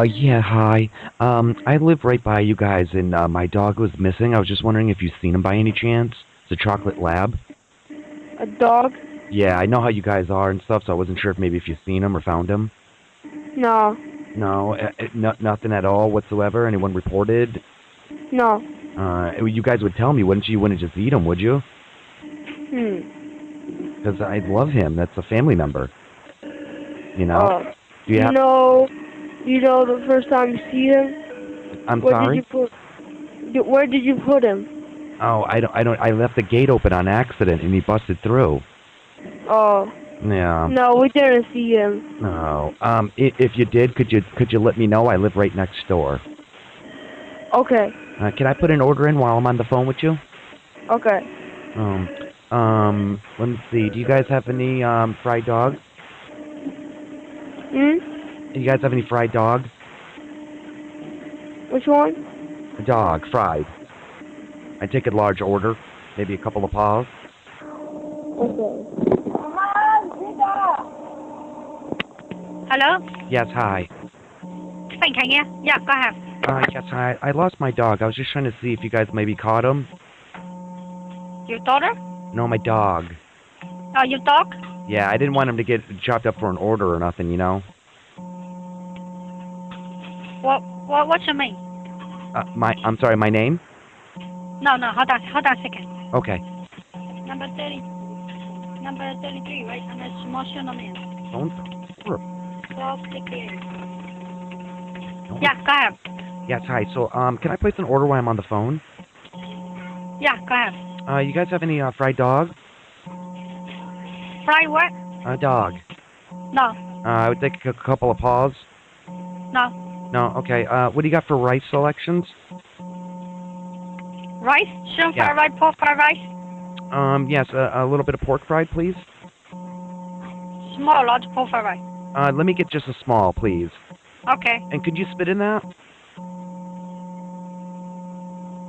Yeah, hi. I live right by you guys, and my dog was missing. I was just wondering if you've seen him by any chance. It's a chocolate lab. A dog? Yeah, I know how you guys are and stuff, so I wasn't sure if you've seen him or found him. No. No, nothing at all whatsoever. Anyone reported? No. You guys would tell me, wouldn't you? You wouldn't just eat him, would you? Because I love him. That's a family member. You know? You know the first time you see him? I'm sorry? Where did you put him? Oh, I don't. I left the gate open on accident, and he busted through. Oh. Yeah. No, we didn't see him. No. If you did, could you let me know? I live right next door. Okay. Can I put an order in while I'm on the phone with you? Okay. Let me see. Do you guys have any fried dog? Do you guys have any fried dog? Which one? A dog, fried. I take a large order, maybe a couple of paws. Okay. Hello? Yes, hi. Phanh Khánh here. Yeah, go ahead. Yes, hi. I lost my dog. I was just trying to see if you guys maybe caught him. Your daughter? No, my dog. Oh, your dog? Yeah, I didn't want him to get chopped up for an order or nothing, you know? What's your name? I'm sorry, my name? No, hold on a second. Okay. Number 33, right? I'm a small man. Don't. 1268. Yeah, go ahead. Yes, hi. So, can I place an order while I'm on the phone? Yeah, go ahead. You guys have any fried dog? Fried what? Dog. No. I would take a couple of paws. No. No, okay. What do you got for rice selections? Rice? Shrimp fried rice, pork fried rice? Yes, a little bit of pork fried, please. Small, large pork fried rice. Let me get just a small, please. Okay. And could you spit in that?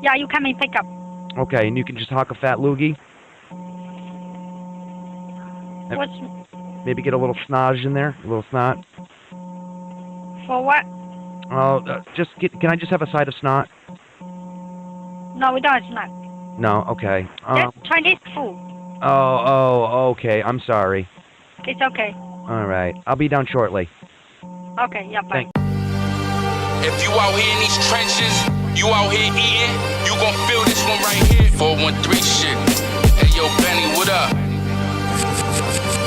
Yeah, you come and pick up. Okay, and you can just hock a fat loogie? Maybe get a little snodge in there, a little snot. For what? Can I just have a side of snot? No, we don't have snot. No, okay. That's Chinese food. Oh, okay, I'm sorry. It's okay. Alright, I'll be down shortly. Okay, yeah, bye. If you out here in these trenches, you out here eating, you gon' feel this one right here. 413 shit. Hey yo, Benny, what up?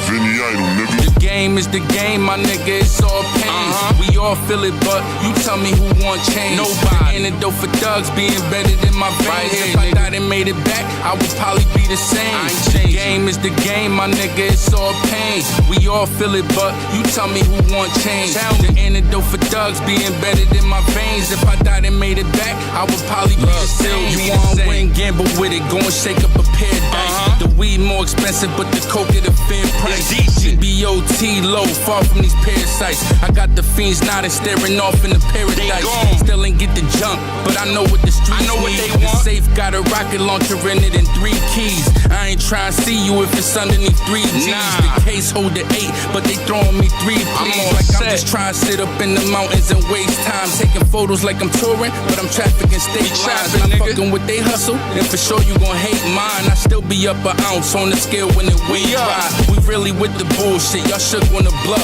Vinny Idol, nigga. The game is the game, my nigga, it's all pain. We all feel it, but you tell me who want change. Nobody. The antidote for thugs be embedded in my veins. Right here, if I died and made it back, I would probably be the same. The game is the game, my nigga, it's all pain. We all feel it, but you tell me who want change. The antidote for thugs be embedded in my veins. If I died and made it back, I would probably be the same. You wanna win, gamble with it, go and shake up a paradise. The weed more expensive, but the coke at a fair price. GBOT low, far from these parasites. I got the fiends nodding, staring off in the paradise. Still ain't get the jump, but I know what the streets need. The safe got a rocket launcher in it and 3 keys. I ain't trying to see you if it's underneath 3 G's. The case hold the 8, but they throwing me 3 please. I'm just trying to sit up in the mountains and waste time taking photos like I'm touring, but I'm trafficking state lines. I'm fucking with they hustle, and for sure you gon' hate mine. I still be up an ounce on the scale when it weighs dry. We really with the bullshit, y'all shook on the bluff.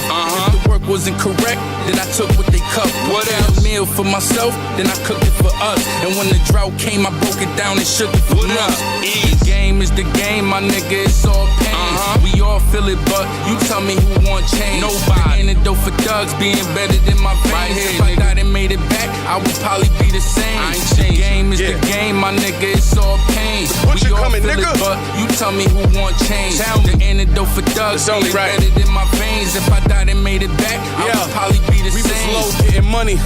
If the work wasn't correct, then I took what they cut. What else? A meal for myself, then I cooked it for us. And when the drought came, I broke it down and shook it for us. The game is the game, my nigga, it's all pain. We all feel it, but you tell me who want change. Nobody. The antidote for thugs be embedded in my veins. If I died and made it back, I would probably be the same. The game is the game, my nigga, it's all pain. We all feel it, but you tell me who want change. The antidote for thugs be embedded in my veins. If I died and made it back, I would probably be the same. We was low getting money,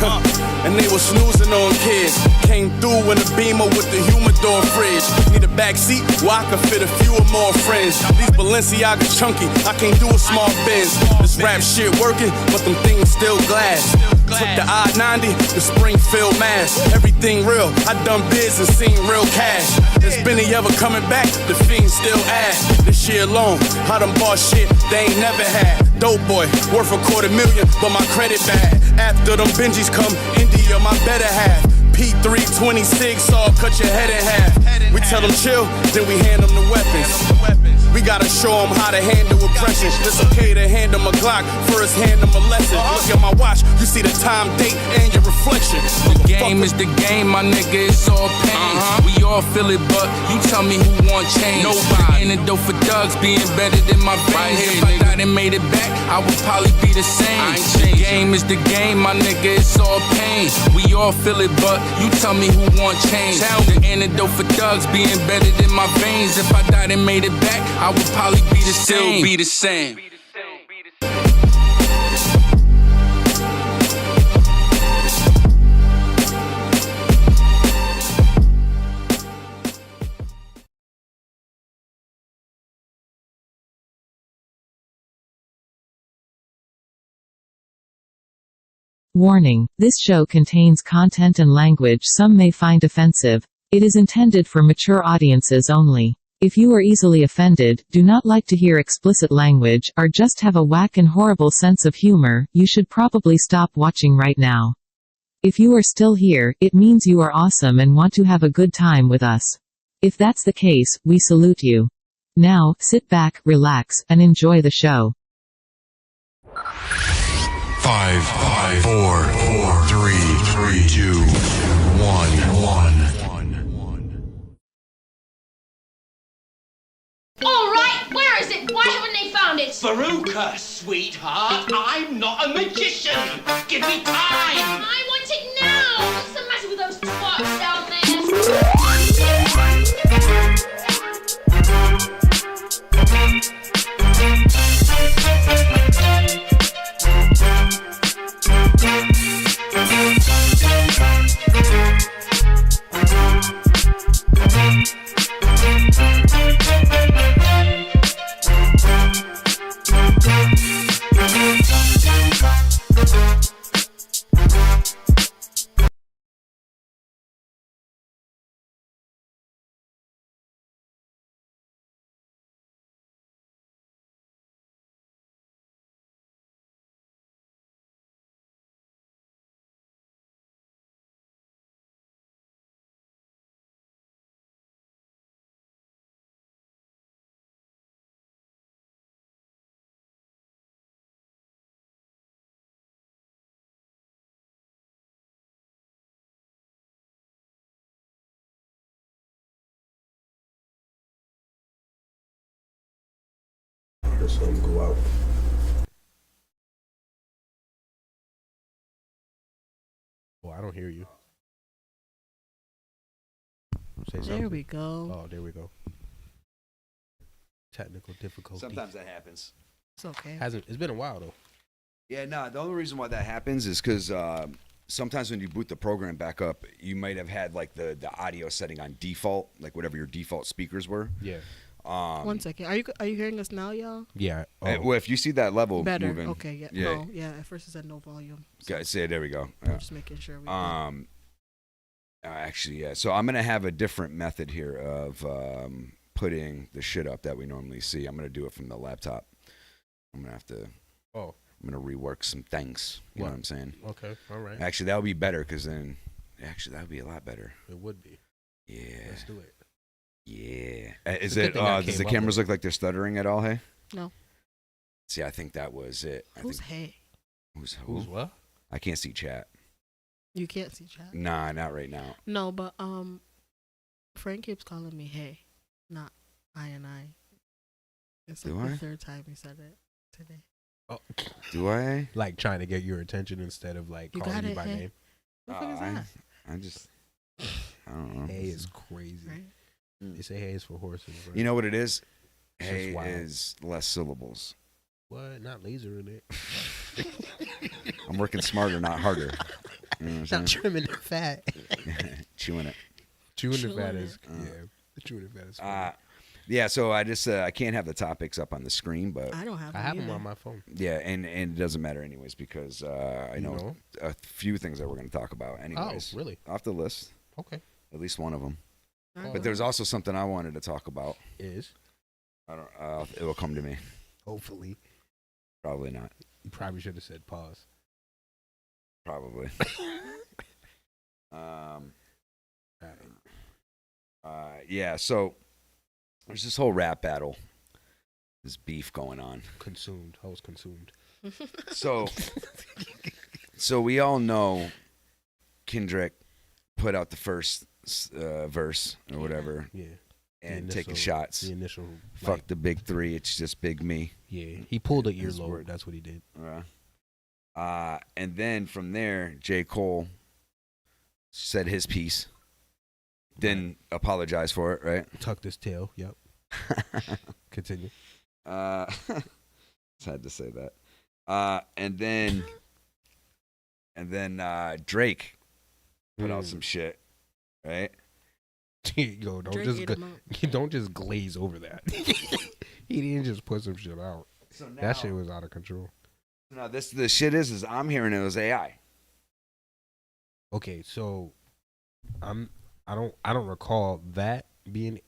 and they was snoozing on kids. Came through in a Beamer with the humidor fridge. Need a back seat where I can fit a few or more friends. These Balenciagas chunky, I can't do a small biz. This rap shit working, but them things still glass. Took the I-90 to Springfield, Mass. Everything real, I done biz and seen real cash. It's Benny ever coming back? The Fiend still ask. This year alone, how them boss shit they ain't never had. Dope boy, worth $250,000, but my credit bad. After them Benjis come, India, my better half. P326, all cut your head in half. We tell them chill, then we hand them the weapons. We gotta show them how to handle oppression. It's okay to hand them a Glock, first hand them a lesson. Look at my watch, you see the time, date, and your reflection. The game is the game, my nigga, it's all pain. We all feel it, but you tell me who want change. Nobody. Antidote for thugs being better than my veins. If I died and made it back, I would probably be the same. The game is the game, my nigga, it's all pain. We all feel it, but you tell me who want change. The antidote for thugs being better than my veins. If I died and made it back, I would probably be the same. Still be the same. Warning: this show contains content and language some may find offensive. It is intended for mature audiences only. If you are easily offended, do not like to hear explicit language, or just have a whack and horrible sense of humor, you should probably stop watching right now. If you are still here, it means you are awesome and want to have a good time with us. If that's the case, we salute you. Now, sit back, relax, and enjoy the show. 5, 4, 3, 2, 1. All right, where is it? Why haven't they found it? Veruca, sweetheart, I'm not a magician. Give me time. I want it now. What's the matter with those twats down there? So go out. Oh, I don't hear you. Say something. There we go. Oh, there we go. Technical difficulty. Sometimes that happens. It's okay. It's been a while though. Yeah, no. The only reason why that happens is because sometimes when you boot the program back up, you might have had like the audio setting on default, like whatever your default speakers were. Yeah. 1 second. Are you hearing us now, y'all? Yeah. Well, if you see that level better. moving, Okay. Yeah. Yeah. No. Yeah. At first it said no volume. So Okay, say there we go. I'm just making sure. Actually, yeah. So I'm gonna have a different method here of putting the shit up that we normally see. I'm gonna do it from the laptop. I'm gonna have to. Oh. I'm gonna rework some things. You know what I'm saying? Okay. All right. Actually, that would be better because then, actually, that would be a lot better. It would be. Yeah. Let's do it. Yeah. Is it? Does the cameras look like they're stuttering at all? Hey. No. See, I think that was it. Who's hey? Who's what? I can't see chat. You can't see chat? Nah, not right now. No, but Frank keeps calling me hey, not I and I. It's like the third time he said it today. Oh. Do I? Like trying to get your attention instead of like calling you by name. What the fuck is that? I don't know. Hey is crazy. Right? They say hay is for horses. Right? You know what it is? It's hay is less syllables. What? Not laser in it. I'm working smarter, not harder. You know not trimming the fat. Chewing it. Chewing the fat is chewing the fat is fun. Yeah, so I just I can't have the topics up on the screen, but I don't have. I have them on my phone. Yeah, and it doesn't matter anyways because I know a few things that we're going to talk about anyways. Oh, really? Off the list. Okay. At least one of them. But there's also something I wanted to talk about. I don't. It will come to me. Hopefully. Probably not. You probably should have said pause. Probably. Yeah. So there's this whole rap battle, this beef going on. I was consumed. So we all know Kendrick put out the first verse or whatever. Yeah. And taking shots. The initial. Fuck the big three. It's just big me. Yeah. He pulled an earlobe. That's what he did. And then from there, J. Cole said his piece. Didn't apologize for it, right? Tucked his tail. Yep. Continue. Just had to say that. And then Drake put out some shit, right? Yo, don't just glaze over that. He didn't just put some shit out. So now, that shit was out of control. No, the shit is I'm hearing it was AI. Okay, so I don't recall that being.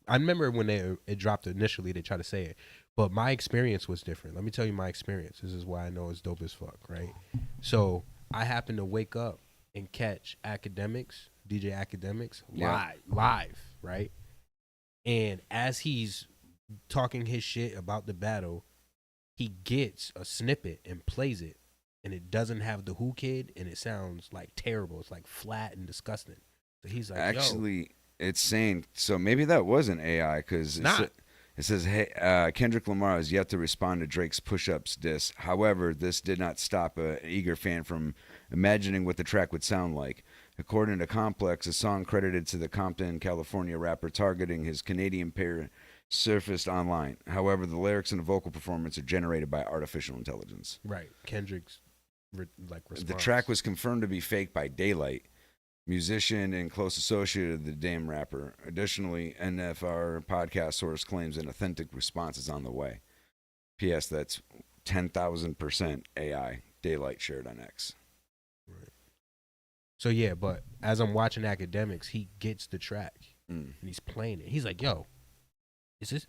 I remember when it dropped initially, they tried to say it, but my experience was different. Let me tell you my experience. This is why I know it's dope as fuck, right? So I happened to wake up and catch DJ Academics live, right? And as he's talking his shit about the battle, he gets a snippet and plays it, and it doesn't have the Who Kid, and it sounds like terrible. It's like flat and disgusting. So he's like, actually, it's saying, so maybe that wasn't AI, because it says, hey, Kendrick Lamar has yet to respond to Drake's push-ups diss. However, this did not stop an eager fan from imagining what the track would sound like. According to Complex, a song credited to the Compton, California rapper targeting his Canadian pair surfaced online. However, the lyrics and the vocal performance are generated by artificial intelligence. Right. Kendrick's response. The track was confirmed to be fake by Daylight, musician and close associate of the Damn rapper. Additionally, NFR podcast source claims an authentic response is on the way. P.S. That's 10,000% AI. Daylight shared on X. Right. So yeah, but as I'm watching Academics, he gets the track and he's playing it. He's like, "Yo, is this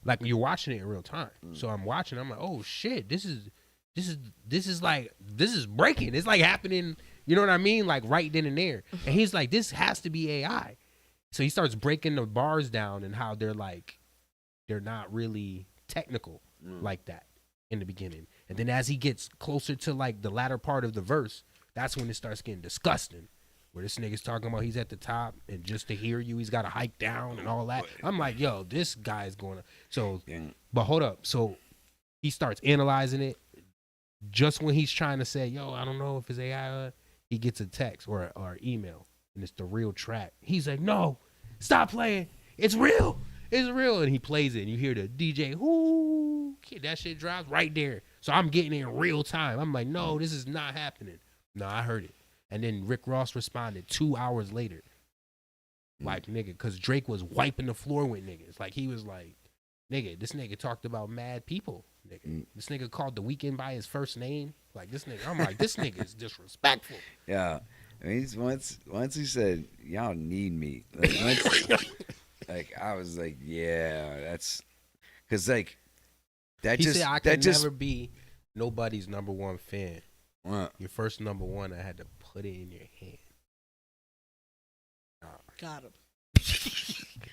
like you're watching it in real time?" So I'm watching. I'm like, "Oh shit, this is breaking. It's like happening." You know what I mean? Like right then and there. And he's like, "This has to be AI." So he starts breaking the bars down and how they're not really technical like that in the beginning. And then as he gets closer to like the latter part of the verse, that's when it starts getting disgusting. Where this nigga's talking about he's at the top and just to hear you, he's got to hike down and all that. I'm like, yo, this guy's going to. So, but hold up. So he starts analyzing it. Just when he's trying to say, yo, I don't know if it's AI, he gets a text or email and it's the real track. He's like, no, stop playing. It's real. It's real. And he plays it and you hear the DJ, whoo, that shit drops right there. So I'm getting it in real time. I'm like, no, this is not happening. No, I heard it. And then Rick Ross responded 2 hours later. Like, nigga, because Drake was wiping the floor with niggas. Like, he was like, nigga, this nigga talked about mad people. Nigga. This nigga called The Weeknd by his first name. Like, this nigga, I'm like, this nigga is disrespectful. Yeah. I mean, once he said, y'all need me. Like, I was like, yeah, that's. Because, like, that he just. Said, I could never be nobody's number one fan. What? Your first number one, I had to put it in your hand. Got him.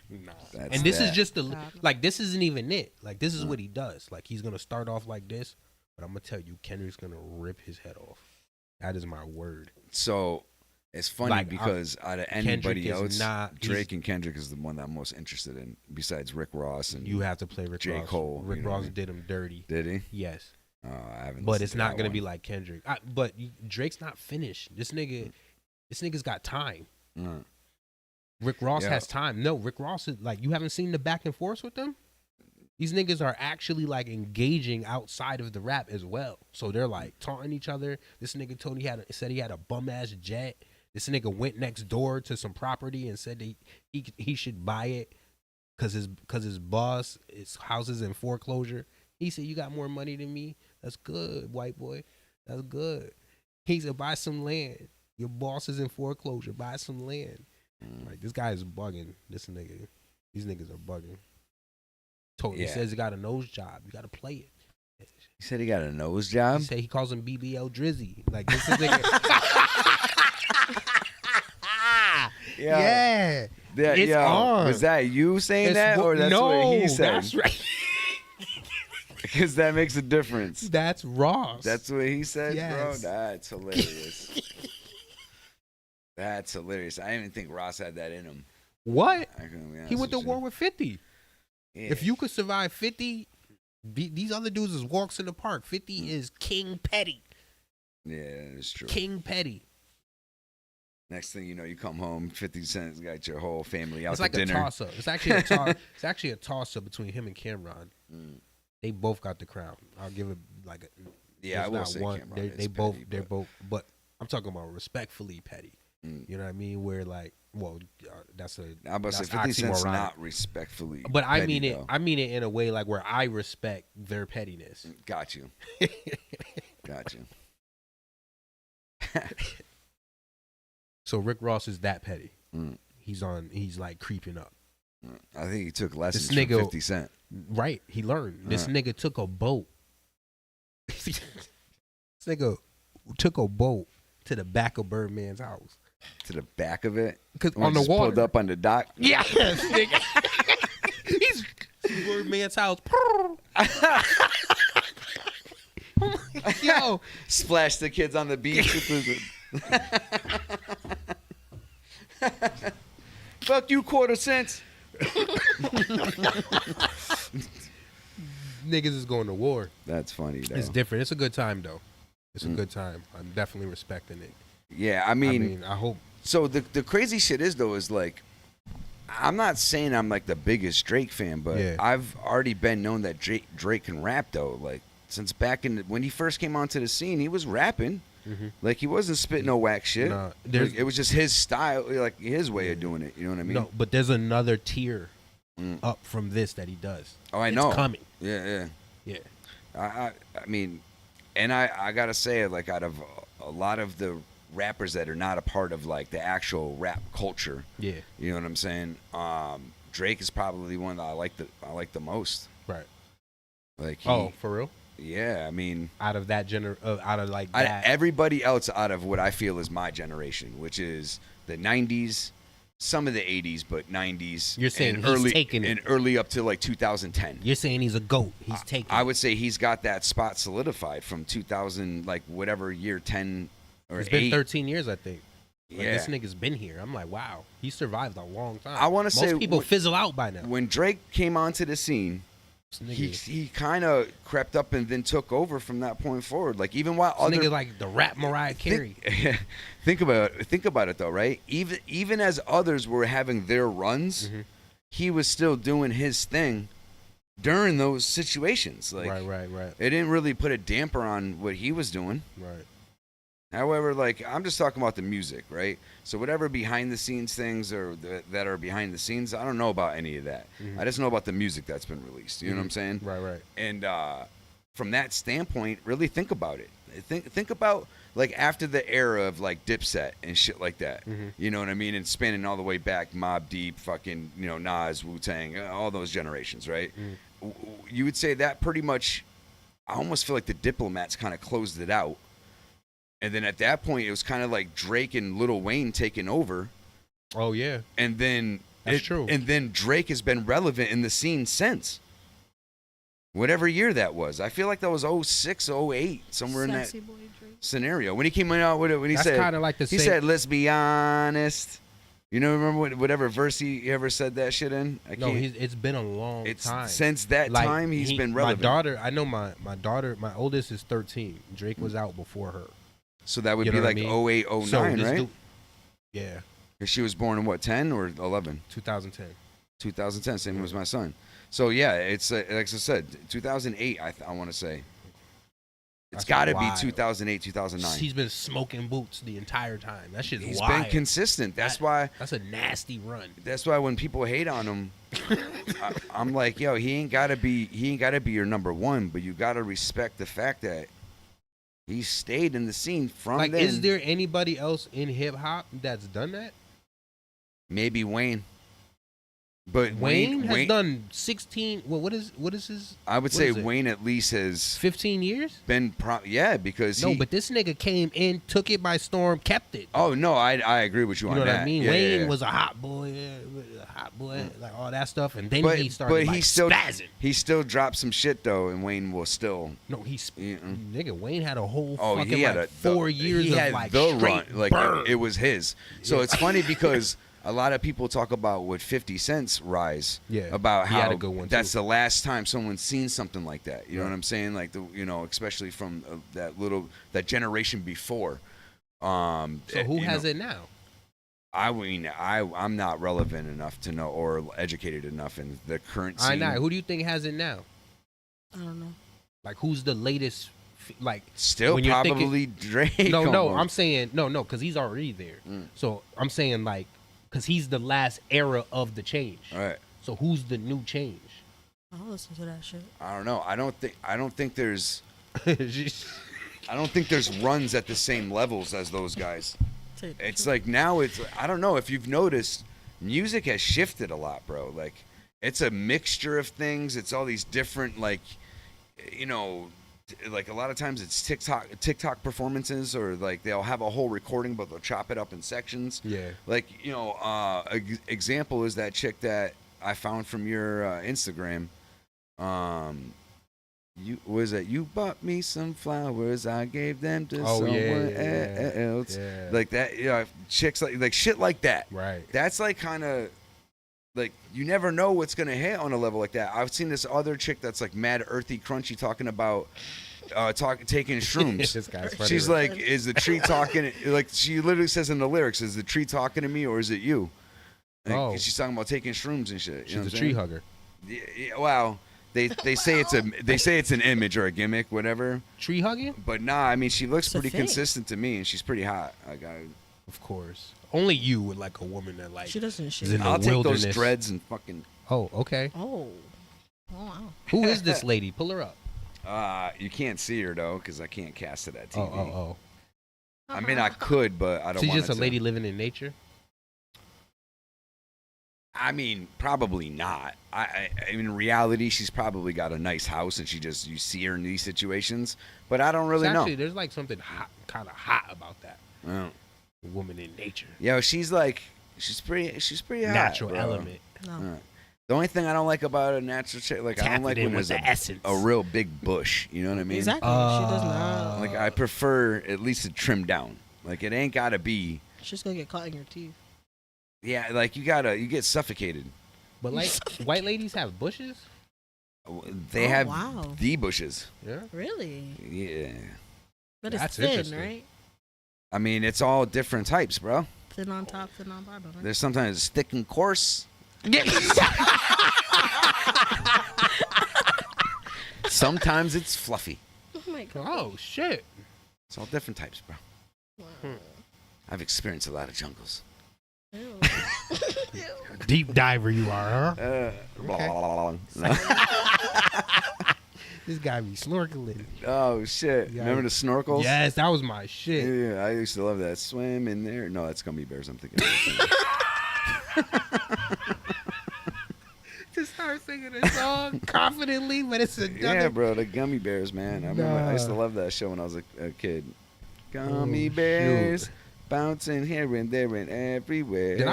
Nah. And this is just like, this isn't even it. Like, this is what he does. Like, he's going to start off like this, but I'm going to tell you, Kendrick's going to rip his head off. That is my word. So, it's funny like, because out of anybody else, Drake and Kendrick is the one that I'm most interested in, besides Rick Ross and you have to play Rick J. Ross. Cole. Rick Ross did him dirty. Did he? Yes. Oh, I haven't. But it's not going to be like Kendrick. But Drake's not finished. This nigga's got time. Rick Ross has time. No, Rick Ross is like, you haven't seen the back and forth with them? These niggas are actually like engaging outside of the rap as well. So they're like taunting each other. This nigga said he had a bum ass jet. This nigga went next door to some property and said he should buy it because his boss is houses in foreclosure. He said, you got more money than me? That's good, white boy. That's good. He said, buy some land. Your boss is in foreclosure. Buy some land. Like this guy is bugging. These niggas are bugging. He Yeah. says he got a nose job. You got to play it. He said he got a nose job. He said he calls him BBL Drizzy. Like this is nigga. Yeah. It's on. Was that you saying that, or that's no, what he said? That's right. Because that makes a difference. That's Ross. That's what he said, Yes. bro. That's hilarious. That's hilarious. I didn't even think Ross had that in him. What? I couldn't be honest He went to with war you. with 50. Yeah. If you could survive 50, these other dudes is walks in the park. 50 is King Petty. Yeah, it's true. King Petty. Next thing you know, you come home, 50 Cent's got your whole family out It's to like dinner. a toss up. It's actually a toss. It's actually a toss up between him and Cameron. They both got the crown. I'll give it like a. Yeah, I will say Cameron They is both. petty, They're both. But I'm talking about respectfully petty. You know what I mean? Where like, well, that's a. I'm about to say 50 Cent's not respectfully. But I petty, mean it. though. I mean it in a way like where I respect their pettiness. Got you. Got you. So Rick Ross is that petty. He's like creeping up. I think he took lessons This nigga, from 50 Cent. Right, he learned. This nigga took a boat. This nigga took a boat to the back of Birdman's house. To the back of it? Because When on the just water. pulled up on the dock? Yes, nigga. He's Birdman's house. Yo. Splash the kids on the beach. Fuck you, quarter cents. Niggas is going to war. That's funny, though. It's different. It's a good time, though. It's a good time. I'm definitely respecting it. Yeah, I mean, I hope. So the crazy shit is, though, is like, I'm not saying I'm like the biggest Drake fan, but Yeah. I've already been known that Drake can rap, though. Like, since back when he first came onto the scene, he was rapping. Like, he wasn't spitting no whack shit. Nah, Like, it was just his style, like his way of doing it. You know what I mean? No, but there's another tier up from this that he does. Oh, I It's know. coming. Yeah. Yeah. I mean, and I gotta say, like, out of a lot of the rappers that are not a part of like the actual rap culture, Yeah. you know what I'm saying? Drake is probably one that I like the most. Right. Like, Oh, for real? Yeah, I mean, out of that out of like that. everybody else out of what I feel is my generation, which is the 90s, some of the 80s, but 90s. You're saying and he's early, taking it. and early up to like 2010. You're saying he's a GOAT. He's taking I would say he's got that spot solidified from 2000, like whatever year, 10 or It's 8. been 13 years, I think. Like, Yeah. This nigga's been here. I'm like, wow. He survived a long time. I want to say most people fizzle out by now. When Drake came onto the scene, he kind of crept up and then took over from that point forward. Like, even while This other nigga like the rap Mariah Carey. think about it though, right? Even as others were having their runs, he was still doing his thing during those situations. Like, right. It didn't really put a damper on what he was doing. Right. However, like, I'm just talking about the music, right? So whatever behind the scenes things or that are behind the scenes, I don't know about any of that. I just know about the music that's been released. You know what I'm saying? Right. And from that standpoint, really think about it. Think about like after the era of like Dipset and shit like that. You know what I mean? And spanning all the way back, Mobb Deep, fucking, you know, Nas, Wu-Tang, all those generations, right? You would say that pretty much. I almost feel like the Diplomats kind of closed it out. And then at that point, it was kind of like Drake and Lil Wayne taking over. Oh, yeah. And then That's true. And then Drake has been relevant in the scene since. Whatever year that was. I feel like that was 06, 08, somewhere in that Sexy boy Drake. scenario. When he came out with it, when he That's said, kinda like the he same- said, let's be honest. You know, remember whatever verse he ever said that shit in? It's been a long time. Since that time, he's been relevant. My daughter, I know my daughter, my oldest is 13. Drake was out before her. So that would You be know what like I mean? 08, 09, So this right? dude- yeah. 'Cause she was born in what, 10 or 11? 2010. 2010, same as my son. So yeah, it's like I said, 2008. I want to say it's That's got to be wild. 2008, 2009. He's been smoking boots the entire time. That shit's He's wild. been consistent. That's why. That's a nasty run. That's why when people hate on him, I'm like, yo, he ain't gotta be your number one, but you gotta respect the fact that he stayed in the scene from Like, then. is there anybody else in hip hop that's done that? Maybe Wayne. But Wayne has done 16. Well, what is his? I would say Wayne at least has 15 years. Been because but this nigga came in, took it by storm, kept it. Oh no, I agree with you on that. You know what I mean? Yeah, Wayne was a hot boy, like all that stuff, and then he started spazzing. He still dropped some shit though, and Wayne was still nigga. Wayne had a whole fucking he had 4 years he of had like the straight run, like burn. it was his. So it's funny because a lot of people talk about what 50 Cent's rise. Yeah, about he how had a good one that's too. the last time someone's seen something like that. You know what I'm saying? Like especially from that generation before. So who has it now? I mean, I'm not relevant enough to know or educated enough in the current scene. Who do you think has it now? I don't know. Like who's the latest? Like still when probably Drake. No, I'm saying no, because he's already there. So I'm saying like. Because he's the last era of the change. All right. So who's the new change? I'll listen to that shit. I don't know. I don't think there's runs at the same levels as those guys. It's like now I don't know if you've noticed, music has shifted a lot, bro. Like it's a mixture of things. It's all these different like like a lot of times it's TikTok performances, or like they'll have a whole recording but they'll chop it up in sections. Yeah. Like example is that chick that I found from your Instagram. You bought me some flowers, I gave them to someone else. Yeah. Like that, chicks like shit like that. Right. That's like kind of. Like, you never know what's going to hit on a level like that. I've seen this other chick that's, like, mad earthy, crunchy, talking about taking shrooms. This guy's funny, She's right? like, is the tree talking? Like, she literally says in the lyrics, is the tree talking to me or is it you? Like, she's talking about taking shrooms and shit. She's a tree hugger. Yeah, wow. They say it's an image or a gimmick, whatever. Tree hugging? But nah, I mean, she looks pretty consistent to me, and she's pretty hot. Of course. Only you would like a woman that like. She doesn't shit. I'll take those dreads and fucking. Oh, okay. Oh wow. Who is this lady? Pull her up. You can't see her though, because I can't cast it at TV. Oh. I mean, I could, but I don't. She's just a lady living in nature. I mean, probably not. I mean, in reality, she's probably got a nice house, and you see her in these situations. But I don't really know. Actually, there's like something kind of hot about that. Oh. Woman in nature. Yeah, she's pretty hot. Natural bro. element. No. The only thing I don't like about a natural chick, like I don't like when there's a real big bush. You know what I mean? Exactly. She does not. Like I prefer at least to trim down. Like it ain't gotta be. She's gonna get caught in your teeth. Yeah, like you get suffocated. But like white ladies have bushes. They have the bushes. Yeah. Really? Yeah. But it's thin, right? I mean, it's all different types, bro. Thin on top, thin on bottom. Right? There's sometimes thick and coarse. Sometimes it's fluffy. Oh my god. Oh shit. It's all different types, bro. Wow. I've experienced a lot of jungles. Deep diver you are, huh? This guy be snorkeling. Oh shit! Yeah. Remember the snorkels? Yes, that was my shit. Yeah, I used to love that. Swim in there. No, that's gummy bears. I'm thinking. Just start singing a song confidently, but it's another. Yeah, bro, the gummy bears, man. I used to love that show when I was a kid. Gummy bears. Shoot. Bouncing here and there and everywhere. Did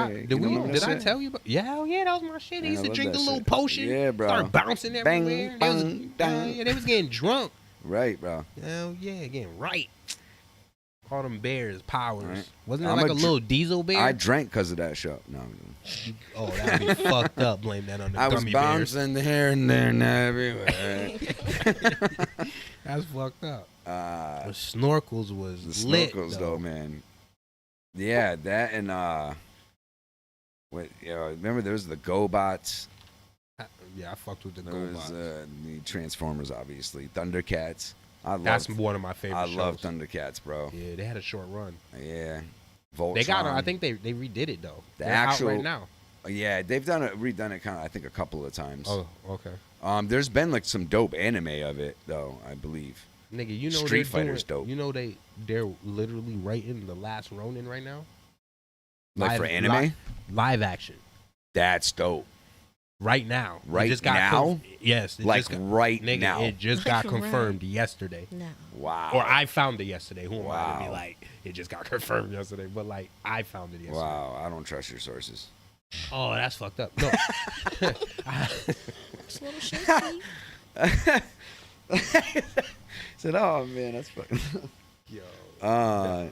I tell you about? Yeah, that was my shit. They used to drink the little potion. Yeah, bro. Start bouncing everywhere. They was getting drunk. Right, bro. Hell yeah, getting right. All them bears powers. Right. Wasn't there like a little diesel bear? I drank because of that show. No. Oh, that'd be fucked up. Blame that on the I was gummy bears. bouncing here and there and everywhere. That's fucked up. The snorkels was lit. Snorkels though, man. Yeah, that and remember there was the GoBots. Yeah, I fucked with the GoBots. GoBots. The Transformers, obviously. Thundercats. That's one of my favorite shows. I love Thundercats, bro. Yeah, they had a short run. Yeah. Voltron. They got. I think they redid it though. The They're actual out right now. Yeah, they've redone it kind of. I think a couple of times. Oh, okay. There's been like some dope anime of it though. I believe. Nigga, you know Street Fighter's dope. You know they're literally writing the last Ronin right now. Like for anime? live action. That's dope. Right now. Right just got now? Yes. Like right nigga, now. It just got confirmed yesterday. No. Wow. Or I found it yesterday. Who am I to be Wow. like, it just got confirmed yesterday? But like, I found it yesterday. Wow, I don't trust your sources. Oh, that's fucked up. No. It's a little shaky. Said, oh man, that's fucking. Yo. Nah.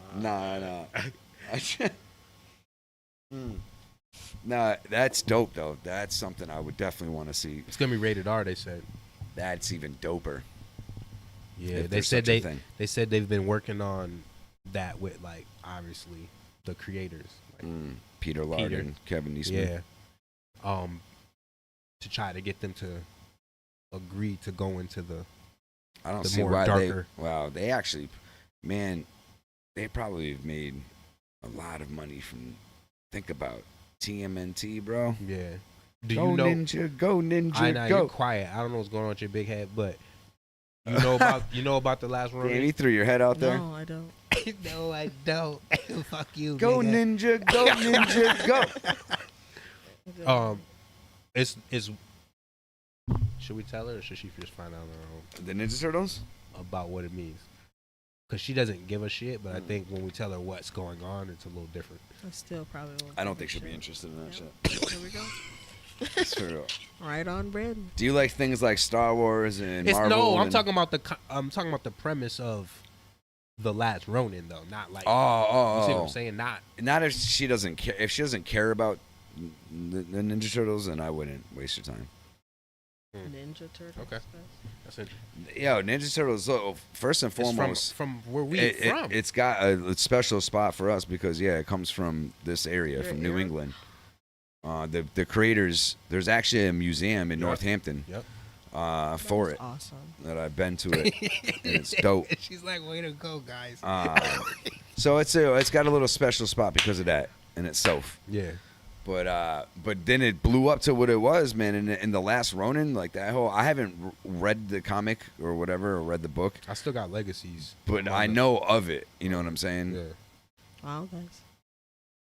Nah, that's dope though. That's something I would definitely want to see. It's gonna be rated R. They said. That's even doper. Yeah, if they there's said such a thing. they said they've been working on that with like obviously the creators, like Peter Lard and Kevin Eastman. Yeah. To try to get them to agree to go into the. I don't the see more why darker. they actually, man, they probably have made a lot of money from. Think about TMNT, bro. Yeah. Do go you know Ninja, go Ninja, I know go. you're quiet. I don't know what's going on with your big head, but you know about the last one. Damn, you threw your head out there. No, I don't. No, I don't. Fuck you. Go big head. Ninja, go Ninja, go. It's. Should we tell her, or should she just find out on her own? The Ninja Turtles? About what it means. Because she doesn't give a shit, but I think when we tell her what's going on, it's a little different. I still probably won't. I don't think she'll be interested in that shit. Here we go. It's for real. Right on, Brad. Do you like things like Star Wars and Marvel? No, I'm and- talking about the premise of the Last Ronin, though, not like. Oh. You see what I'm saying? Not if she doesn't care. If she doesn't care about the Ninja Turtles, then I wouldn't waste your time. Ninja Turtles. Okay. That's interesting. Yo, Ninja Turtles. Look, first and It's foremost, from where we from. It's got a special spot for us because it comes from this area, from New England. The creators. There's actually a museum in Northampton. Yep. For it. Awesome. That I've been to it, and it's dope. She's like, way to go, guys. So it's got a little special spot because of that in itself. Yeah. But then it blew up to what it was, man. In the last Ronin, like that whole. I haven't read the comic or whatever, or read the book. I still got Legacies. But I know of it. You know what I'm saying? Yeah. Wow, guys.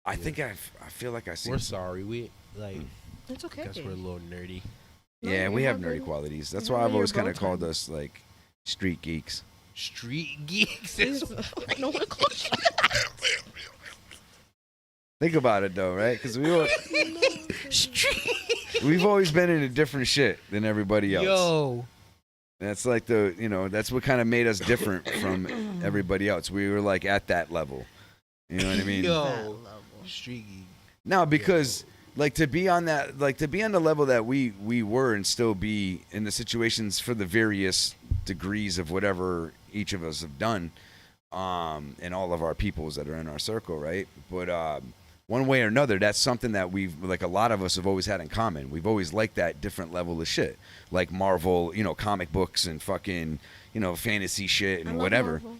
I think I feel like I see. We're sorry. We like. It's okay. I guess we're a little nerdy. Yeah, No, we you're have not nerdy nerdy. qualities. That's You're why I've nerdy always your kind of bow called tie. us like street geeks. Street geeks. No one calls you. Think about it though, right? Because we've always been into different shit than everybody else. Yo. That's like that's what kind of made us different from everybody else. We were like at that level. You know what I mean? Yo. Street geek. No, because to be on the level that we were and still be in the situations for the various degrees of whatever each of us have done, and all of our peoples that are in our circle, right? But one way or another, that's something that we've a lot of us have always had in common. We've always liked that different level of shit, like Marvel, comic books and fucking, fantasy shit and whatever. Marvel.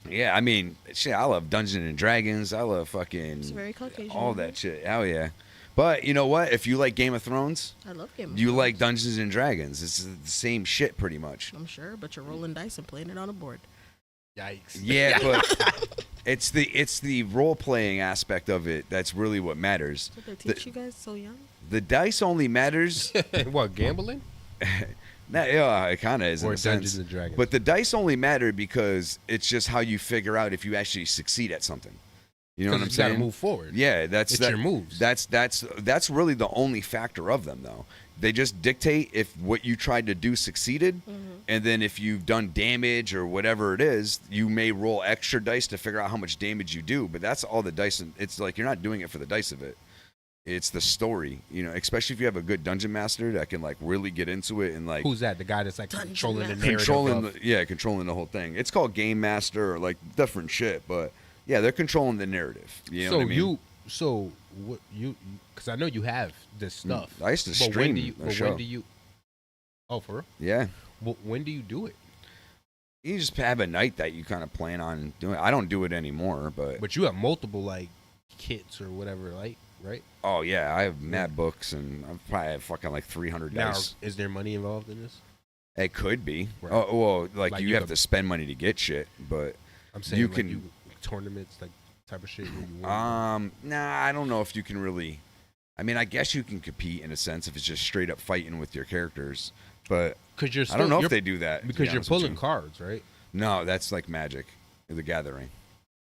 Yeah, I mean, shit, I love Dungeons and Dragons. I love fucking It's very Caucasian. all that shit. Hell yeah. But you know what? If you like Game of Thrones, I love Game of you Thrones. like Dungeons and Dragons. It's the same shit pretty much. I'm sure, but you're rolling dice and playing it on a board. Yikes. Yeah, but it's the role playing aspect of it that's really what matters. So they teach you guys so young? The dice only matters. What, gambling? Yeah, it kind of is in Or a Dungeons sense. and Dragons. But the dice only matter because it's just how you figure out if you actually succeed at something. You know what I'm you saying? gotta move forward. Yeah, It's your moves. That's really the only factor of them, though. They just dictate if what you tried to do succeeded, and then if you've done damage or whatever it is, you may roll extra dice to figure out how much damage you do. But that's all the dice. It's like you're not doing it for the dice of it. It's the story, especially if you have a good dungeon master that can really get into it and Who's that? The guy that's controlling the narrative. controlling the whole thing. It's called game master or different shit, but yeah, they're controlling the narrative. You know what I mean? Because I know you have this stuff. I used to But stream when do you? Oh, for real? Yeah. Well, when do you do it? You just have a night that you kind of plan on doing. I don't do it anymore, but you have multiple kits or whatever, right? Oh yeah, I have mad books and I probably have fucking 300 Now, dice. is there money involved in this? It could be. Right. Oh well, you have could- to spend money to get shit, but I'm saying you you can. tournaments type of shit? Where you Nah, I don't know if you can really. I mean, I guess you can compete in a sense if it's just straight up fighting with your characters, but I don't know if they do that because you're pulling cards, right? No, that's like Magic, the Gathering,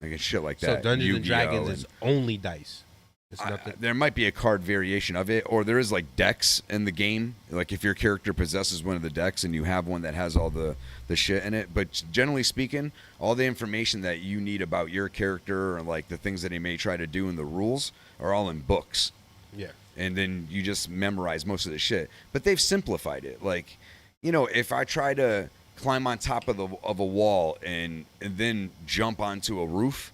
like shit like So that. Dungeons and Yu-Gi-Oh! Dragons is only dice. It's nothing. There might be a card variation of it, or there is like decks in the game. Like if your character possesses one of the decks and you have one that has all the shit in it. But generally speaking, all the information that you need about your character or like the things that he may try to do in the rules are all in books. Yeah. And then you just memorize most of the shit. But they've simplified it. Like, you know, if I try to climb on top of a wall and then jump onto a roof,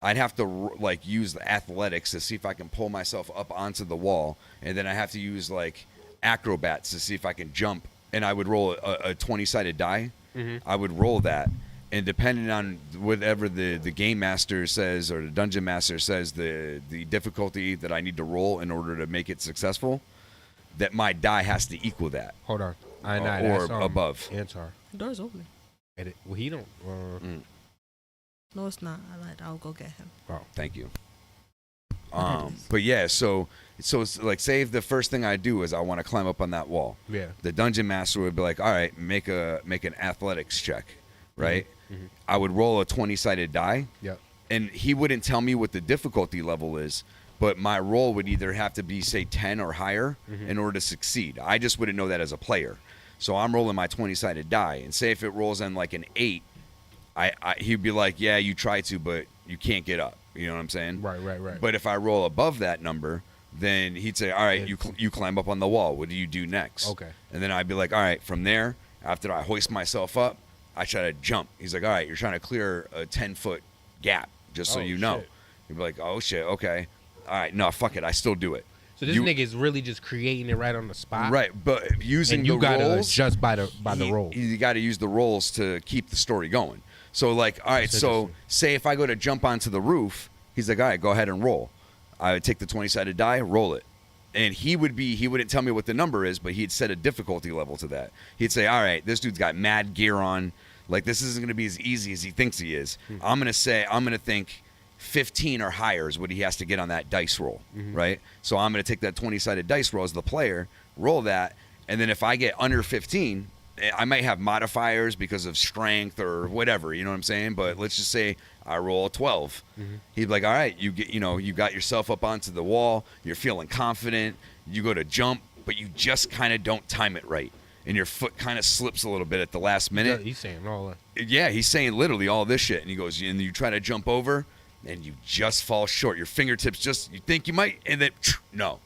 I'd have to like use the athletics to see if I can pull myself up onto the wall, and then I have to use like acrobats to see if I can jump. And I would roll a 20-sided die. Mm-hmm. I would roll that, and depending on whatever the game master says or the dungeon master says, the difficulty that I need to roll in order to make it successful, that my die has to equal that. Hold on, or above. Antar. The door's open. Well, he don't. No, it's not. I'll go get him. Oh, thank you. But yeah, so it's like, say if the first thing I do is I want to climb up on that wall. Yeah. The dungeon master would be like, all right, make an athletics check, right? Mm-hmm. I would roll a 20-sided die. Yep. And he wouldn't tell me what the difficulty level is, but my roll would either have to be, say, 10 or higher in order to succeed. I just wouldn't know that as a player. So I'm rolling my 20-sided die, and say if it rolls in like an 8, he'd be like, yeah, you try to, but you can't get up. You know what I'm saying? Right. But if I roll above that number, then he'd say, all right, you climb up on the wall. What do you do next? Okay. And then I'd be like, all right, from there, after I hoist myself up, I try to jump. He's like, all right, you're trying to clear a 10-foot gap, just so you know. Shit. You'd be like, oh, shit, okay. All right, no, fuck it, I still do it. So this nigga is really just creating it right on the spot. Right, but using and you the gotta rolls, adjust by the rolls. You got to use the rolls to keep the story going. So like, all right, so say if I go to jump onto the roof, he's like, all right, go ahead and roll. I would take the 20-sided die, roll it. And he wouldn't tell me what the number is, but he'd set a difficulty level to that. He'd say, all right, this dude's got mad gear on. Like, this isn't going to be as easy as he thinks he is. I'm going to think 15 or higher is what he has to get on that dice roll, right? So I'm going to take that 20-sided dice roll as the player, roll that, and then if I get under 15, I might have modifiers because of strength or whatever, you know what I'm saying? But let's just say I roll a 12. He'd be like, all right, you got yourself up onto the wall, you're feeling confident, you go to jump, but you just kind of don't time it right. And your foot kind of slips a little bit at the last minute. Yeah, he's saying all that. Yeah, he's saying literally all this shit. And he goes, and you try to jump over, and you just fall short. Your fingertips you think you might, and then, no.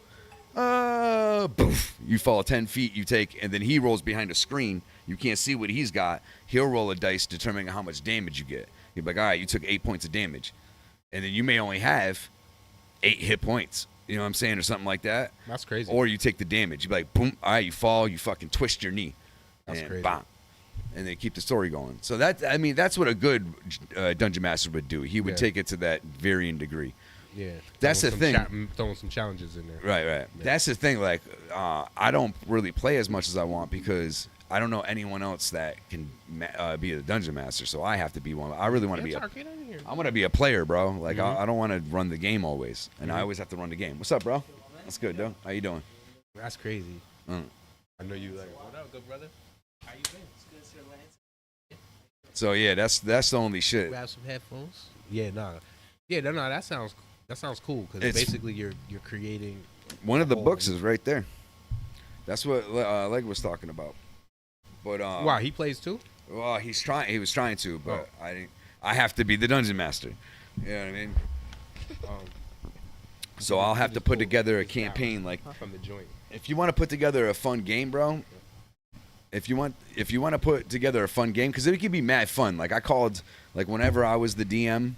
Poof, you fall 10 feet, you take, and then he rolls behind a screen. You can't see what he's got. He'll roll a dice determining how much damage you get. He'll be like, all right, you took 8 points of damage. And then you may only have 8 hit points. You know what I'm saying? Or something like that. That's crazy. Or you take the damage. You be like, boom, all right, you fall, you fucking twist your knee. That's and crazy. Bam. And they keep the story going. So that's what a good dungeon master would do. He would take it to that varying degree. Yeah. That's the thing. Throwing some challenges in there. Right. Yeah. That's the thing. Like, I don't really play as much as I want because I don't know anyone else that can be a dungeon master. So I have to be one. I really want to be I want to be a player, bro. Like, I don't want to run the game always. And I always have to run the game. What's up, bro? That's good, though. How you doing? That's crazy. I know you like, what up, good brother? How you been? It's good, sir. So yeah, that's the only shit. Grab some headphones. Yeah, no, that sounds cool because basically you're creating. One of the books is right there. That's what Leg was talking about. But wow, he plays too. Well, he was trying to, but I have to be the dungeon master. You know what I mean? So I'll have to put together a campaign like from the joint. If you want to put together a fun game, bro. If you want to put together a fun game, because it could be mad fun. Like I called, like whenever I was the DM,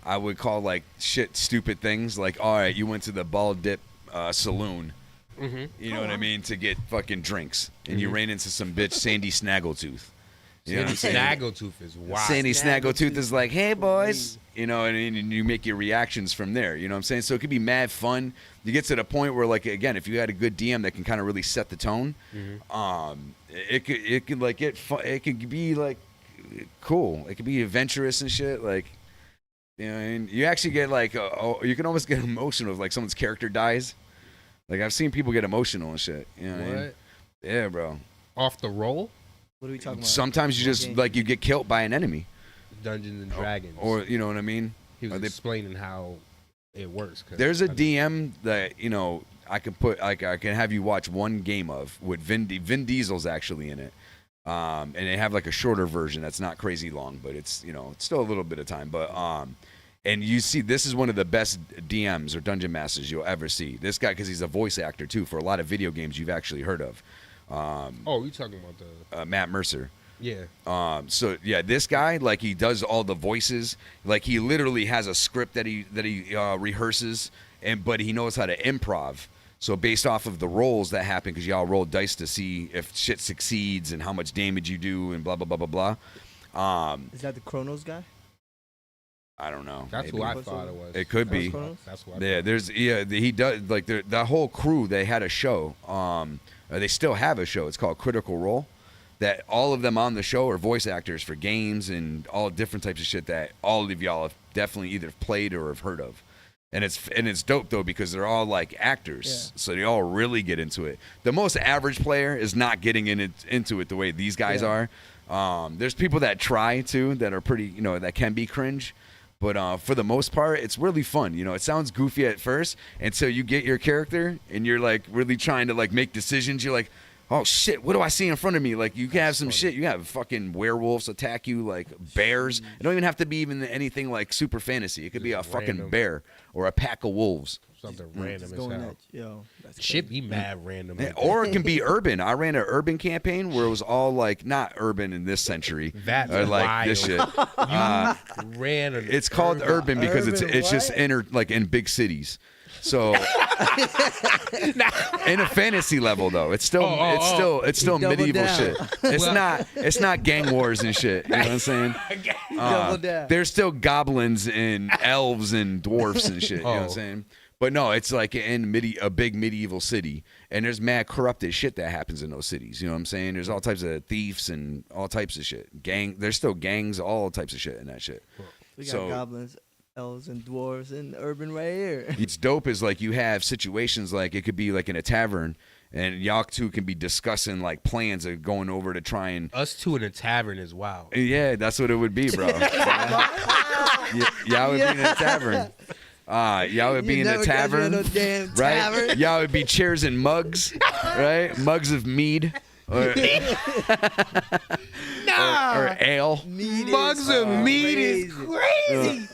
I would call like stupid things. Like, all right, you went to the Ball Dip saloon. You know what I mean, to get fucking drinks, and you ran into some bitch Sandy Snaggletooth. You know what I'm saying? Snaggletooth is wild. Sandy Snaggletooth is like, hey boys, you know, and you make your reactions from there. You know what I'm saying? So it could be mad fun. You get to the point where, like, again, if you had a good DM that can kind of really set the tone, it could be like cool. It could be adventurous and shit. Like, You know, and you actually get like, you can almost get emotional if like someone's character dies. Like I've seen people get emotional and shit. You know what I mean? Yeah, bro. Off the roll? What are we talking about? Sometimes you just like you get killed by an enemy. Dungeons and Dragons. Or you know what I mean? He was explaining how it works. There's a DM that I can put I can have you watch one game of with Vin Diesel's actually in it. And they have like a shorter version that's not crazy long, but it's it's still a little bit of time. But and you see, this is one of the best DMs or dungeon masters you'll ever see. This guy, because he's a voice actor too for a lot of video games you've actually heard of. You talking about the Matt Mercer? Yeah. So yeah, this guy, like, he does all the voices. Like, he literally has a script that he rehearses, but he knows how to improv. So based off of the rolls that happen, because y'all roll dice to see if shit succeeds and how much damage you do and blah blah blah blah blah. Is that the Chronos guy? I don't know. That's who I thought it was. It could be. That's what. He does, like, the whole crew. They had a show. They still have a show. It's called Critical Role. That all of them on the show are voice actors for games and all different types of shit that all of y'all have definitely either played or have heard of. And it's dope though, because they're all like actors, so they all really get into it. The most average player is not getting into it the way these guys are. There's people that try to, that are pretty, that can be cringe, but for the most part, it's really fun. It sounds goofy at first until you get your character and you're like really trying to like make decisions. You're like, oh shit, what do I see in front of me? Like, you can have some shit. You have fucking werewolves attack you, like bears. It don't even have to be even anything like super fantasy. It could be a fucking bear or a pack of wolves. Something random as hell. That's shit be mad random. Yeah, or it can be urban. I ran an urban campaign where it was all like, not urban in this century. That's like wild. this shit. Ran an It's called urban because it's just in big cities. So in a fantasy level though, it's still medieval shit. It's not gang wars and shit. You know what I'm saying? There's still goblins and elves and dwarfs and shit. You know what I'm saying? But no, it's like in a big medieval city, and there's mad corrupted shit that happens in those cities. You know what I'm saying? There's all types of thieves and all types of shit. There's still gangs, all types of shit in that shit. We got goblins, elves, and dwarves in urban right here. It's dope is like you have situations like it could be like in a tavern, and y'all two can be discussing like plans of going over to try and us two in a tavern is wild. Yeah, that's what it would be, bro. Y'all would be in a tavern. Y'all would be in a tavern, right? Y'all would be chairs and mugs, right? Mugs of mead. Or ale. Mugs of meat is crazy.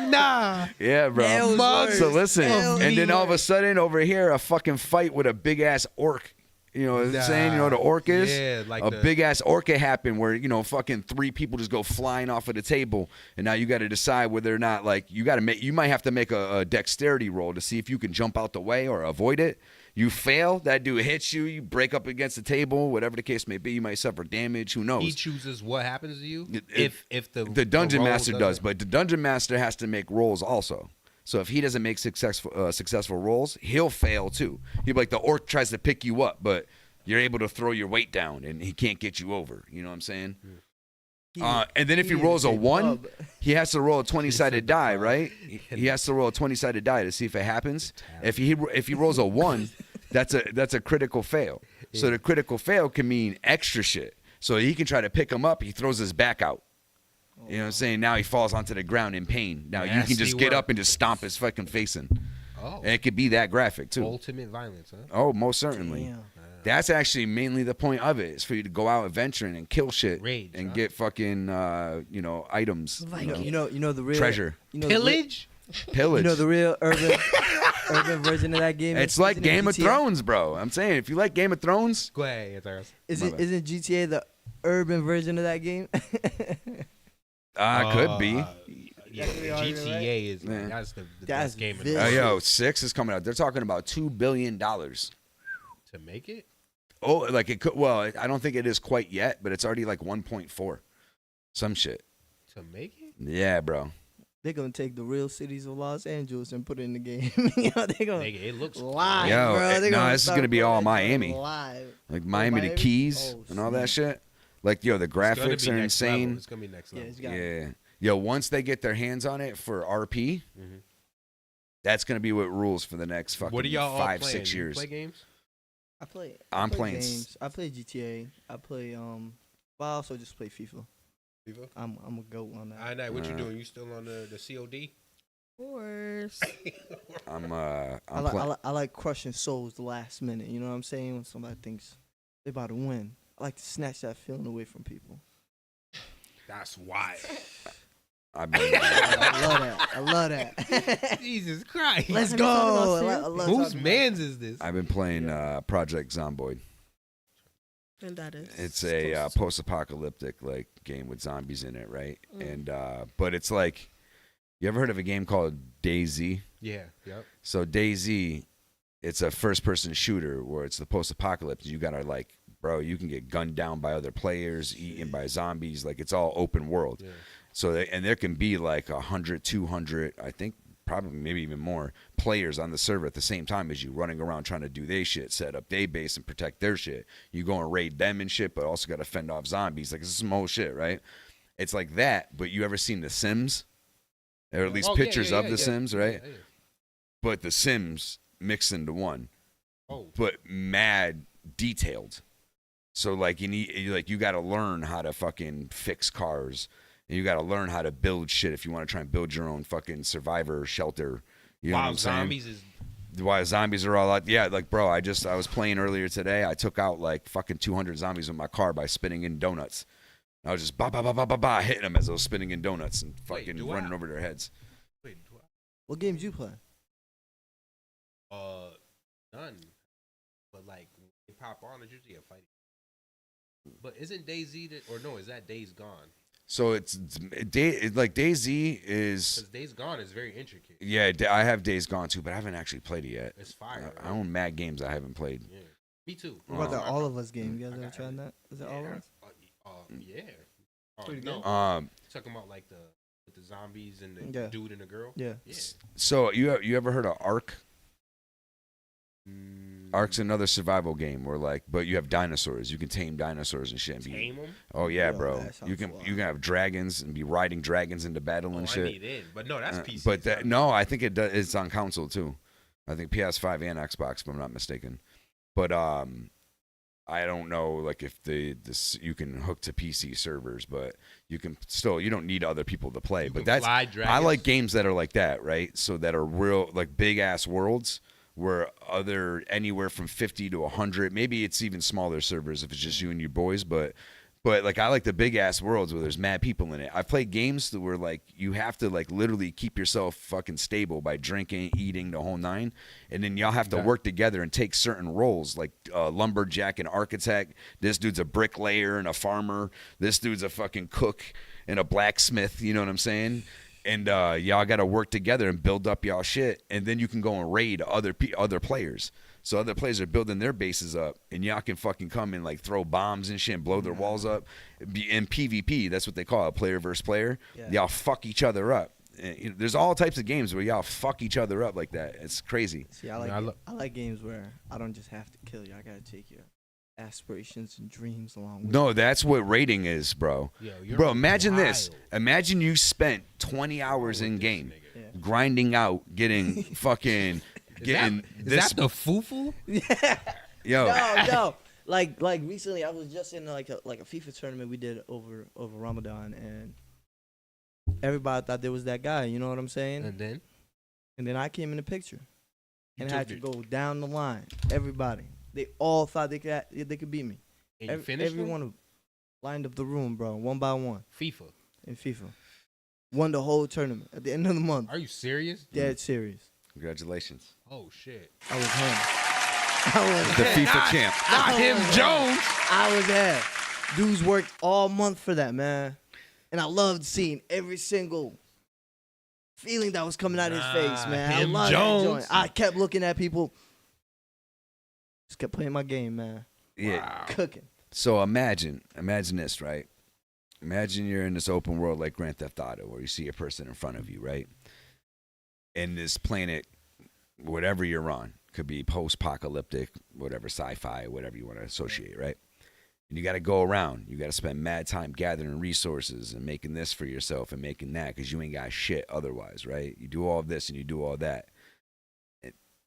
Nah. Yeah, bro. Mugs. So listen, and then all of a sudden over here, a fucking fight with a big ass orc. You know what I'm saying? You know what an orc is? Yeah, like a big ass orc can happen where, fucking 3 people just go flying off of the table, and now you got to decide whether or not, like, you might have to make a dexterity roll to see if you can jump out the way or avoid it. You fail, that dude hits you, you break up against the table, whatever the case may be, you might suffer damage, who knows? He chooses what happens to you if the dungeon master does, but the dungeon master has to make rolls also. So if he doesn't make successful rolls, he'll fail too. He'll be like, the orc tries to pick you up, but you're able to throw your weight down, and he can't get you over. You know what I'm saying? And then if he rolls a 1, he has to roll a 20-sided die, right? He has to roll a 20-sided die to see if it happens. If he rolls a 1, that's a critical fail. So the critical fail can mean extra shit. So he can try to pick him up. He throws his back out. You know what I'm saying? Now he falls onto the ground in pain. Now you can just get up and just stomp his fucking face in. Oh. And it could be that graphic too. Ultimate violence, huh? Oh, most certainly. Damn. That's actually mainly the point of it. Is for you to go out adventuring and kill shit and get fucking items. Like, you know the real treasure. Pillage? Pillage. You know the real urban version of that game? It's like Game of Thrones, bro. I'm saying, if you like Game of Thrones, go ahead. Isn't GTA the urban version of that game? Could be. Yeah, GTA is that's the best game. Yo, 6 is coming out. They're talking about $2 billion to make it. Oh, like it could. Well, I don't think it is quite yet, but it's already like 1.4, some shit. To make it? Yeah, bro. They're gonna take the real cities of Los Angeles and put it in the game. They're gonna. It looks live, yo, bro. this is gonna be all Miami. Live. Like Miami to Keys and all that shit. Like, yo, the graphics are insane. It's gonna be next level. Yeah. Yo, once they get their hands on it for RP, that's gonna be what rules for the next fucking What are y'all 5-6 years. You play games? I'm playing games. I play GTA. I play but I also just play FIFA. FIFA? I'm a goat on that. I know. What you doing? You still on the COD? Of course. I like crushing souls the last minute. You know what I'm saying? When somebody thinks they about to win, I like to snatch that feeling away from people. That's wild. I love that. Jesus Christ. Let's go. Whose man's is this? I've been playing Project Zomboid. And that is. It's a post-apocalyptic like game with zombies in it, right? And but it's like, you ever heard of a game called DayZ? Yeah. Yep. So DayZ, it's a first-person shooter where it's the post-apocalypse. You gotta like, bro, you can get gunned down by other players, eaten by zombies. Like, it's all open world. Yeah. So and there can be like 100, 200, I think probably maybe even more players on the server at the same time as you, running around trying to do their shit, set up their base and protect their shit. You go and raid them and shit, but also got to fend off zombies. Like, this is some whole shit, right? It's like that, but you ever seen The Sims? Or at least pictures of The Sims, right? Yeah. But The Sims mixed into one. Oh. But mad detailed. So like you got to learn how to fucking fix cars. And you got to learn how to build shit if you want to try and build your own fucking survivor shelter. You know what I'm saying? While zombies are all out. Yeah, like, bro, I was playing earlier today. I took out like fucking 200 zombies with my car by spinning in donuts. I was just hitting them as I was spinning in donuts and fucking running over their heads. What games you play? None. But like, when they pop on, it's usually a fight. But isn't DayZ is that Days Gone? So it's like DayZ is. Because Days Gone is very intricate. Yeah, I have Days Gone too, but I haven't actually played it yet. It's fire. I own mad games I haven't played. Yeah. Me too. What about the All of Us game? You guys ever tried that? Is it All of Us? Yeah. Pretty no. good. Talking about like the zombies and the dude and the girl. Yeah. So you ever heard of Ark? Ark's another survival game where but you have dinosaurs. You can tame dinosaurs and shit. Tame them? Oh yeah, bro. You can have dragons and be riding dragons into battle and shit. I need it. But no, that's PC. But no, I think it's on console too. I think PS5 and Xbox, if I'm not mistaken. But I don't know like if you can hook to PC servers, but you can still, you don't need other people to play. But I like games that are like that, right? So that are real like big ass worlds. Where anywhere from 50 to 100, maybe it's even smaller servers if it's just you and your boys, but like I like the big ass worlds where there's mad people in it. I've played games where like you have to like literally keep yourself fucking stable by drinking, eating, the whole nine, and then y'all have to work together and take certain roles like lumberjack and architect. This dude's a bricklayer and a farmer. This dude's a fucking cook and a blacksmith. You know what I'm saying? And y'all got to work together and build up y'all shit. And then you can go and raid other players. So other players are building their bases up. And y'all can fucking come and like throw bombs and shit and blow their walls up. In PvP, that's what they call it, player versus player. Yeah. Y'all fuck each other up. And, there's all types of games where y'all fuck each other up like that. It's crazy. See, I like games where I don't just have to kill you. I got to take your aspirations and dreams along with No, that's what raiding is, bro. Bro, imagine this. Imagine you spent 20 hours in game grinding out, getting fucking getting is that the fufu? Yeah. Yo. No. Like recently I was just in like a FIFA tournament we did over Ramadan, and everybody thought there was that guy, you know what I'm saying? And then I came in the picture. And I had to go down the line. Everybody. They all thought they could beat me. And you finished everyone lined up the room, bro, one by one. FIFA. Won the whole tournament at the end of the month. Are you serious? Dead serious. Congratulations. Oh, shit. I was him. The FIFA champ. Not him, Jones. I was there. Dudes worked all month for that, man. And I loved seeing every single feeling that was coming out of his face, man. I loved that joint. I kept looking at people. Just kept playing my game, man. Yeah. Wow. Cooking. So imagine this, right? Imagine you're in this open world like Grand Theft Auto where you see a person in front of you, right? And this planet, whatever you're on, could be post-apocalyptic, whatever, sci-fi, whatever you want to associate, right? And you got to go around. You got to spend mad time gathering resources and making this for yourself and making that because you ain't got shit otherwise, right? You do all of this and you do all that.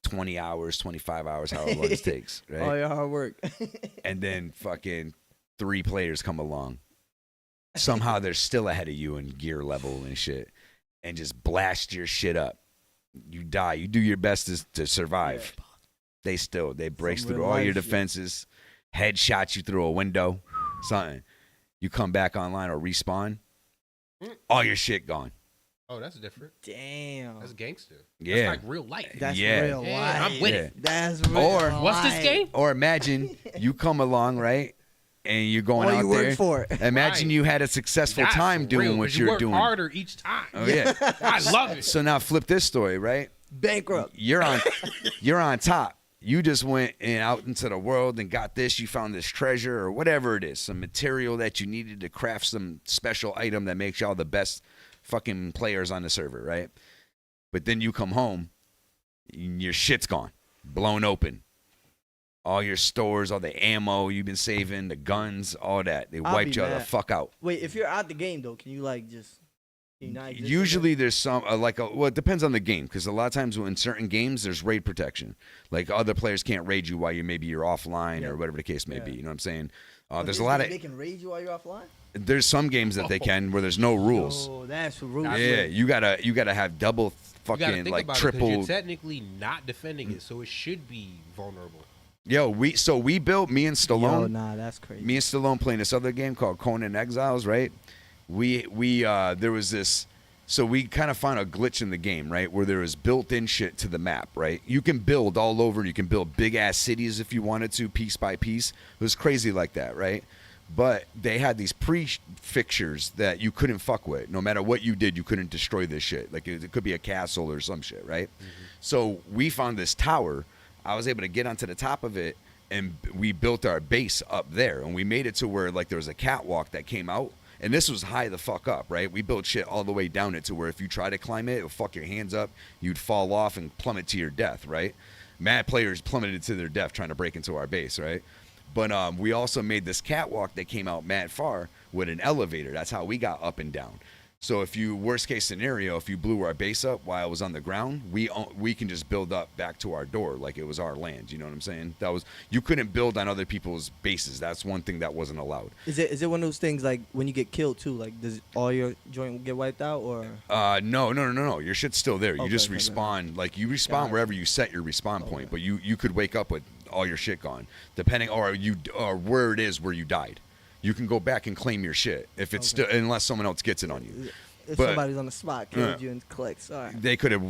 20 hours, 25 hours, however long it takes, right? All your hard work. And then fucking 3 players come along. Somehow they're still ahead of you in gear level and shit and just blast your shit up. You die. You do your best to survive. Yeah. They break through all your defenses, headshot you through a window, something. You come back online or respawn, all your shit gone. Oh, that's different. Damn. That's gangster. Yeah. That's like real life. That's real life. I'm with it. That's real life. What's this game? Or imagine you come along, right? And you're going out you there. work for it. Imagine you had a successful time doing what you're doing. You work harder each time. Oh yeah, I love it. So now flip this story, right? Bankrupt. You're on top. You just went out into the world and got this. You found this treasure or whatever it is, some material that you needed to craft some special item that makes y'all the best fucking players on the server, right? But then you come home, and your shit's gone, blown open. All your stores, all the ammo you've been saving, the guns, all that. They wiped you the fuck out. Wait, if you're out the game, though, can you, like, just... Usually there's some, well, it depends on the game. Because a lot of times in certain games, there's raid protection. Like, other players can't raid you while you're offline or whatever the case may be. You know what I'm saying? There's a lot of... They can raid you while you're offline? There's some games that they can where there's no rules. Oh, that's rules. Yeah, you gotta have double fucking, like, triple... You're technically not defending it, so it should be vulnerable. Yo, me and Stallone. Yo, nah, that's crazy. Me and Stallone playing this other game called Conan Exiles, right? There was this, so we kind of found a glitch in the game, right? Where there was built-in shit to the map, right? You can build all over. You can build big-ass cities if you wanted to, piece by piece. It was crazy like that, right? But they had these prefixtures that you couldn't fuck with. No matter what you did, you couldn't destroy this shit. Like, it could be a castle or some shit, right? Mm-hmm. So we found this tower. I was able to get onto the top of it, and we built our base up there. And we made it to where, like, there was a catwalk that came out. And this was high the fuck up, right? We built shit all the way down it to where if you try to climb it, it'll fuck your hands up. You'd fall off and plummet to your death, right? Mad players plummeted to their death trying to break into our base, right? But we also made this catwalk that came out mad far with an elevator. That's how we got up and down. So if you, worst case scenario, if you blew our base up while it was on the ground, we can just build up back to our door like it was our land. You know what I'm saying? You couldn't build on other people's bases. That's one thing that wasn't allowed. Is it one of those things like when you get killed too? Like does all your joint get wiped out or? No. Your shit's still there. You just respawn. Like you respawn wherever you set your respawn point. But you could wake up with all your shit gone, depending or where it is where you died. You can go back and claim your shit if it's still, unless someone else gets it on you. If somebody's on the spot, killed you and clicks. All right. They could have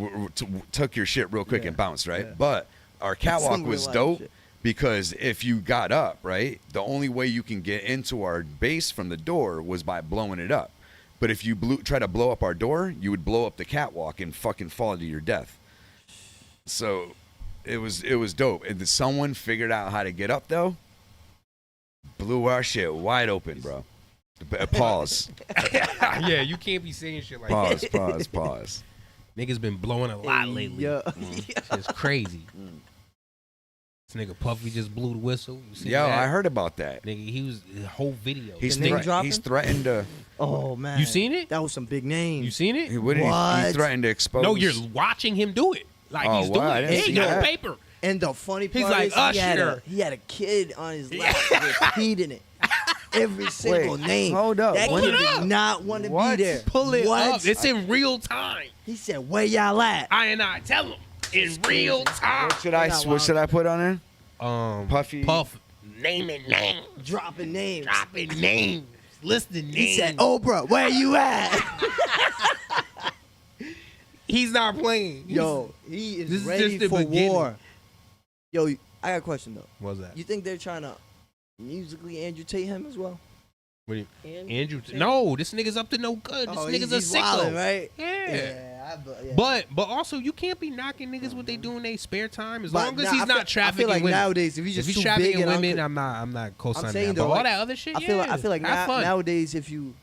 took your shit real quick and bounced, right? Yeah. But our catwalk was dope because if you got up, right, the only way you can get into our base from the door was by blowing it up. But if you try to blow up our door, you would blow up the catwalk and fucking fall to your death. So it was dope. And someone figured out how to get up though. Blew our shit wide open, bro. Pause. Yeah, you can't be saying shit like that. Pause. Niggas been blowing a lot lately. Yeah. It's crazy. This nigga Puffy just blew the whistle. Yo, I heard about that. Nigga, he was the whole video. He's threatened to. Oh man, you seen it? That was some big names. You seen it? He threatened to expose. No, you're watching him do it. Like he's doing it. He got the paper. And the funny part he's like, is he had a kid on his lap repeating it. Every single name. Hold up. That kid did not want to be there. Pull it up. It's in real time. He said, "Where y'all at?" I tell him in real time. What should I put on there? Puffy. Puff. Naming names. Dropping names. Listing names. He said, "Oprah, where you at?" He's not playing. Yo, he is ready for war. Yo, I got a question though. What's that? You think they're trying to musically Andrew Tate him as well? What do you, Andrew? No, this nigga's up to no good. This nigga's a sicko, wildin', right? Yeah. But also you can't be knocking niggas what they do in their spare time as long as he's not trafficking I feel like women. Nowadays, if he's just trafficking women, I'm not co-signing that. But all that other shit, I feel like nowadays if you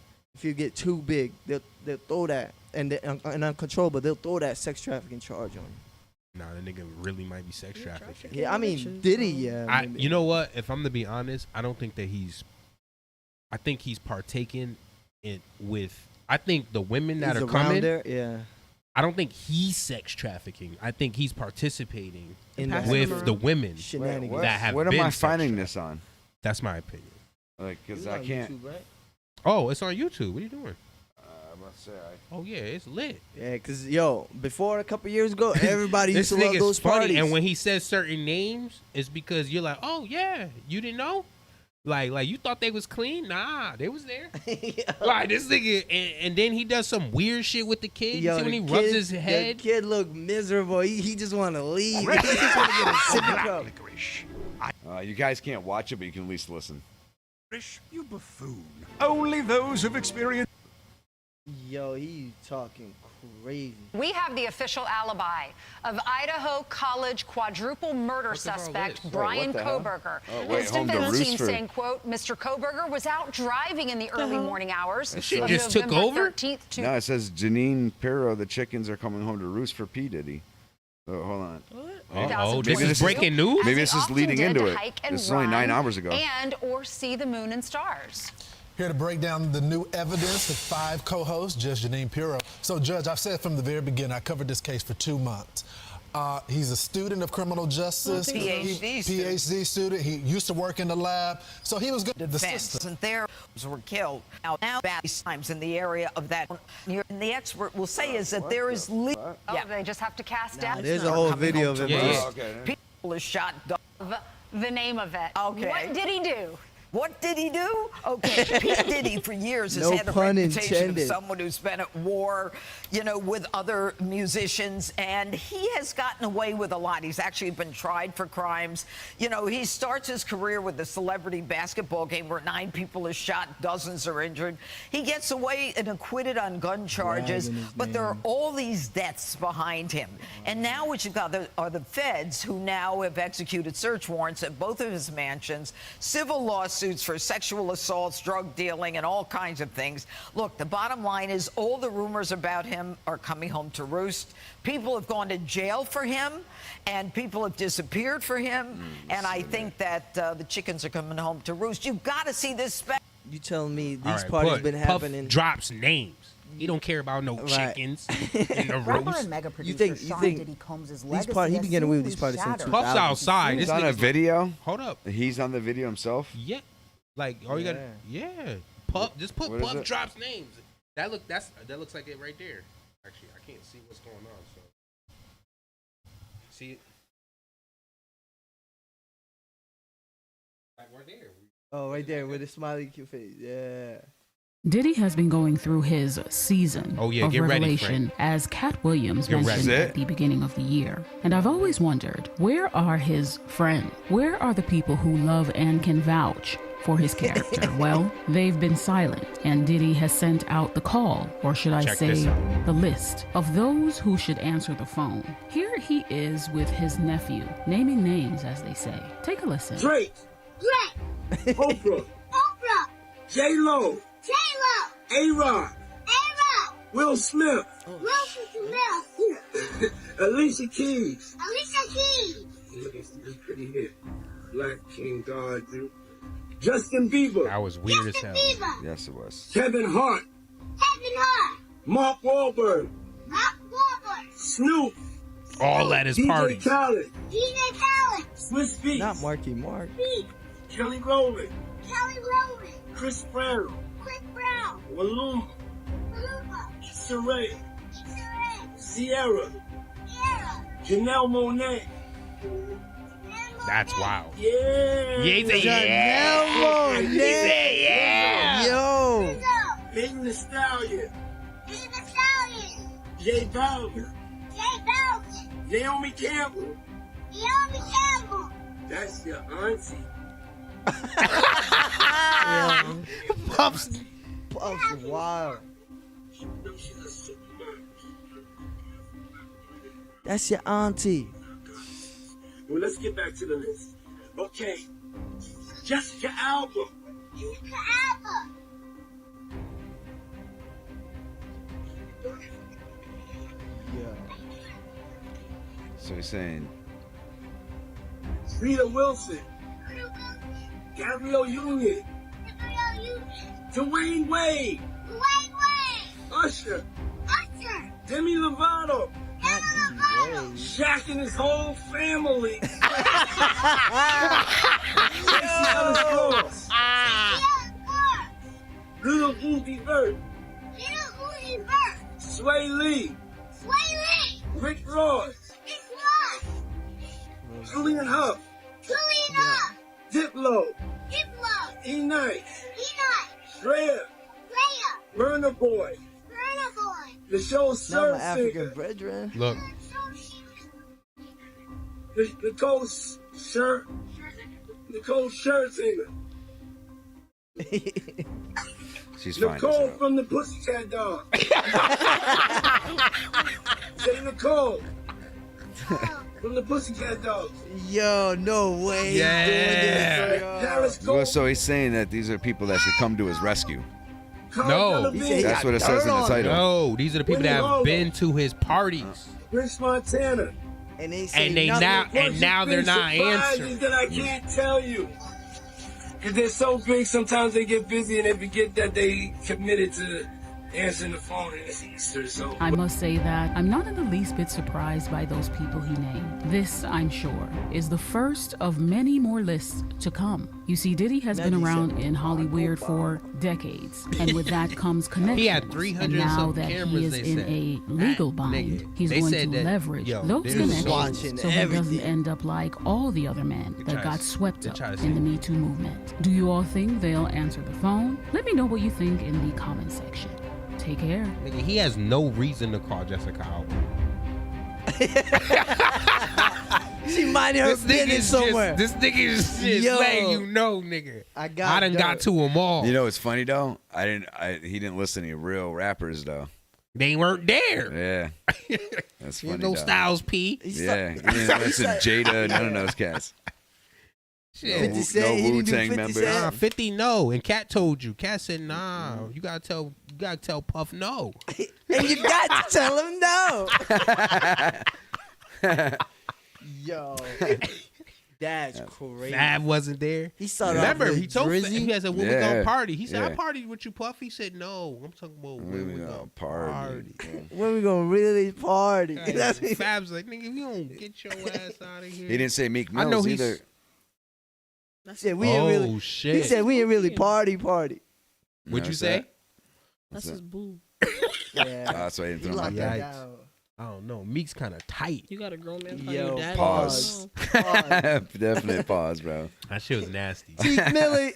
get too big, they'll throw that and uncontrollable. They'll throw that sex trafficking charge on you. Nah, the nigga really might be sex trafficking. Yeah, I mean, did he? Yeah. You know what? If I'm to be honest, I don't think that he's I think he's partaking in with. I think the women that He's are around coming. there, yeah. I don't think he's sex trafficking. I think he's participating In that. with the women Shenanigans. that have What been am I sex finding this trafficked. on? That's my opinion. Like, because It's I on can't. YouTube, right? Oh, it's on YouTube. What are you doing? I must say, Oh yeah, it's lit. Yeah, because, yo, before a couple years ago, everybody This used to love nigga's those funny, parties. and when he says certain names, it's because you're like, oh yeah, you didn't know. Like you thought they was clean? Nah, they was there. Like this nigga, and then he does some weird shit with the kid. Yo, you see when he the rubs kid- his head? The kid look miserable. He just want to leave. He just want to get a sippy cup. you guys can't watch it, but you can at least listen. You buffoon. Only those who've experienced. Yo, he talking crazy. We have the official alibi of Idaho College quadruple murder What the hell suspect is this? Brian Wait, what the hell? Koberger. Oh, wait, His home to defense team Roosford. saying, quote, Mr. Koberger was out driving in the early morning hours That of shit just took November over? 13th to No, it says Janine Pirro, the chickens are coming home to roost for P. Diddy. Oh, hold on. Oh, this Maybe is breaking news. Maybe as this he is leading often did into to it. hike and This is only 9 run hours ago. And or see the moon and stars. Here to break down the new evidence with 5 co-hosts, Judge Janine Pirro. So, Judge, I've said from the very beginning, I covered this case for 2 months. He's a student of criminal justice. PhD student. He used to work in the lab. So he was good at the system. And there were killed. Now bad times in the area of that. And the expert will say is that there is legal. Oh, they just have to cast doubt. There's a whole video of it. People are shot. The name of it. Okay. What did he do? What did he do? Okay, P. Diddy for years has No had a pun reputation intended. of someone who's been at war, with other musicians, and he has gotten away with a lot. He's actually been tried for crimes. He starts his career with a celebrity basketball game where 9 people are shot, dozens are injured. He gets away and acquitted on gun charges, but there are all these deaths behind him. And now what you've got are the feds who now have executed search warrants at both of his mansions, civil lawsuits for sexual assaults, drug dealing, and all kinds of things. Look, the bottom line is all the rumors about him are coming home to roost. People have gone to jail for him, and people have disappeared for him. And I think that the chickens are coming home to roost. You've got to see this. You telling me All these right, parties Puff been happening? drops names. He don't care about no chickens in the Rapper roast. and mega producer You think Sean Diddy Combs' these parties? He been getting away with these parties since 2000. Puff's outside. He's This on a nigga's video? Hold up. He's on the video himself? Yeah. Like, all you got, Puff. Just put What is Puff it? drops names. That looks like it right there. Actually, I can't see what's going on. So, see it? Like we're there. Oh, right there with the smiley cute face. Yeah. Diddy has been going through his season Oh, yeah, of get ready, revelation, as Cat Williams Get ready. mentioned That's it? at the beginning of the year. And I've always wondered, where are his friends? Where are the people who love and can vouch for his character? Well, they've been silent, and Diddy has sent out the call, or should I Check this say, out. the list of those who should answer the phone. Here he is with his nephew, naming names, as they say. Take a listen. Drake. Oprah. J-Lo. A-Rod. Will Smith. Alicia Keys. Look at this pretty hair. Black King God, dude. Justin Bieber. That was weird as hell. Yes, it was. Kevin Hart. Mark Wahlberg. Snoop. All at his DJ party. Khaled. Swiss Beats. Not Marky Mark. Kelly Rowland. Chris Brown. Maluma. Issa Rae. Sierra. Janelle Monáe. That's wild. Yeah. He said, Janelle Monáe. He said, yeah. Yo. Megan Thee Stallion. J Balvin. Naomi Campbell. That's your auntie. Puff's wild. That's your auntie. Well, let's get back to the list. Okay. Jessica Alba. So he's saying Rita Wilson. Gabrielle Union. Dwayne Wade. Usher. Demi Lovato. Shaq and his whole family. Little Uzi Vert. Sway Lee. Rick Ross. Julian Huff. Diplo. E-Nice. Shreya. Burna Boy. The show Surf Singer. Brethren. Look. Nicole Scherzinger. She's fine. Nicole from the Pussycat Dolls. Say Nicole from the Pussycat Dolls. Yo, no way. Yeah. Well, so he's saying that these are people that should come to his rescue. No. That's what it says in the title. No, these are the people that have been to his parties. Chris Montana. And they now they're not answering. That I can't tell you. Because they're so big, sometimes they get busy and they forget that they committed to answering the phone and it's Easter. So I must say that I'm not in the least bit surprised by those people he named. This, I'm sure, is the first of many more lists to come. You see, Diddy has been around in Hollywood for decades, and with that comes connection. He had 300 and now some that cameras, he is in a legal bind, he's They going said to that, leverage yo, those they're connections watching so he doesn't end up like all the other men that got swept up in the Me Too movement. Do you all think they'll answer the phone? Let me know what you think in the comment section. Take care. Nigga, he has no reason to call Jessica out. She minding her business somewhere. This nigga is just letting you know, nigga. I done got to them all. You know what's funny though? He didn't listen to any real rappers though. They weren't there. Yeah. That's funny. No though. Styles P. Yeah. He didn't listen to Jada, none of those cats. Shit. No Wu-Tang members. 50 no. And Cat told you. Cat said, nah. You gotta tell Puff no. And you got to tell him no. Yo. That's crazy. Fab wasn't there. He started Remember, off he told Drizzy. He said, when we gonna party? He said, I Yeah. partied with you, Puff. He said, no. I'm talking about when we gonna party. When we gonna really party? That's Fab's like, nigga, if you don't get your ass out of here. He didn't say Meek I know Mills he's- either. He said we ain't really. shit. He said we ain't really party. What'd you say? That's his boo. Yeah. That's why I didn't throw him out Yikes. there. I don't know. Meek's kind of tight. You got a grown man. Yo, Dad. Pause. Definitely pause, bro. That shit was nasty. Cheek Millie.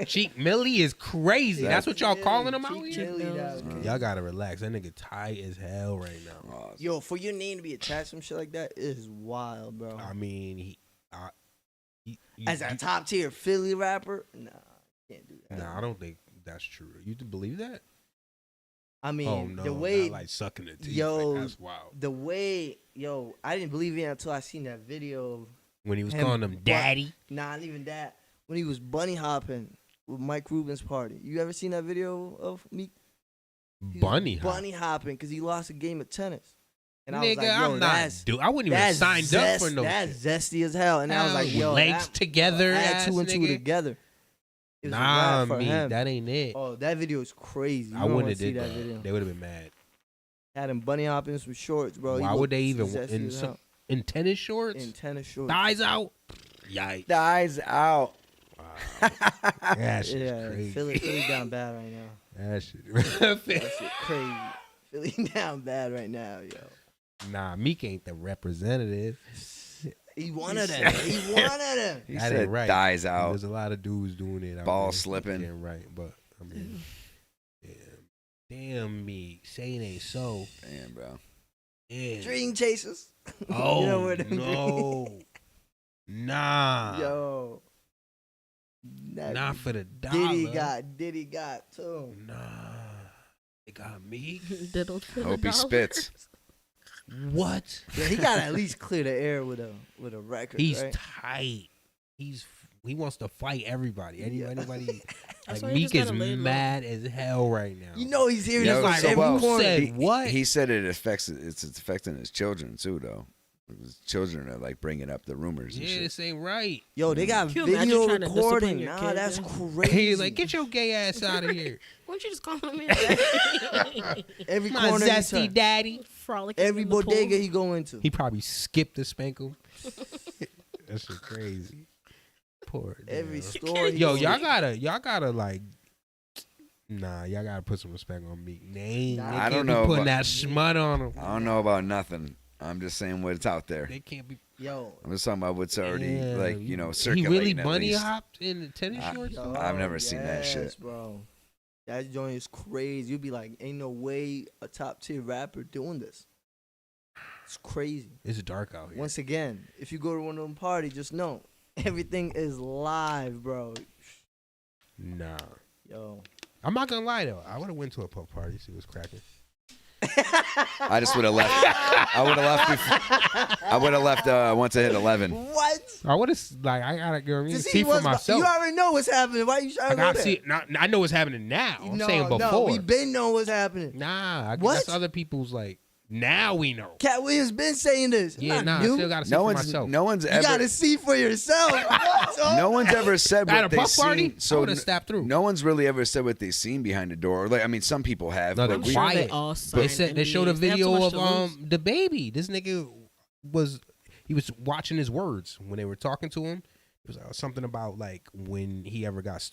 Cheek Millie is crazy. That's what y'all calling him out Cheek here? Millie, dog. Y'all gotta relax. That nigga tight as hell right now. Yo, for your name to be attached to some shit like that is wild, bro. I mean, As a top tier Philly rapper, nah, can't do that. Nah, I don't think that's true. You believe that? I mean, oh, no, the way, not like sucking the teeth. yo, Like, that's wild. the way, yo, I didn't believe it until I seen that video of When he was calling him daddy. Nah, not even that. When he was bunny hopping with Mike Rubin's party. You ever seen that video of Meek? Bunny hop. Bunny hopping because he lost a game of tennis. And I Nigga, was like, yo, I'm not. I wouldn't even that's signed up for no That's shit. zesty as hell. And I was like, With yo, legs together. I had two and ass two nigga. together. It was a Nah, wrap for me, him. that ain't it. Oh, that video is crazy. You I don't wouldn't wanna have see did that that. video. They would have been mad. Had him bunny hopping in some shorts, bro. Why He would they looked even zesty as hell. in tennis shorts? In tennis shorts. Thighs out. Yikes. Thighs out. That shit's Yeah, crazy. Philly down bad right now. That shit. That shit crazy. Philly down bad right now, yo. Nah, Meek ain't the representative. He wanted him. He wanted him. He That said ain't right. thighs out. There's a lot of dudes doing it. out Ball there. slipping. Yeah, right. But I mean, damn Meek, say it ain't so. Damn, bro. Yeah. Dream chasers. Oh You know where them no. Nah. Yo. Not for the dollar. Diddy got too. Nah. They got Meek. Hope he spits. What? Yeah, he got to at least clear the air with a record. He's right? tight. He wants to fight everybody. Anybody That's like why he Meek just is gotta lay low. mad as hell right now. You know he's hearing Yeah, this like, from every who corner. said what? He said it's affecting his children too, though. Children are like bringing up the rumors. And Yeah, shit. this ain't right. Yo, they got Can you imagine video trying to recording. discipline your Nah, kid, that's man? crazy. He's like, get your gay ass out of here. Why don't you just call him in? Every My corner he zesty turn. daddy. Frolicking Every in the pool. bodega he go into. He probably skipped the spangle. That's just crazy. Poor Every damn. story. he Yo, goes y'all into. gotta like. Nah, y'all gotta put some respect on me. They I can't don't be know putting about- that smut on them. I don't know about nothing. I'm just saying what's out there. They can't be. Yo, I'm just talking about what's already like He circulating. really at bunny least. hopped in the tennis shorts. yo, I've never seen that shit. yes, bro. That joint is crazy. You'd be like, ain't no way a top tier rapper doing this. It's crazy. It's dark out here. Once again, if you go to one of them parties, just know everything is live, bro. Nah, Yo. I'm not gonna lie though. I would have went to a pub party, see what's cracking. I just would have left. I would have left. I would have left once I hit 11. What? I would have I gotta go To see for what's- myself. You already know what's happening. Why you trying I to go gotta there? see it. I know what's happening now. I'm no, saying before. No, we been know what's happening. Nah, What? that's other people's like. Now we know. Cat Williams been saying this. Yeah, Not nah, I new. still gotta see for myself. No one's You ever. gotta see for yourself. No one's ever said At what a they've puff party, seen. So I would've stepped through. No one's really ever said what they've seen behind the door. Like, I mean, some people have. No, but they're we- quiet. all They signed said they showed a NDAs. They have video too much of to lose. the baby. This nigga was watching his words when they were talking to him. It was something about like when he ever got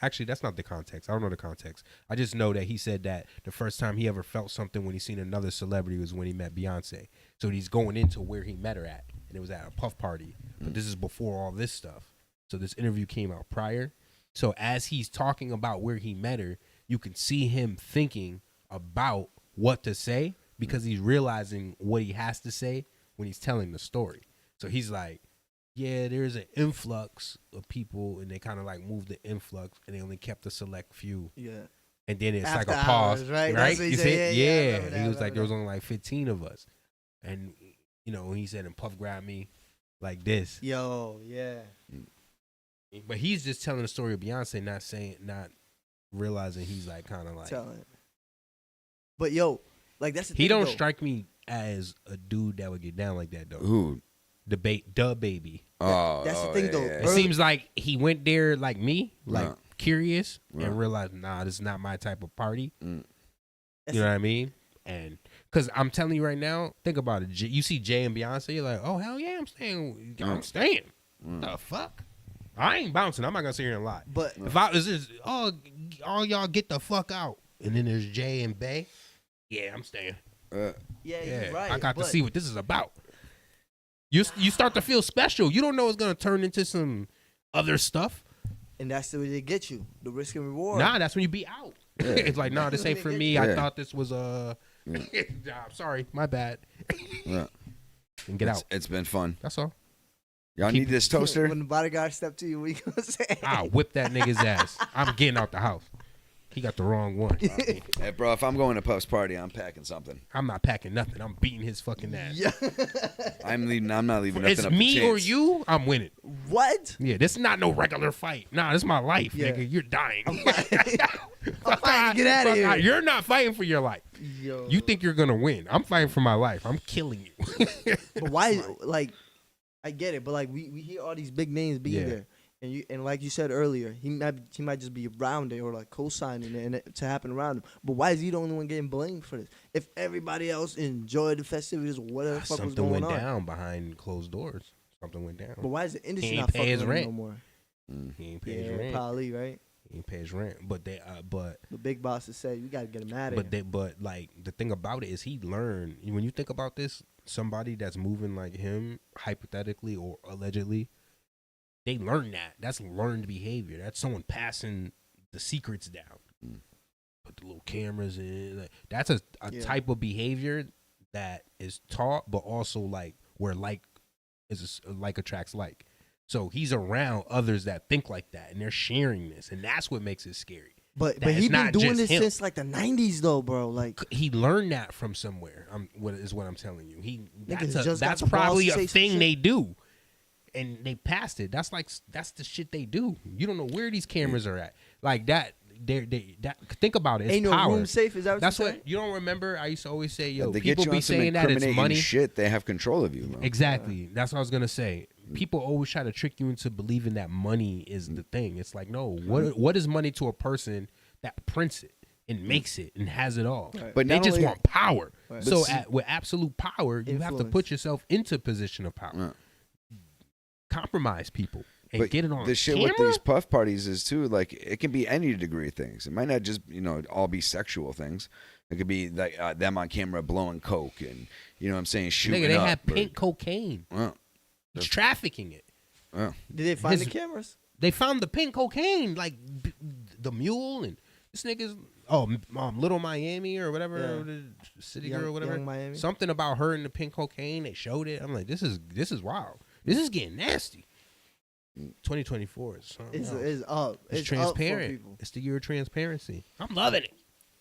actually, that's not the context. I don't know the context. I just know that he said that the first time he ever felt something when he seen another celebrity was when he met Beyonce. So he's going into where he met her at, and it was at a puff party. But this is before all this stuff. So this interview came out prior. So as he's talking about where he met her, you can see him thinking about what to say because he's realizing what he has to say when he's telling the story. So he's like, yeah, there's an influx of people, and they kind of like moved the influx, and they only kept a select few. Yeah. And then it's After like a pause, hours, right? right? That's what he You said. said, Yeah, I yeah. remember that, He was I like, there was remember only like 15 of us, and he said, and Puff grabbed me like this. Yo, yeah. But he's just telling the story of Beyonce, not realizing he's like kind of like. Telling. But yo, like that's the He thing, don't though. strike me as a dude that would get down like that though. Who? The baby. Oh, That's the thing, though. It seems like he went there like me, like Right. curious, Right. and realized, nah, this is not my type of party. Mm. You know what I mean? And because I'm telling you right now, think about it. You see Jay and Beyonce, you're like, oh hell yeah, I'm staying. I'm staying. The fuck? I ain't bouncing. I'm not gonna sit here and lie. But if I was just, all y'all get the fuck out, and then there's Jay and Bay, yeah, I'm staying. Yeah, you're right. I got to but- see what this is about. You start to feel special. You don't know it's gonna turn into some other stuff. And that's the way they get you. The risk and reward. Nah, that's when you be out. Yeah. It's like, nah, this ain't for me. Yeah. I thought this was Yeah. nah, sorry, my bad. Yeah. And get out. It's been fun. That's all. Y'all need this toaster? When the bodyguard step to you, what you gonna say? I'll whip that nigga's ass. I'm getting out the house. He got the wrong one. Hey, bro, if I'm going to Puff's party, I'm packing something. I'm not packing nothing. I'm beating his fucking ass. Yeah. I'm not leaving nothing It's up to me or chance. you, I'm winning. What? Yeah, this is not no regular fight. Nah, this is my life, Yeah. nigga. You're dying. I'm fighting to get out of here. You're not fighting for your life. Yo. You think you're gonna win. I'm fighting for my life. I'm killing you. But why? Like, I get it, but like we hear all these big names being Yeah. there, and like you said earlier, he might just be around it or like co-signing it and it to happen around him. But why is he the only one getting blamed for this? If everybody else enjoyed the festivities or whatever the fuck was Something going went on, down behind closed doors. Something went down. but why is the industry He ain't not pay fucking his with him rent. no more? He ain't pay his Yeah, rent. probably right. He ain't pay his rent. But The big bosses say we gotta get him out of but here. but like the thing about it is he learned. When you think about this, somebody that's moving like him, hypothetically or allegedly, they learn that. That's learned behavior. That's someone passing the secrets down. Put the little cameras in. Like, that's a Yeah. type of behavior that is taught, but also like where like attracts like. So he's around others that think like that, and they're sharing this, and that's what makes it scary. But That it's he been not doing just this him. since like the 90s though, bro. Like He learned that from somewhere. What I'm telling you. Niggas That's just got that's the balls probably to a say some thing shit. they do, and they passed it. That's the shit they do. You don't know where these cameras are at. Like that. think about it. It's Ain't no power. room safe. Is that what That's you're what saying? you don't remember? I used to always say, yo, they people get you be on some saying that it's incriminating money. shit. They have control of you, bro. Exactly. That's what I was gonna say. People always try to trick you into believing that money is the thing. It's like, no. What is money to a person that prints it and makes it and has it all? Right. But they not just only- want power. Right. So But with absolute power, you have to Influence. put yourself into a position of power. Compromise people and But get it on the shit camera? with these puff parties is too, like, it can be any degree of things. It might not just, all be sexual things. It could be like them on camera blowing coke and, you know what I'm saying, shooting Nigga, they up. had pink cocaine. He's trafficking it. Did they find the cameras? They found the pink cocaine, like the mule, and this nigga's Little Miami or whatever, the city girl or whatever. Young Miami. Something about her and the pink cocaine. They showed it. I'm like, this is wild. This is getting nasty. 2024 is something else. It's up. It's It's transparent. Up for people. It's the year of transparency. I'm loving it.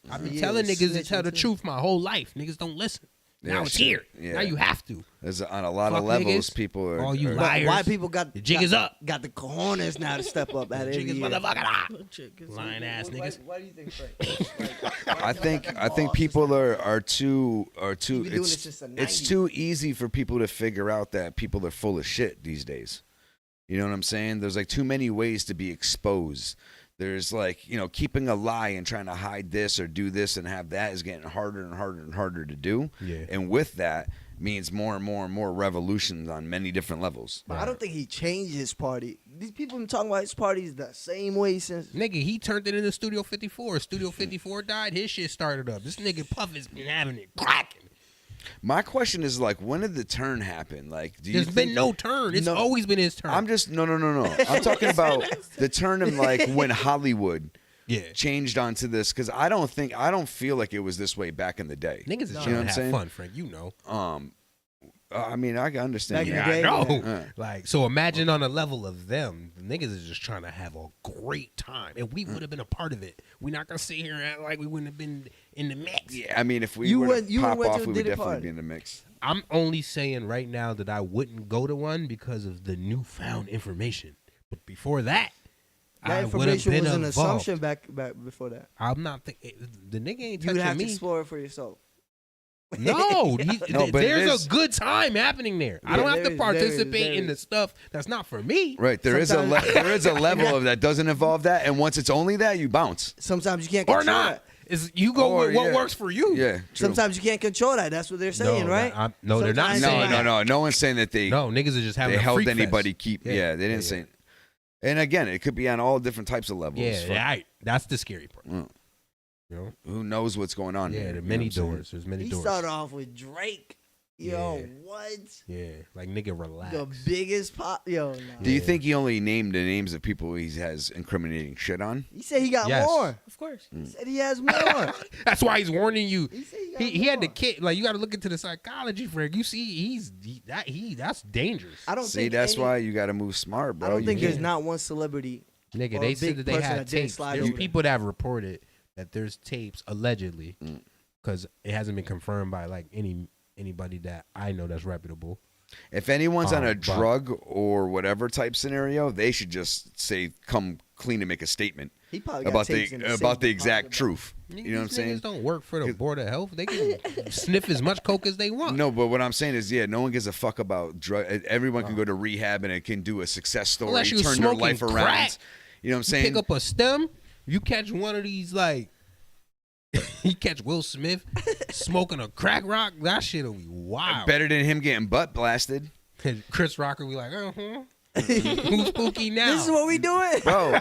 I've been Yeah, telling it's niggas to tell the snitching, too. truth my whole life. Niggas don't listen. Yeah, Now it's shit. here. Yeah. Now you have to. There's on a lot Fuck of levels, niggas. people are. All you are- liars. Why people got The jig got- is up. Got the cojones now to step up at The every jig is year. motherfucking lying ass niggas. Why do you think, Frank? I think people are too been doing this it's since the it's 90s. too easy for people to figure out that people are full of shit these days. You know what I'm saying? There's like too many ways to be exposed. There's like, keeping a lie and trying to hide this or do this and have that is getting harder and harder and harder to do. Yeah. And with that means more and more and more revolutions on many different levels. But I don't think he changed his party. These people been talking about his parties the same way since. Nigga, he turned it into Studio 54. Studio 54 died. His shit started up. This nigga Puff has been having it cracking. My question is, like, when did the turn happen? Like, There's been no turn. It's always been his turn. I'm just no. I'm talking about the turn in, like, when Hollywood changed onto this, because I don't feel like it was this way back in the day. Niggas is You know trying what to I'm have saying? fun, Frank. You know. I mean, I can understand. Yeah, that. I know. Like, so imagine on a level of them, the niggas is just trying to have a great time, and we would have been a part of it. We're not gonna sit here and act like we wouldn't have been in the mix. Yeah, I mean, if we were to pop off, we would definitely be in the mix. I'm only saying right now that I wouldn't go to one because of the newfound information. But before that, That I would have information been was an involved. assumption back before that. I'm not thinking the nigga ain't You'd touching have me. to explore it for yourself. No, No, but it there's is- a good time happening there. I Yeah, don't have there to is, participate there in the is. stuff that's not for me. Right, there is a level of that doesn't involve that, and once it's only that, you bounce. Sometimes you can't Or control not. that. Is you go Or, with what yeah. works for you. Yeah, true. Sometimes you can't control that. That's what they're saying, right? No, they're not saying that. No one's saying that they. No, niggas are just having they a held freak anybody fest. keep. Yeah, they didn't say. And again, it could be on all different types of levels. Yeah, that's the scary part. You know? Who knows what's going on? Yeah, here, there are you know many what I'm saying? doors. There's many He doors. started off with Drake. Yo, Yeah. what? Yeah, like nigga, relax. The biggest pop. Yo, nah. Do you think he only named the names of people he has incriminating shit on? He said he got Yes. more. Of course. He said he has more. That's why he's warning you. He He had the kid. Like you got to look into the psychology, Frank. You see, that's dangerous. I don't See, think that's any- why you got to move smart, bro. I don't You think there's can't- not one celebrity. Nigga, or they a said big that they person had that didn't tapes. slide There's over people that have reported that there's tapes allegedly, because it hasn't been confirmed by like anybody that I know that's reputable. If anyone's on a But- drug or whatever type scenario, they should just say, "Come clean and make a statement He probably got about tapes in the about the safe exact deposit truth." You know what I'm These saying? Niggas don't work for the Board of Health. They can sniff as much coke as they want. No, but what I'm saying is, no one gives a fuck about drug. Everyone can go to rehab and it can do a success story, Unless you turn their smoking life around. crack. You know what I'm You saying? pick up a stem, you catch one of these like, you catch Will Smith smoking a crack rock. That shit'll be wild. Better than him getting butt blasted. Chris Rock will be like, who's spooky now? This is what we doing, bro.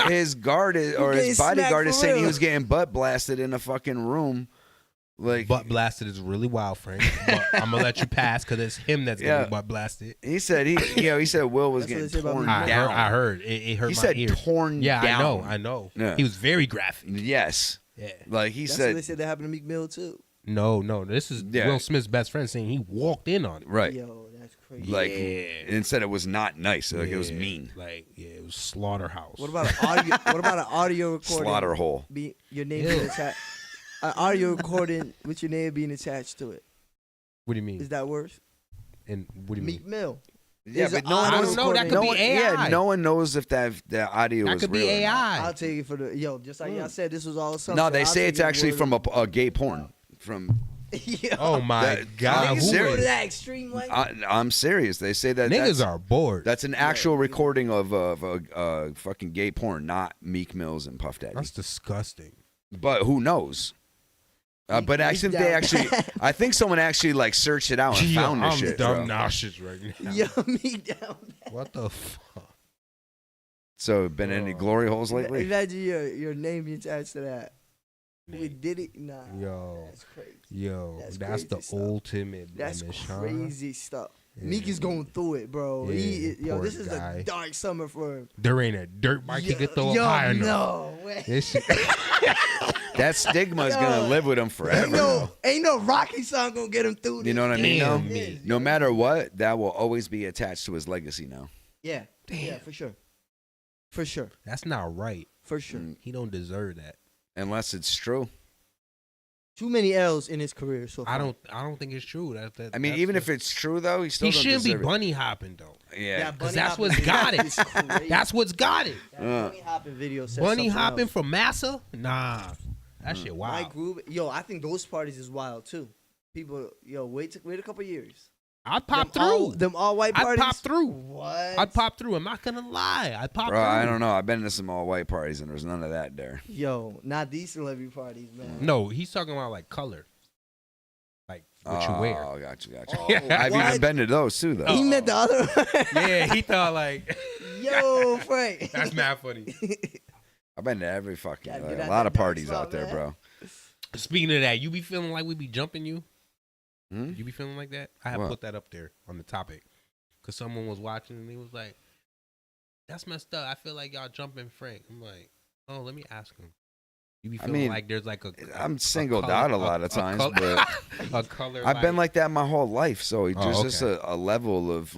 His guard is, or getting his bodyguard smacked is for saying he real. was getting butt blasted in a fucking room. Like butt blasted is really wild, Frank. But I'm gonna let you pass because it's him that's gonna be butt blasted. He said he said Will was That's what getting they say about torn me. down. I heard. It hurt He my said ear. torn Yeah, down. I know. Yeah. He was very graphic. Yes. Yeah. Like he That's said. what they said that happened to Meek Mill too. No. This is Yeah. Will Smith's best friend saying he walked in on it. Right. Yo, that's crazy. Like Yeah. and said it was not nice. Like it was Yeah. mean. Like it was slaughterhouse. What about an audio? What about an audio recording? Slaughter hole. Your name being attached. An audio recording with your name being attached to it. What do you mean? Is that worse? And what do you Meek mean? Mill. Yeah, but no one knows. That could be AI. Yeah, no one knows if that audio That is could real. be AI. I'll take it for the just like y'all said. This was all something. No, they say it's actually from a gay porn. From. Oh my God! Niggas go to that extreme length. I'm serious. They say that niggas are bored. That's an actual recording of fucking gay porn, not Meek Mills and Puff Daddy. That's disgusting. But who knows? But I think someone actually like searched it out and found this shit. I'm nauseous right now. Yo, me down. What the fuck? So, been any glory holes lately? Imagine your name being attached to that. We did it. Nah. Yo, that's crazy. Yo, that's the ultimate. That's crazy stuff. Yeah. Meek is going through it, bro. Yeah, This is a dark summer for him. There ain't a dirt bike he could throw high enough. No way. This shit. That stigma is gonna live with him forever. Ain't no Rocky song gonna get him through this. You know what I mean? No matter what, that will always be attached to his legacy now. Yeah. Damn. Yeah, for sure. For sure. That's not right. For sure. He don't deserve that. Unless it's true. Too many L's in his career so far. I don't think it's true. I mean, even if it's true though, he shouldn't be bunny hopping though. Yeah, because that's what's got it. That's what's got it. Bunny hopping video. Bunny hopping from Massa? Nah, that shit wild. Mike Groove, I think those parties is wild too. People, wait a couple years. I'd pop through. Them all white parties. I'd pop through. What? I'd pop through. I'm not gonna lie. I'd pop through. I don't know. I've been to some all white parties and there's none of that there. Yo, not these celebrity parties, man. No, he's talking about like color. Like what you wear. Oh, gotcha. I've even been to those too, though. He meant the other. Yeah, he thought like. Yo, Frank. That's mad funny. I've been to every fucking a lot of parties out there, bro. Speaking of that, you be feeling like we be jumping you? You be feeling like that? I have put that up there on the topic because someone was watching and he was like, "That's messed up. I feel like y'all jumping Frank." I'm like, "Oh, let me ask him." You be feeling like there's like I'm singled out a lot of times, but a color. I've been like that my whole life, so there's just a level of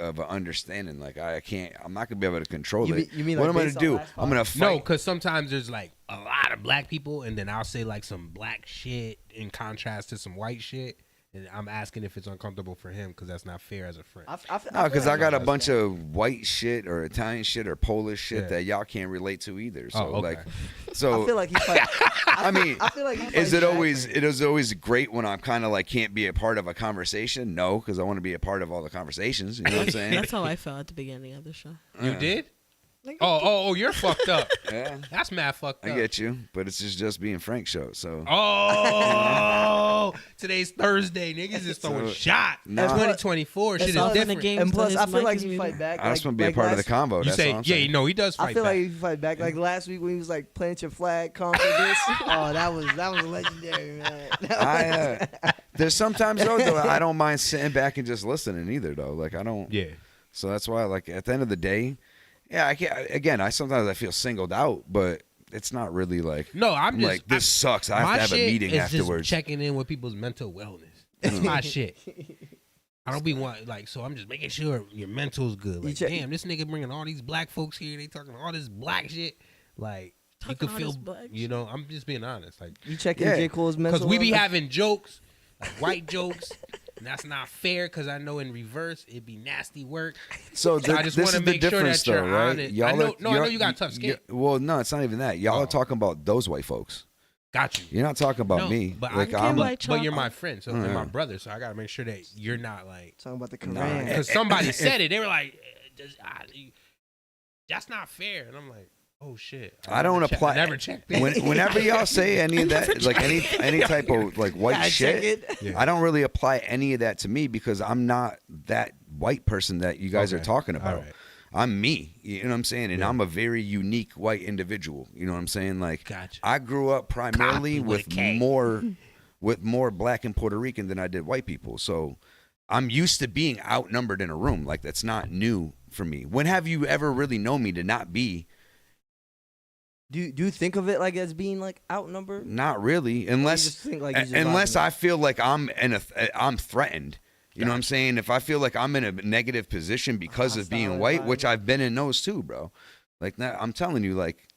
of understanding. Like I'm not gonna be able to control it. You mean what like I'm gonna do? I'm gonna fight. No, because sometimes there's like a lot of black people, and then I'll say like some black shit in contrast to some white shit. And I'm asking if it's uncomfortable for him because that's not fair as a friend. No, because I got a bunch of white shit or Italian shit or Polish shit that y'all can't relate to either. So okay. I feel like he fight. I mean, I feel like he is it always great when I'm kind of like can't be a part of a conversation? No, because I want to be a part of all the conversations. You know what I'm saying? That's how I felt at the beginning of the show. You did? Oh, you're fucked up. Yeah, that's mad fucked up. I get you, but it's just being Frank show. So today's Thursday, niggas is throwing shot. That's 2024. Shit is different. And plus, I feel like he fight back. I just want to be a part of the convo. You that's say, all I'm saying. he does fight back. I feel like he fight back. Like last week when he was like, plant your flag, conquer this. Oh, that was legendary, man. There's sometimes though I don't mind sitting back and just listening either though. Like I don't. Yeah. So that's why like at the end of the day. Yeah, I can't. Again, I feel singled out, but it's not really like. No, I'm just like this sucks. I have to have a meeting afterwards. Just checking in with people's mental wellness. That's my shit. I don't be so I'm just making sure your mental's good. Like, damn, this nigga bringing all these black folks here. They talking all this black shit. Like you could feel, I'm just being honest. Like you checking J. Cole's mental. Because we be having jokes, like white jokes. And that's not fair because I know in reverse it'd be nasty work. So I just want to make sure that you're on it. I know you got tough skin. Well, no, it's not even that. Y'all are talking about those white folks. Got you. You're not talking about me. But like but you're my friend, so you're my brother. So I gotta make sure that you're not like talking about the Quran. Because somebody said it. They were like, "That's not fair," and I'm like. Oh shit! I don't apply. Never checked. Whenever y'all say any of that, like any type of like white shit, I don't really apply any of that to me because I'm not that white person that you guys are talking about. Right. I'm me. You know what I'm saying? And I'm a very unique white individual. You know what I'm saying? Like I grew up primarily with more black and Puerto Rican than I did white people. So I'm used to being outnumbered in a room. Like that's not new for me. When have you ever really known me to not be? Do you think of it like as being like outnumbered? Not really, unless I feel like I'm threatened. You know what I'm saying? If I feel like I'm in a negative position because of being white, which I've been in those too, bro. Like I'm telling you, like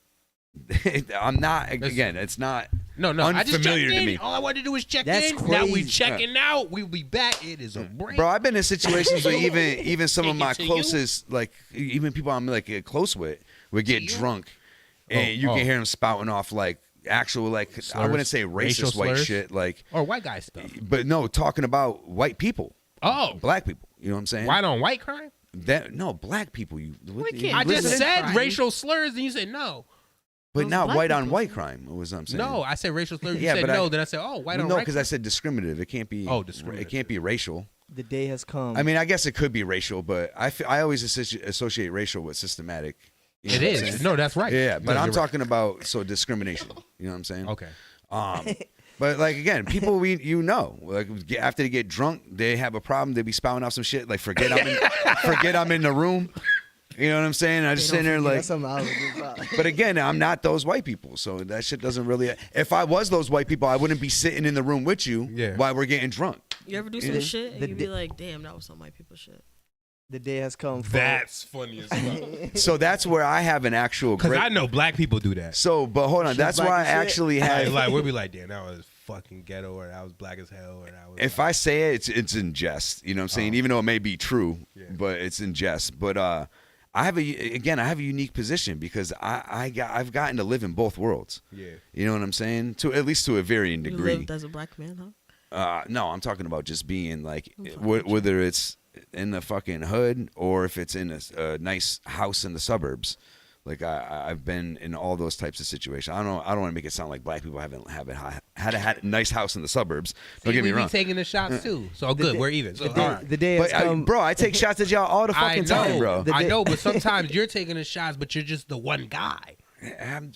I'm not. Again, it's not. No. I just checked unfamiliar to in. me. All I wanted to do was check That's in. Now we crazy. checking out. We'll be back. It is a break. Bro, I've been in situations where even some of Take my it to closest, like even people I'm like close with, would get drunk, and you can hear them spouting off like actual like I Slurs? wouldn't say Racial racist white slurs? shit, like or white guy stuff. but no, talking about white people. Oh, black people. You know what I'm saying? White on white crime? No, black people. I just said racial slurs, and you said no. But not white on white crime. Was what I'm saying. No, I said racial slurs. You Yeah, said but no. Then I said, oh, white on no, white because crime. I said discriminative. It can't be. Oh, discriminative. It can't be racial. The day has come. I mean, I guess it could be racial, but I always associate racial with systematic. You know It what I'm is. saying? No, that's right. Yeah, but No, I'm you're talking about discrimination. You know what I'm saying? Okay. But like again, people like after they get drunk, they have a problem. They be spouting out some shit like forget I'm in the room. You know what I'm saying? I just sitting there like. But again, I'm not those white people, so that shit doesn't really. If I was those white people, I wouldn't be sitting in the room with you while we're getting drunk. You ever do some shit and you be like, damn, that was some white people shit. The day has come. That's funny as fuck. So that's where I have an actual. Because I know black people do that. So, but hold on, that's why I actually have. Like we'll be like, damn, that was fucking ghetto, or that was black as hell, or that was. If I say it, it's in jest. You know what I'm saying? Even though it may be true, but it's in jest. But I have a unique position because I've gotten to live in both worlds. Yeah. You know what I'm saying? At least to a varying degree. You lived as a black man, huh? No, I'm talking about just being like whether it's in the fucking hood or if it's in a nice house in the suburbs. Like I've been in all those types of situations. I don't want to make it sound like black people haven't had a nice house in the suburbs. Don't get me wrong. We taking the shots too, so good. We're even. So, The day has come. Bro, I take shots at y'all all the fucking time, bro. I know, but sometimes you're taking the shots, but you're just the one guy.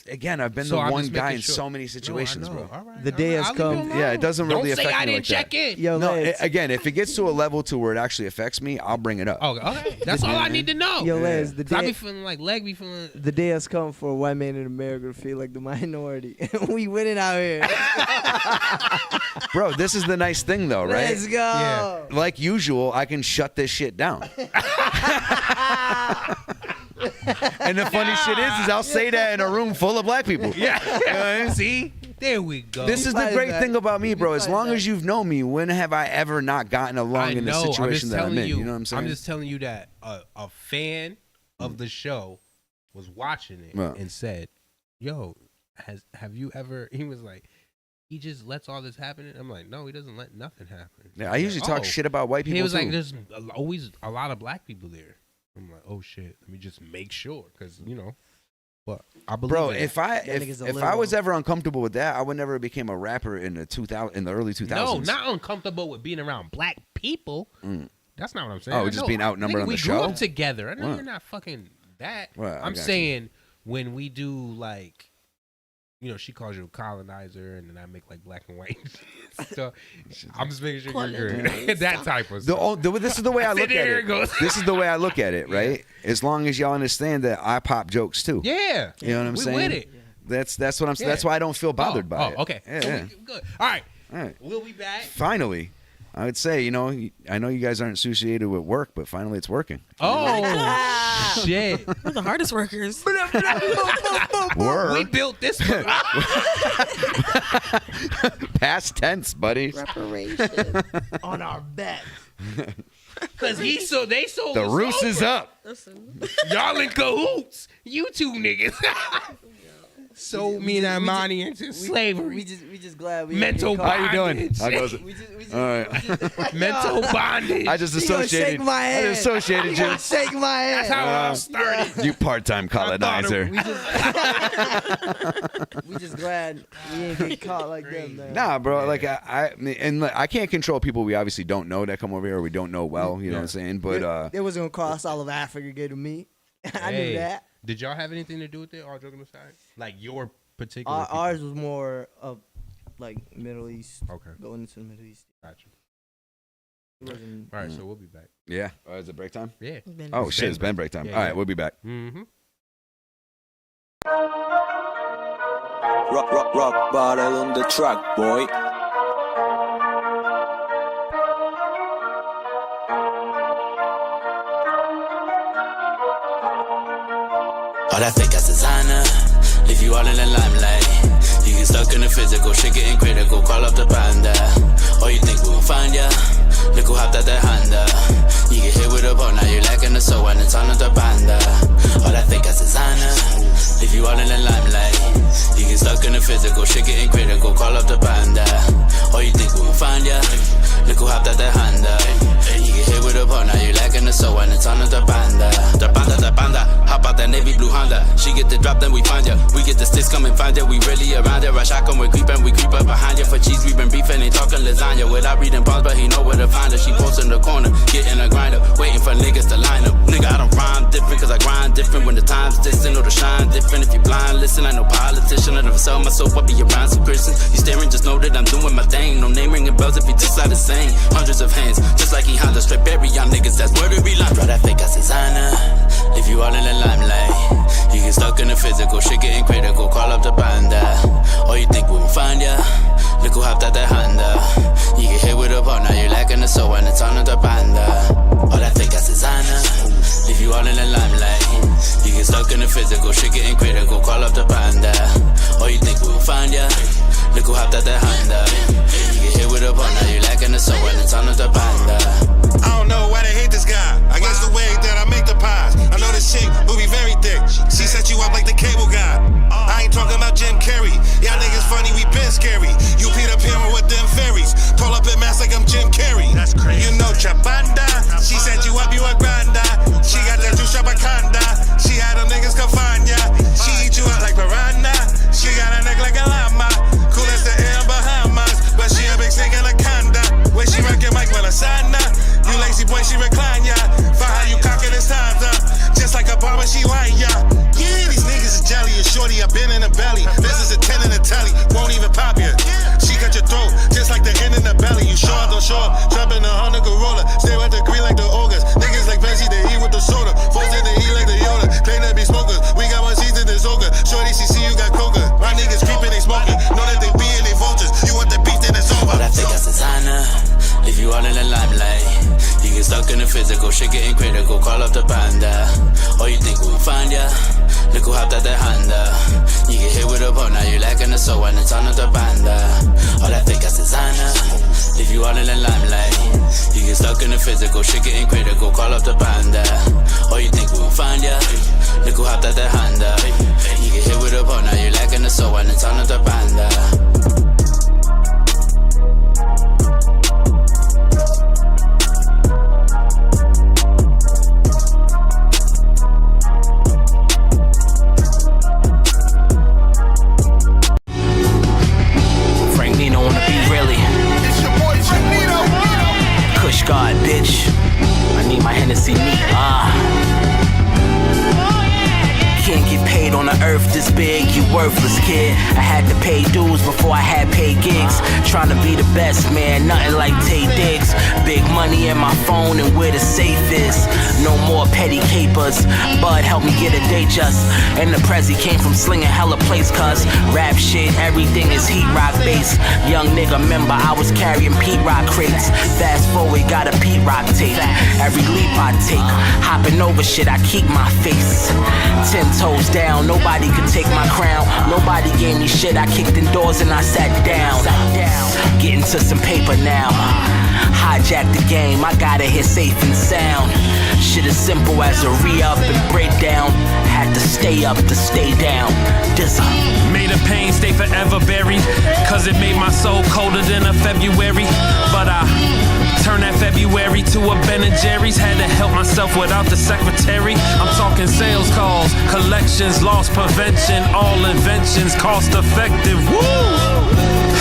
Again, I've been the one guy in so many situations, bro. The day has come. Yeah, it doesn't really affect me like that. Don't say I didn't check in. Yo, no, again, if it gets to a level to where it actually affects me, I'll bring it up. Oh, okay. That's all I need to know. Yo, Les, the day. I be feeling like leg be feeling. The day has come for a white man in America to feel like the minority. We winning out here. Bro, this is the nice thing, though, right? Let's go. Yeah. Like usual, I can shut this shit down. And the funny shit is I'll say that in a room full of black people. Yeah. See? There we go. This is the great thing about me, bro. As long as you've known me, when have I ever not gotten along in the situation that I'm in? You know what I'm saying? I'm just telling you that a fan of the show was watching it and said, yo, have you ever, he was like, he just lets all this happen. I'm like, no, he doesn't let nothing happen. Yeah, I usually talk shit about white people. He was too. like, there's always a lot of black people there. I'm like, oh shit, let me just make sure, because but I believe. Bro, if I was ever uncomfortable with that, I would never became a rapper in the early 2000s. No, not uncomfortable with being around black people. That's not what I'm saying. Oh, just being outnumbered on the show. We grew up together. I know you're not fucking that. Well, I'm saying when we do like. She calls you a colonizer, and then I make like black and white. So I'm just making sure you're good. That type of stuff. This is the way I look at it. This is the way I look at it, right? As long as y'all understand that I pop jokes too. Yeah, you know what I'm saying. With it. That's what I'm. Yeah. That's why I don't feel bothered by it. Okay. Yeah, so yeah. Good. All right. We'll be back. Finally. I would say, I know you guys aren't associated with work, but finally it's working. Oh, shit. We're the hardest workers. Work. We built this. Past tense, buddy. Preparation on our back. Because they sold the roost is up. Listen. Y'all in cahoots. You two niggas. Sold me and Armani into slavery. We just glad we mental bondage. How you doing? How goes it? All right. Mental bondage. I just associated. Shake my hand. I just associated you. Shake my hand. That's how I started. You part-time colonizer. We just glad we ain't get caught like them, man. Nah, bro. Like I can't control people we obviously don't know that come over here or we don't know well. You know what I'm saying? But they wasn't gonna cross all of Africa to get to me. I knew that. Did y'all have anything to do with it? All joking aside, like your particular. Ours was more of like Middle East. Okay. Going into the Middle East. Gotcha. All right, so we'll be back. Yeah. Is it break time? Yeah. Oh shit, it's been break time. All right, we'll be back. Mm-hmm. Rock bottle on the track, boy. All that fake ass designer, leave you all in the limelight. You can get stuck in the physical, shit getting critical, call up the panda. Oh, you think we'll find ya? Look who hopped out that Honda. You get hit with a ball, now you're lacking the soul and it's on the banda. All that fake ass designer, leave you all in the limelight. You get stuck in the physical, shit getting critical, call up the panda. Oh, you think we'll find ya? Look who hopped out that Honda. You get hit with a ball, now you're lacking the soul and it's on the banda. The banda, hop out that navy blue Honda. She get the drop, then we find ya. We get the sticks, come and find ya. We really around ya. Rush shotgun, we creep up behind ya. For cheese, we been beefing, ain't talking lasagna. Without reading palms, but he know where to find her. She posts in the corner, getting a grinder, waiting for niggas to line up. Nigga, I don't rhyme different, cause I grind different. When the time's distant or the shine different. If you blind, listen, I no politician. I never sell my soul, I be around some Christians. You staring, just know that I'm doing my thing. No name ringing bells if you just like the same. Hundreds of hands, just like he Honda. Straight bury y'all niggas, that's where to be like. Bro, that fake ass designer, if you all in the limelight. You get stuck in the physical, shit getting critical, call up the panda. Oh, you think we'll find ya? Look who hopped out that Honda. You get hit with a ball, now you're lacking the soul and it's on the panda. All that fake ass designer, leave you all in the limelight. You get stuck in the physical, shit getting critical, call up the panda. Oh, you think we'll find ya? Look who hopped out that Honda. You get hit with a ball, now you're lacking the soul and it's on the panda. I don't know why they hate this guy. I guess the way that I make the pies. I know this chick who be very thick. She set you up like the cable guy. I ain't talking about Jim Carrey. Y'all niggas funny, we been scary. You Peter Pan with them fairies. Pull up in mask like I'm Jim Carrey. That's crazy. You know Chapanda. She set you up, you a granda. She got that juice Chapacanda. She had them niggas come find ya. She eat you up like piranha. She got a neck like a llama. Cool as the air Bahamas. But she a big snake anaconda. Where she rockin' Mike Melisana. You lazy boy, she recline ya. For how you cockin' his times up. Just like a barber, she line ya. Yeah, these niggas is jelly. A shorty, I been in the belly. This is a 10 in the telly. Won't even pop ya. She cut your throat, just like the end in the belly. You show up, don't show up. Jump in the Honda Corolla. Stay with the green like the ogres. Niggas like Bessie, they eat with the soda. Folks in they eat like the Yoda. They not be smokers. We got one season, this ogre. Shorty, she see you got coca. My niggas creepin', they smoking. Know that they be and they vultures. You want the beef, then it's over. All that fake ass designer, if you all in the limelight. You get stuck in the physical, shit getting critical, call up the panda. Oh, you think we'll find ya? Look who hopped out that Honda. You get hit with a ball, now you're lacking the soul and it's on the banda. All that fake ass designer, if you all in the limelight. You get stuck in the physical, shit getting critical, call up the panda. Oh, you think we'll find ya? Look who hopped out that Honda. You get hit with a ball, now you're lacking the soul and it's on the banda. God, bitch. I need my Hennessy neat. Can't get paid on the earth this big, you worthless kid. I had to pay dues before I had paid gigs. Trying to be the best, man, nothing like Tay Diggs. Big money in my phone and where the safe is. No more petty capers. Bud helped me get a day just. And the Prezi came from slinging hella plates, cuz rap shit, everything is heat rock based. Young nigga, remember I was carrying Pete Rock crates. Fast forward, got a Pete Rock tape. Every leap I take, hopping over shit, I keep my face 10 toes down, nobody could take my crown. Nobody gave me shit, I kicked in doors and I sat down. Getting to some paper now. Hijack the game, I gotta hit safe and sound. Shit as simple as a re-up and breakdown. Had to stay up to stay down. Made a pain stay forever buried, cause it made my soul colder than a February. But I turned that February to a Ben & Jerry's. Had to help myself without the secretary. I'm talking sales calls, collections, loss prevention, all inventions, cost effective. Woo!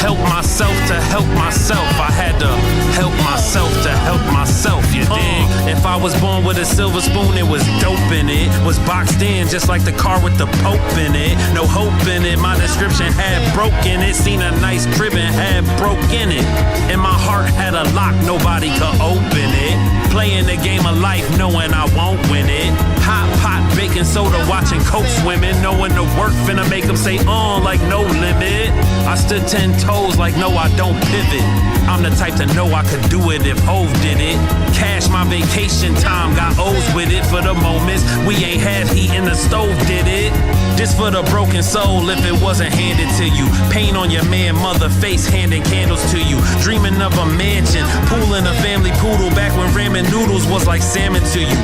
Help myself to help myself. I had to help myself to help myself, you dig? If I was born with a silver spoon, it was dope in it. Was boxed in just like the car with the Pope in it. No hope in it, my description had broken it. Seen a nice crib and had broke in it. And my heart had a lock, nobody could open it. Playing the game of life, knowing I won't win it. Hot pot, baking soda, watching coke swimming. Knowing the work finna make them say, like no limit. I I stood 10 toes like no, I don't pivot. I'm the type to know I could do it if Hov did it. Cash my vacation time, got O's with it. For the moments we ain't had heat in the stove, did it? This for the broken soul if it wasn't handed to you. Pain on your man, mother face, handing candles to you. Dreaming of a mansion, pool and a family poodle. Back when ramen noodles was like salmon to you.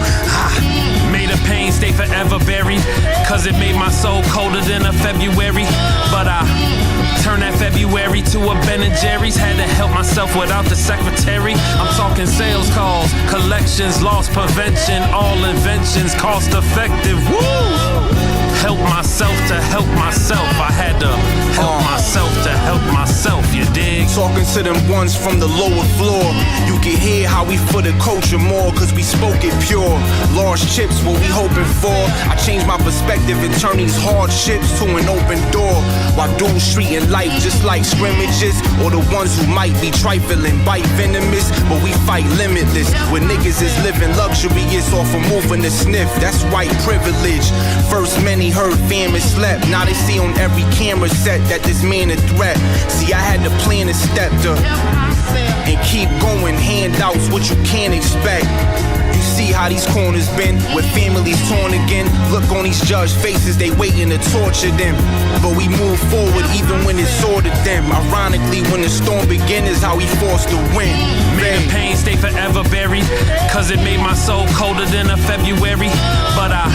May the pain stay forever buried, cause it made my soul colder than a February. But I turned that February to a Ben & Jerry's. Had to help myself without the secretary. I'm talking sales calls, collections, loss prevention, all inventions, cost effective. Woo! Help myself to help myself. I had to help myself to help myself, you dig? Talking to them ones from the lower floor. You can hear how we for the culture more, cause we spoke it pure. Large chips, what we hoping for. I changed my perspective and turned these hardships to an open door. While dudes treating life just like scrimmages, or the ones who might be trifling, bite venomous, but we fight limitless. When niggas is living luxurious off of moving the sniff, that's white privilege. First many heard famine slept, now they see on every camera set that this man a threat. See, I had to plan a step to and keep going, handouts what you can't expect. You see how these corners been, with families torn again. Look on these judge faces, they waiting to torture them. But we move forward even when it's ordered them. Ironically, when the storm begin is how we forced to win. May the pain stay forever buried, cause it made my soul colder than a February. But I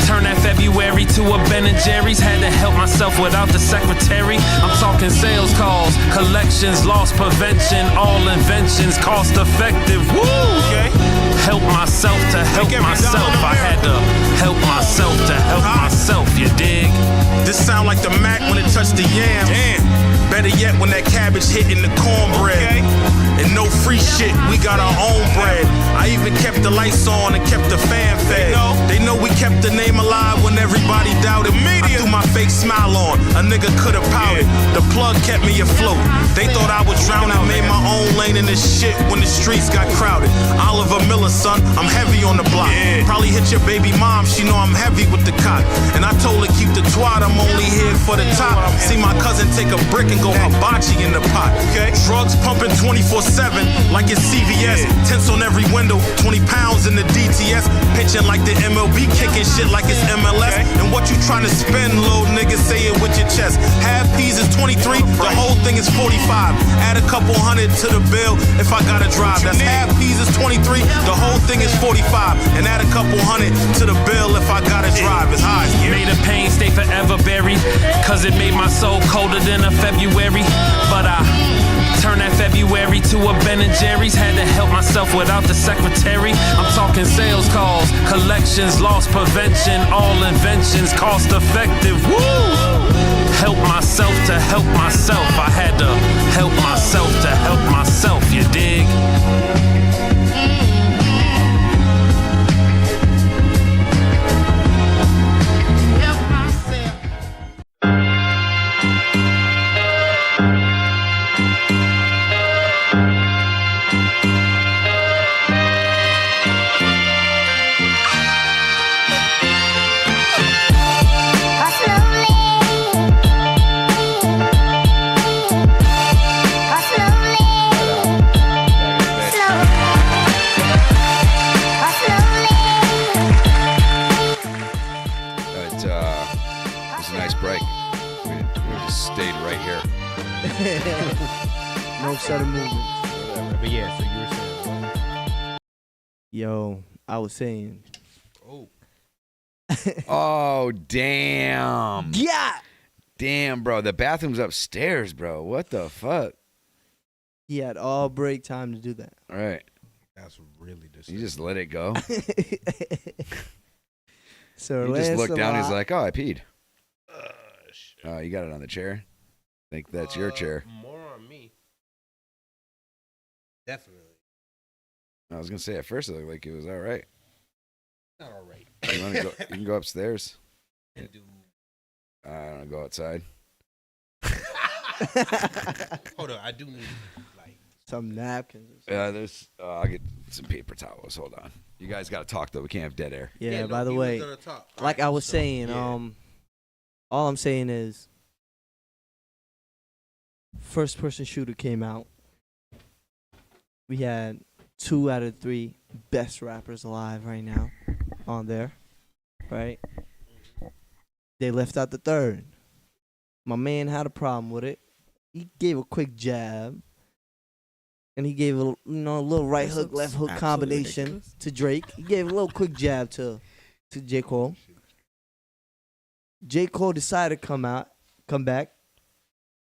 turned that February to a Ben & Jerry's. Had to help myself without the secretary. I'm talking sales calls, collections, loss prevention, all inventions, cost effective. Woo! Okay. Help myself to help myself. I had to help myself to help myself, you dig? This sound like the Mac when it touched the yams. Better yet when that cabbage hit in the cornbread. And no free shit, we got our own bread. I even kept the lights on and kept the fan fed. They know we kept the name alive when everybody doubted. I threw my fake smile on, a nigga could've pouted. The plug kept me afloat. They thought I would drown, I made my own lane in this shit when the streets got crowded. Oliver Miller, son, I'm heavy on the block. Probably hit your baby mom, she know I'm heavy with the cock. And I told her keep the twat, I'm only here for the top. See my cousin take a brick and go hibachi in the pot. Drugs pumping 24/7 like it's CVS. Tents on every window, 20 pounds in the DTS. Pitching like the MLB, kicking shit like it's MLS. And what you trying to spend, little nigga, say it with your chest. Half P's is 23, the whole thing is 45. Add a couple hundred to the bill if I gotta drive. That's half P's is 23, the whole thing is 45. And add a couple hundred to the bill if I gotta drive. It's high. May the pain stay forever buried, cause it made my soul colder than a February. But I turned that February to a Ben & Jerry's. Had to help myself without the secretary. I'm talking sales calls, collections, loss prevention, all inventions, cost effective. Woo! Help myself to help myself. I had to help myself to help myself, you dig? No sudden movements. Whatever. But yeah, so you were saying. Yo, I was saying. Oh, damn. Yeah. Damn, bro. The bathroom's upstairs, bro. What the fuck? He had all break time to do that. All right. That's really disgusting. You just let it go. So he just looked down. He's like, "Oh, I peed." Oh, you got it on the chair. I think that's your chair. More on me. Definitely. I was gonna say at first it looked like it was all right. Not all right. You want to go? You can go upstairs. And do. I don't know. Go outside. Hold on, I do need like some napkins. Yeah, there's. I'll get some paper towels. Hold on. You guys got to talk though. We can't have dead air. Yeah. By the way, like I was saying, all I'm saying is, first-person shooter came out. We had 2 out of 3 best rappers alive right now on there, right? They left out the third. My man had a problem with it. He gave a quick jab, and he gave a little right hook, left hook combination to Drake. He gave a little quick jab to J. Cole. J. Cole decided to come back.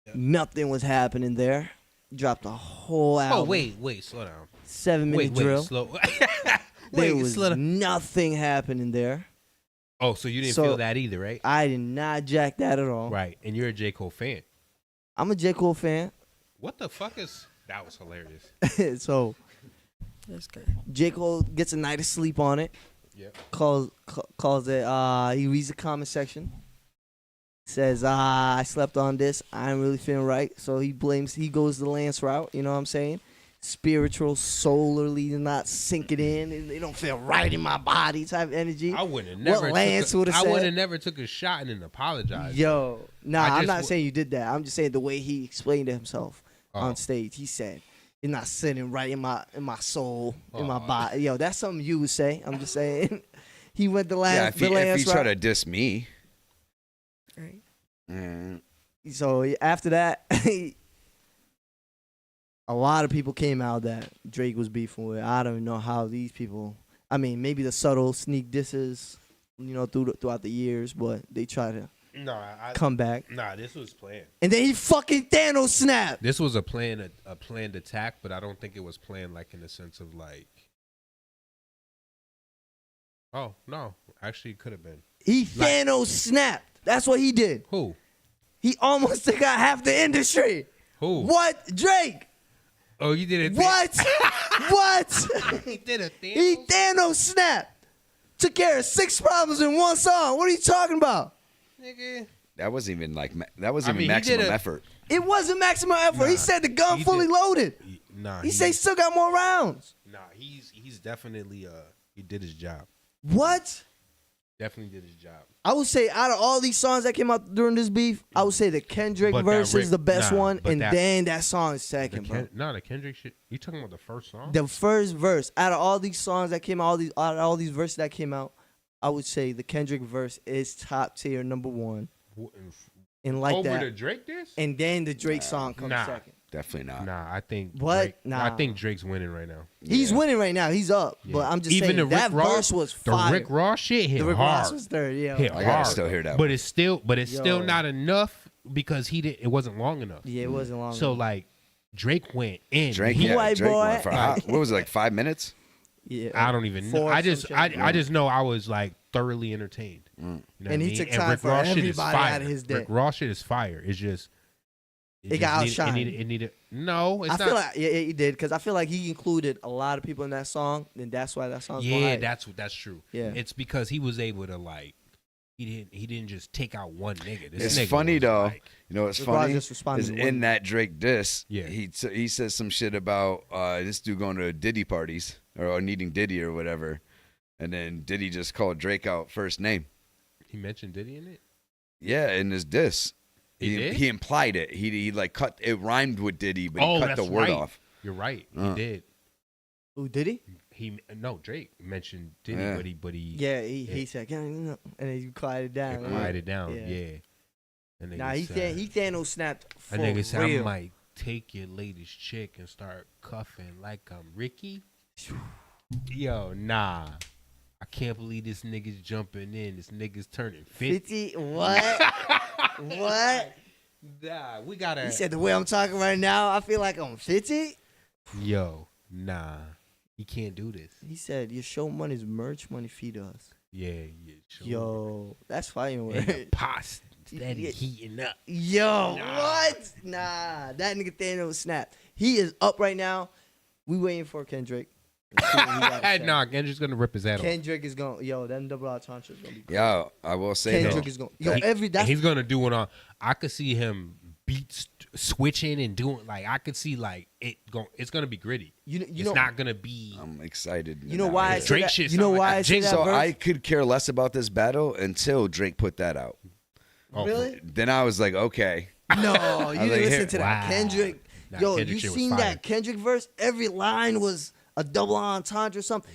Yep. Nothing was happening there. Dropped a whole album. Oh, wait, slow down. 7-minute drill. Slow. There was nothing happening there. Oh, so you didn't feel that either, right? I did not jack that at all. Right, and you're a J. Cole fan. I'm a J. Cole fan. What the fuck is... That was hilarious. So, that's good. J. Cole gets a night of sleep on it. Yep. Calls it, he reads the comment section. Says, I slept on this. I ain't really feeling right. So he goes the Lance route, you know what I'm saying? Spiritual, solarly not sinking in. They don't feel right in my body type energy. I would have never. I would have never took a shot and then apologized. Yo, I'm not saying you did that. I'm just saying the way he explained to himself on stage. He said, "You're not sitting right in my soul, in my body." Yo, that's something you would say. I'm just saying. He went the Lance. Yeah, if he try to diss me, right? So after that. A lot of people came out that Drake was beefing with. I don't even know how these people. I mean, maybe the subtle sneak disses, throughout the years, but they try to come back. Nah, this was planned. And then he fucking Thanos snapped. This was a planned attack, but I don't think it was planned like in the sense of like. Oh no, actually, it could have been. He Thanos snapped. That's what he did. Who? He almost took out half the industry. Who? What? Drake. Oh, you did it. What? What? He did a Thanos. He Thanos snapped. Took care of 6 problems in one song. What are you talking about? Nigga. That wasn't even maximum effort. It wasn't maximum effort. He said the gun fully loaded. He said he still got more rounds. Nah, he's definitely he did his job. What? Definitely did his job. I would say out of all these songs that came out during this beef, I would say the Kendrick verse is the best one, and then that song is second, bro. The Kendrick shit. You talking about the first song? The first verse out of all these songs that came out, all these verses that came out, I would say the Kendrick verse is top tier, number 1. And like over that, the Drake diss? And then the Drake song comes second. Definitely not. Nah, I think I think Drake's winning right now. He's winning right now. He's up. Yeah. But I'm just saying that verse was fire. The Rick Ross shit hit hard. The Rick Ross was third. Yeah, hit I gotta still hear that. But it's still not enough because it wasn't long enough. Yeah, it wasn't long. So like Drake went in. Drake went for what was it, like 5 minutes? Yeah, I don't even know. I just know I was like thoroughly entertained. You know and he took time for everybody out of his day. Rick Ross shit is fire. It's just. It got outshined. It needed. No, it's I not. feel like he did because I feel like he included a lot of people in that song, and that's why that song's behind. that's true. Yeah, it's because he was able to like. He didn't just take out one nigga. It's funny though. Like, you know what's funny is in that Drake diss. Yeah, he says some shit about this dude going to Diddy parties or needing Diddy or whatever, and then Diddy just called Drake out first name. He mentioned Diddy in it. Yeah, in his diss. He implied it. He like cut it, rhymed with Diddy, but he cut the word off. You're right. He did. Who did he? Drake mentioned Diddy, but he he said, and then you quieted down. Quieted down, yeah. And he Thanos snapped for real. Nigga said, I real. might take your latest chick and start cuffing like I'm Ricky. Yo, nah. I can't believe this nigga's jumping in. This nigga's turning 50. 50? What? What? Nah, we gotta. He said the way I'm talking right now, I feel like I'm 50. Yo, nah. He can't do this. He said, your show money is merch money, feed us. Yeah. Yo, that's fire word. The pot's steady heating up. Yo, what? Nah, that nigga Thanos snapped. He is up right now. We waiting for Kendrick. Nah, Kendrick's gonna rip his head off. Kendrick is going. Yo, that double entendre is gonna be. Yo, I will say Kendrick is going. Yo, he's gonna do it on. I could see him beats switching and doing like I could see like it's gonna be gritty. It's not gonna be. I'm excited. You know why? I Drake shit. You know why? I say that so verse? I could care less about this battle until Drake put that out. Oh, really? Then I was like, okay. No, you didn't listen to that Wow. Kendrick. Nah, Yo, Kendrick you shit was seen fire. that Kendrick verse? Every line was a double entendre or something.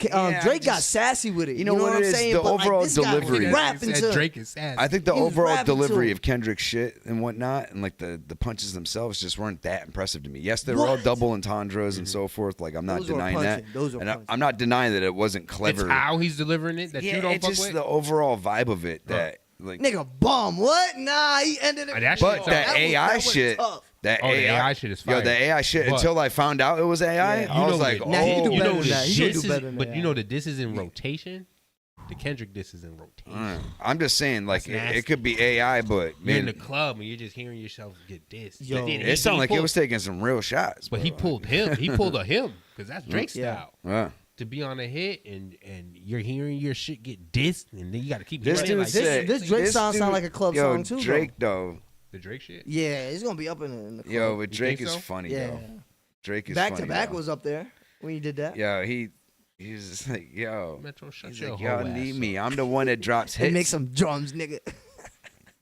Yeah, Drake got just- sassy with it. You know what I'm it is? saying? The But, like, overall this guy was delivery. rapping to Drake is sassy. I think the He was overall rapping to delivery him. of Kendrick's shit and whatnot, and like the punches themselves, just weren't that impressive to me. Yes, they were all What? double entendres and so forth. Like I'm not Those were denying that, punching. Those were and punching. I'm not denying that it wasn't clever. It's how he's delivering it that yeah, you don't it's fuck just with. the overall vibe of it that like. Nigga, bum. What? Nah, he ended it. That shit But tough. that AI shit, tough. that Oh, the AI, AI shit is fire. Yo, the AI shit. But- Until I found out it was AI, Yeah. I was like, that- oh, Nah, he do you better know than that. He this do is- better than but that. you know that this is in rotation. The Kendrick diss is in rotation. I'm just saying, like That's nasty. it could be AI, but You're in man, the club and you're just hearing yourself get dissed. Yo. But then it sounded like pulled- it was taking some real shots. But he pulled him. He pulled a him because that's Drake Yeah. style. To be on a hit and you're hearing your shit get dissed and then you got to keep This hearing it dude like said, this Drake song dude- sound like a club yo, song too, Drake though. the Drake shit. Yeah, it's gonna be up in the club. Yo, but Drake think is so? funny Yeah. though. Drake is Back funny, to back though. was up there when you did that. Yo, he's just like, yo, Metro, shut he's your like, whole y'all ass need up. me. I'm the one that drops hits. And make some drums, nigga.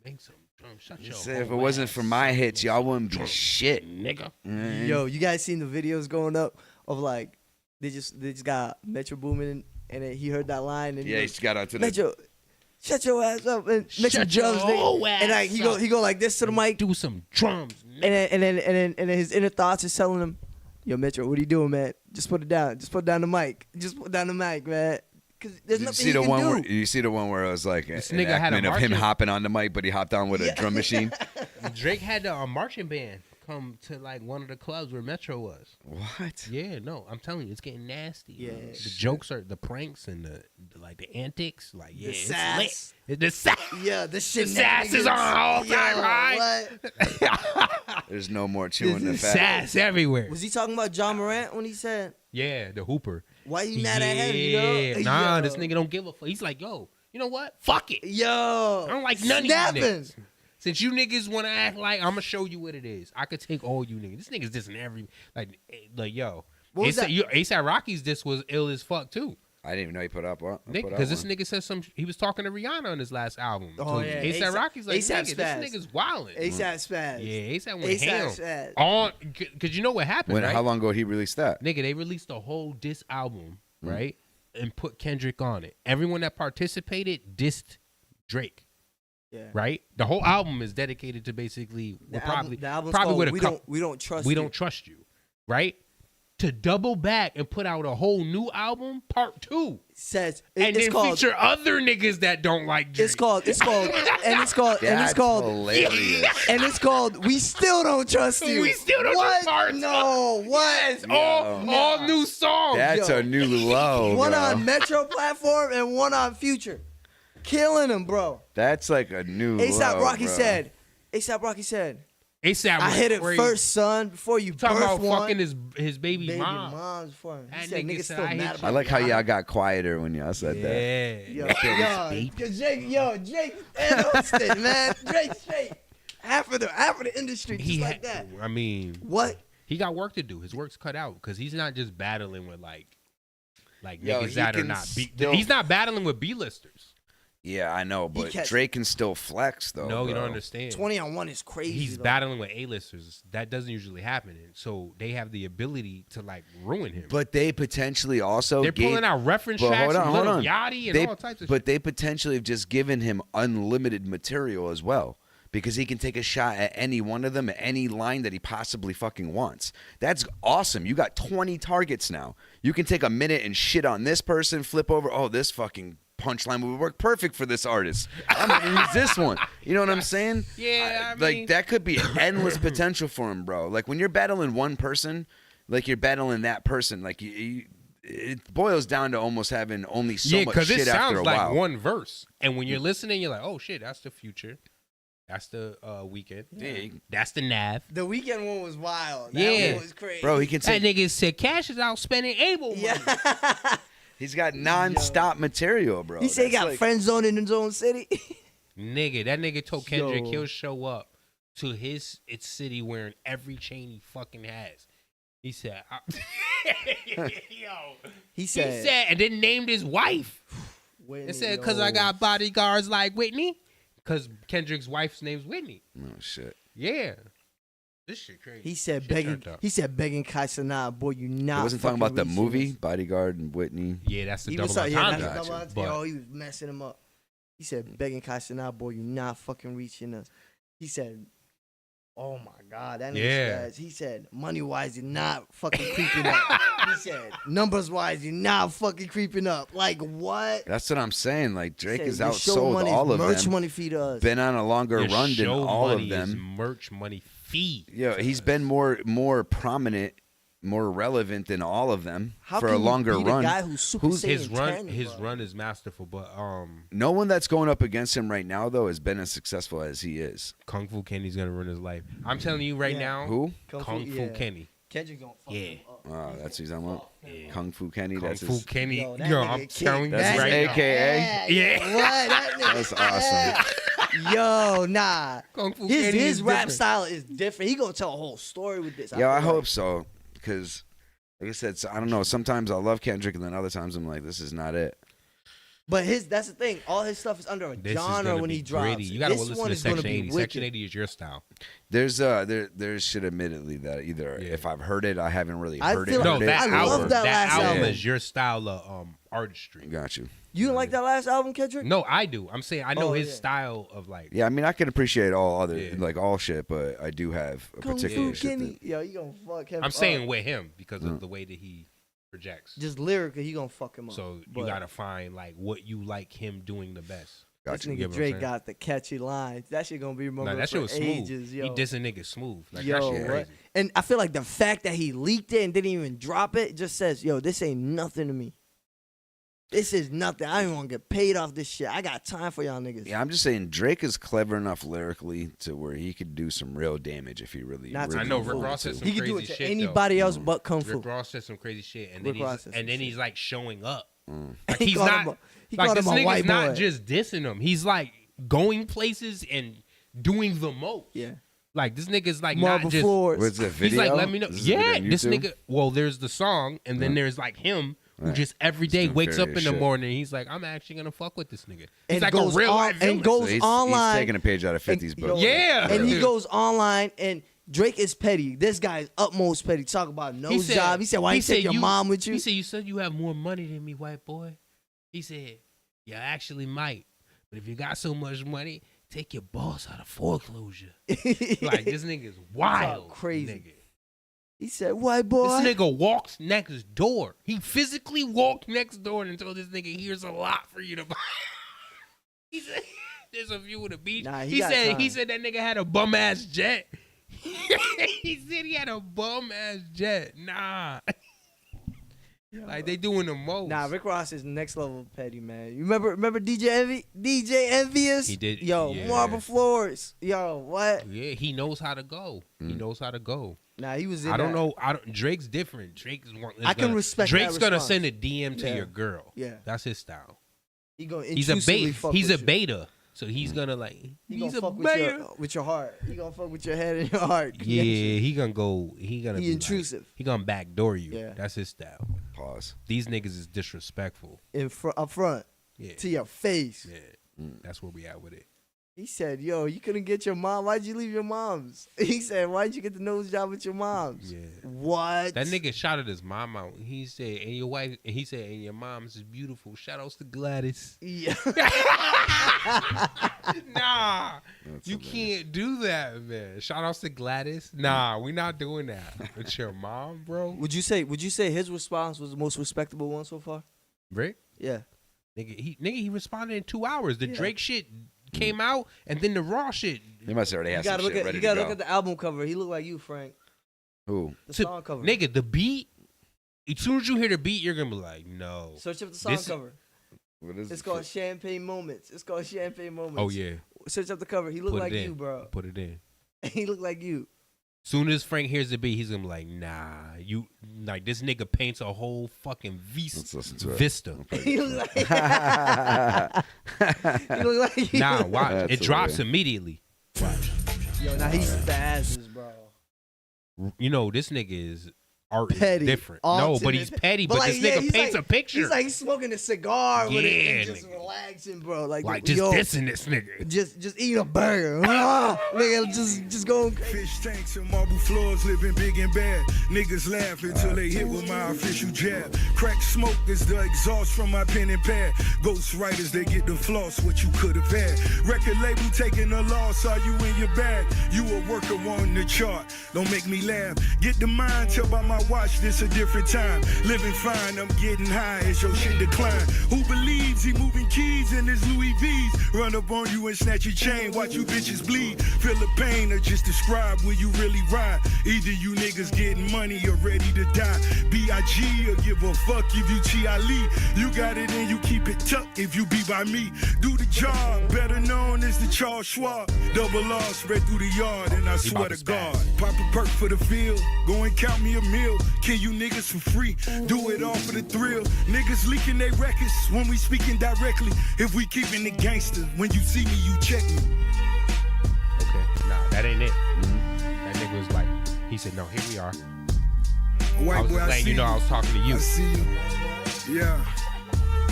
Make some drums. Shut He your said if it whole wasn't ass for my up. hits, y'all wouldn't be shit. Nigga. Mm. Yo, you guys seen the videos going up of like they just got Metro Boomin and then he heard that line and Yeah, he goes, just got onto the. Metro, shut your ass up and make some Shut your drums, whole nigga. ass And like he go like this to the mic, Do some drums. and then his inner thoughts is telling him, "Yo, Metro, what are you doing, man? Just put it down. Just put down the mic. Just put down the mic, man." Because there's Did you nothing see he the can one do. where you see the one where it was like an nigga had a enactment of him marching- hopping on the mic, but he hopped on with a drum machine. Drake had a marching band come to like one of the clubs where Metro was. What? Yeah, no, I'm telling you, it's getting nasty. Yeah. The jokes are the pranks and the like the antics. Like yeah, The it's sass. lit. The sass. Yeah, the shit. The sass is on all time high. What? There's no more chewing the This is fat. sass everywhere. Was he talking about John Morant when he said, Yeah, the Hooper. "Why you mad at him?" You know? Nah, Yo. this nigga don't give a fuck. He's like, yo, you know what? Fuck it. Yo, I don't like none snapping. of you niggas. Since you niggas want to act like I'm gonna show you what it is, I could take all you niggas. This nigga's dissing every like yo. What was that? ASAP Rocky's diss was ill as fuck too. I didn't even know he put up what. Because this nigga said he was talking to Rihanna on his last album. Oh, So yeah. ASAP Rocky's like, A$AP nigga, Spaz. this nigga's wildin'. ASAP Spaz. Yeah, ASAP went A$AP ham. Spaz. On, because you know what happened, When? right? How long ago he released that? Nigga, they released a whole diss album, right? And put Kendrick on it. Everyone that participated dissed Drake. Yeah. Right? The whole album is dedicated to basically The album's probably called with a We couple, Don't Trust We You. Don't Trust You. Right? To double back and put out a whole new album, part 2. Says And it's then called, feature other niggas that don't like Drake. It's called That's hilarious. and it's called We Still Don't Trust You. We Still Don't What? Trust Parts. No, what? Yes, all new songs. That's Yo. a new low. One bro. on Metro platform and one on Future. Killing him, bro. That's like a new ASAP low, Rocky bro. said, ASAP I went hit it crazy. first, son, before you Talking birth about one. fucking his baby mom. moms before him. He That said nigga niggas said, still I hit mad you. about I like how it. y'all got quieter when y'all said that. Yeah. Cause Jake announced it, man. Drake straight. Half of the industry just like that. I mean, What? he got work to do. His work's cut out because he's not just battling with like Yo, niggas he that are can not. still- He's not battling with B-listers. Yeah, I know, but catch- Drake can still flex though. No, you bro. don't understand. 20-on-1 is crazy. He's though. battling with A-listers. That doesn't usually happen. And so they have the ability to like ruin him. But they potentially also They're gave- pulling out reference but tracks from hold Lil on. Yachty and They- all types of But shit. they potentially have just given him unlimited material as well. Because he can take a shot at any one of them, at any line that he possibly fucking wants. That's awesome. You got 20 targets now. You can take a minute and shit on this person, flip over. Oh, this fucking punchline would work perfect for this artist. I'm gonna use this one. You know what I'm saying? Yeah, I like mean- that could be endless potential for him, bro. Like when you're battling one person, like you're battling that person. Like it boils down to almost having only so yeah, much because shit it after sounds a like while. one verse, and when you're listening, you're like, "Oh shit, that's the Future, that's the Weeknd, Yeah. that's the Nav." The weekend one was wild. That Yeah. one was crazy. Bro, he can That take. nigga said Cash is out spending able money. He's got non-stop material, bro. He said he That's got like- friend zone in his own city. Nigga, that nigga told Kendrick Yo. he'll show up to its city wearing every chain he fucking has. He said, yo. He said, and then named his wife. Whitney, It said, because I yo. got bodyguards like Whitney. Because Kendrick's wife's name's Whitney. Oh shit. Yeah. This shit crazy. He said Shit begging. turned up. He said begging Kai Cenat, boy, you not. He wasn't talking about the fucking movie reaching us. Bodyguard and Whitney. Yeah, that's the He double was talking- yeah, entendre. that's the double entendre. But Oh, he was messing him up. He said begging Kai Cenat, boy, you not fucking reaching us. He said, oh my God, that nigga Yeah. says. He said, money wise, you're not fucking creeping up. He said, numbers wise, you're not fucking creeping up. Like what? That's what I'm saying. Like Drake Said, has your show outsold money is all of merch them. money fee to us. Been on a longer Your run than show all money of is them. merch money fee. Yeah, he's been more prominent, more relevant than all of them How for can a you longer beat a run. guy who's Super His Saiyan run 10, his bro? run is masterful, but No one that's going up against him right now though has been as successful as he is. Kung Fu Kenny's gonna ruin his life. I'm telling you right now. Who? Kung Fu Kenny. Kendrick gonna fuck him up. Wow, that's who he's on. Kung Fu Kenny. Kung that's Fu his. Kenny. Yo, Yo, that nigga I'm king. telling you That's his right AKA. Yeah. What? That nigga- That's awesome. Yo, nah. Kung Fu His Kenny is rap different. style is different. He gonna tell a whole story with this. Yeah, I feel like. hope so. Because, like I said, I don't know. Sometimes I love Kendrick, and then other times I'm like, this is not it. But that's the thing. All his stuff is under a This is genre gonna when be he drops. gritty. You gotta This listen one to is gonna Section be 80. wicked. Section 80 is your style. There's should admittedly that either if I've heard it, I haven't really I heard feel it. like- No, heard that it, I or- love that last album album. is your style of artistry. Got you. You didn't like that last album, Kendrick? No, I do. I'm saying I know Oh, his yeah. style of like. Yeah, I mean, I can appreciate all other like all shit, but I do have a Kung particular Fu shit. Kenny. Yo, you gonna fuck him I'm up. saying with him because of the way that he projects. Just lyrically, he gonna fuck him up. So you But gotta find like what you like him doing the best. this You nigga get what I'm Drake saying? got the catchy lines. That shit gonna be remembered Nah, that for shit was smooth. ages. Yo. He dissing niggas smooth. Like Yo, that shit what? crazy. And I feel like the fact that he leaked it and didn't even drop it just says, yo, this ain't nothing to me. This is nothing. I ain't gonna get paid off this shit. I got time for y'all niggas. Yeah, I'm just saying Drake is clever enough lyrically to where he could do some real damage if he really. Not to really I know Kung Rick Fu. Ross said some He could crazy do it to shit. anybody though. else but Kung Fu. Rick Ross said some crazy shit, and Rick then Ross said some he's like showing up. Like He he's called not. him a- he Like called this him a nigga's white not boy. just dissing him. He's like going places and doing the most. Yeah. Like this nigga's like Marble not just. floors. What's the He's video? like, let me know. Is this a video Yeah, on this YouTube? nigga. Well, there's the song, and then there's like him who Right. just every day doing wakes up various in the shit. morning. And he's like, I'm actually gonna fuck with this nigga. He's And like goes a real on- life villain. and goes So he's online. taking a page out of 50's book. Yeah. And he goes online and Drake is petty. This guy is utmost petty. Talk about nose job. He said, why you take your mom with you? He said, you said you have more money than me, white boy. He said, you actually might. But if you got so much money, take your boss out of foreclosure. Like, this nigga's wild. Crazy. Nigga. He said, white boy. This nigga walks next door. He physically walked next door and told this nigga, here's a lot for you to buy. He said, there's a view of the beach. Nah, he got said time. that nigga had a bum ass jet. He said he had a bum ass jet. Nah. Like they doing the most. Nah, Rick Ross is next level petty, man. You remember DJ Envy? DJ Envious? He did. Yo, yeah. Marble Floors. Yo, what? Yeah, he knows how to go. He knows how to go. Nah, he was in I don't that. know. Drake's different. Drake's one. I can respect that Drake's gonna response. send a DM to Yeah. your girl. Yeah. That's his style. He gonna He's a intrusively beta. fuck He's a with you. beta. So he's gonna like. He He's gonna a fuck beta. with your heart. He gonna fuck with your head and your heart. Yeah, he gonna go. He gonna He be intrusive. Like, he gonna backdoor you. Yeah. That's his style. Pause. These niggas is disrespectful. Up front. Yeah. To your face. Yeah. That's where we at with it. He said, yo, you couldn't get your mom. Why'd you leave your mom's? He said, why'd you get the nose job with your mom's? Yeah. What? That nigga shouted his mom out. He said, and your wife, and he said, and your mom's is beautiful. Shout outs to Gladys. Yeah. Nah, you can't do that, man. Shout outs to Gladys. Nah, we not doing that. With your mom, bro. Would you say his response was the most respectable one so far? Rick? Yeah. Nigga, he responded in 2 hours. The Drake shit came out, and then the Raw shit. He must already You have some gotta shit look at ready you to gotta go. look at the album cover. He looked like you, Frank. Who? The song cover. Nigga, the beat. As soon as you hear the beat, you're gonna be like, no. Search up the song cover. What is It's it? called Champagne Moments. It's called Champagne Moments. Oh yeah. Search up the cover. He looked Put like it in. you, bro. Put it in. He looked like you. Soon as Frank hears the beat, he's gonna be like, nah, you like this nigga paints a whole fucking Let's listen to it. vista. He looked like he looked like you. Nah, watch. That's It drops hilarious. immediately. Watch. Yo, now he's spazzes, bro. You know, this nigga is art petty, is different. No, but he's petty. But this nigga paints a picture. He's like smoking a cigar with it and Yeah, just relaxing, bro. Like just yo, dissing this nigga. Just eating a burger. Nigga, just going crazy. Fish tanks and marble floors, living big and bad. Niggas laugh until they hit with my official jab. Crack smoke is the exhaust from my pen and pad. Ghost writers, they get the floss, what you could have had. Record label taking a loss, are you in your bag? You a worker on the chart, don't make me laugh. Get the mind, tell by my watch, this a different time. Living fine, I'm getting high as your shit decline. Who believes he moving keys in his Louis V's? Run up on you and snatch your chain, watch you bitches bleed. Feel the pain or just describe where you really ride. Either you niggas getting money or ready to die. B.I.G. or give a fuck if you T.I.Lee. You got it and you keep it tucked if you be by me. Do the job, better known as the Charles Schwab. Double R spread through the yard and I swear to God. Pop a perk for the field, go and count me a meal. Kill you niggas for free, do it all for the thrill. Niggas leaking their records when we speaking directly. If we keeping it gangster, when you see me, you check me. Okay, nah, that ain't it. That nigga was like, he said, no, here we are. White I was boy, just letting you know I was talking to you. I see you. Yeah.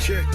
Check.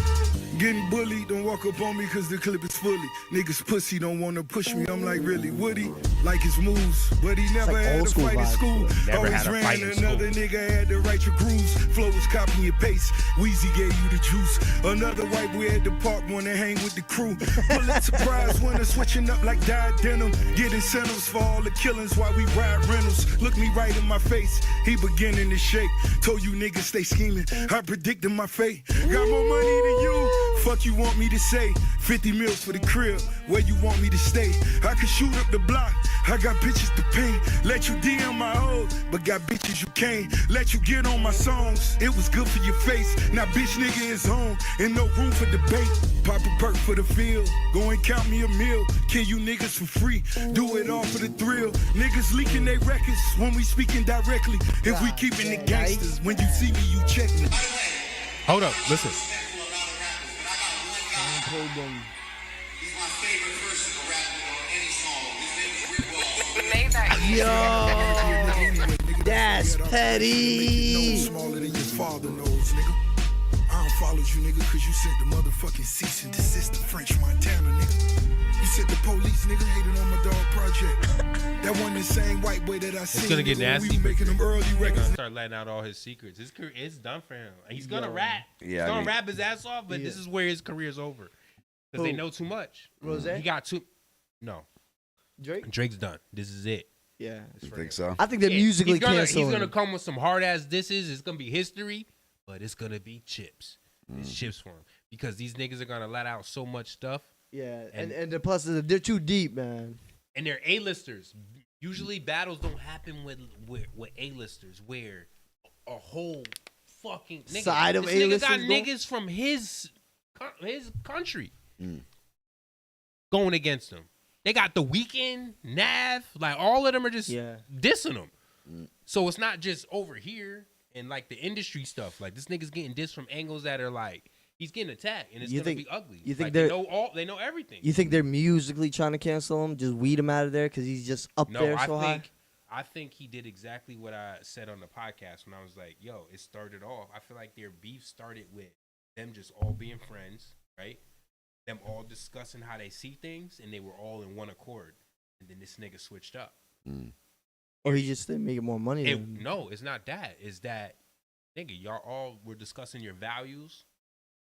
Getting bullied, don't walk up on me cause the clip is fully. Niggas pussy don't wanna push me. I'm like, really, Woody? Like his moves, but he never like had old to school fight in vibe. school. Never Always had a ran fight in another school. nigga had to write your grooves. Flow was copy and paste. Weezy gave you the juice. Another white boy at the park wanna hang with the crew. Pulitzer Prize winner switching up like dyed denim. Get incentives for all the killings while we ride rentals. Look me right in my face. He beginning to shake. Told you niggas stay scheming. I predicted my fate. Got more money than you. Fuck you want me to say? 50 mils for the crib. Where you want me to stay? I can shoot up the block. I got bitches to pay. Let you DM my hoes, but got bitches you can't. Let you get on my songs. It was good for your face. Now bitch nigga is home and no room for debate. Pop a perk for the field. Go and count me a meal. Kill you niggas for free. Do it all for the thrill. Niggas leaking their records when we speaking directly. If we keeping it gangsters, when you see me, you check me. Hold up, listen. Yo, that's petty. No smaller than your father knows, nigga. I don't follow you, nigga, cause you sent the motherfucking cease and desist to French Montana, nigga. You said the police, nigga, hated on my dog project. That wasn't the same white boy that I seen. It's gonna get nasty. We making them early He's records. gonna start letting out all his secrets. His career is done for him. He's gonna rap. Yeah, He's I gonna mean- rap his ass off, but this is where his career's over. Because they Who? know too much. Rose? He got too. No. Drake? Drake's done. This is it. Yeah. You think so? I think they're musically he's gonna canceling. come with some hard ass disses. It's gonna be history, but it's gonna be chips. It's chips for him because these niggas are gonna let out so much stuff. Yeah, and the plus they're too deep, man. And they're A-listers. Usually battles don't happen with A-listers where a whole fucking nigga, Side of this nigga A-listers got go- niggas from his country going against him. They got The Weeknd, Nav, like all of them are just dissing him. So it's not just over here and like the industry stuff. Like this nigga's getting dissed from angles that are like he's getting attacked and it's You gonna think- be ugly. you think like, they're- they know everything. You think they're musically trying to cancel him? Just weed him out of there because he's just up there so high? I think he did exactly what I said on the podcast when I was like, yo, it started off. I feel like their beef started with them just all being friends, right? Them all discussing how they see things, and they were all in one accord. And then this nigga switched up. Or he just didn't make more money. No, it's not that. It's that, nigga, y'all all were discussing your values,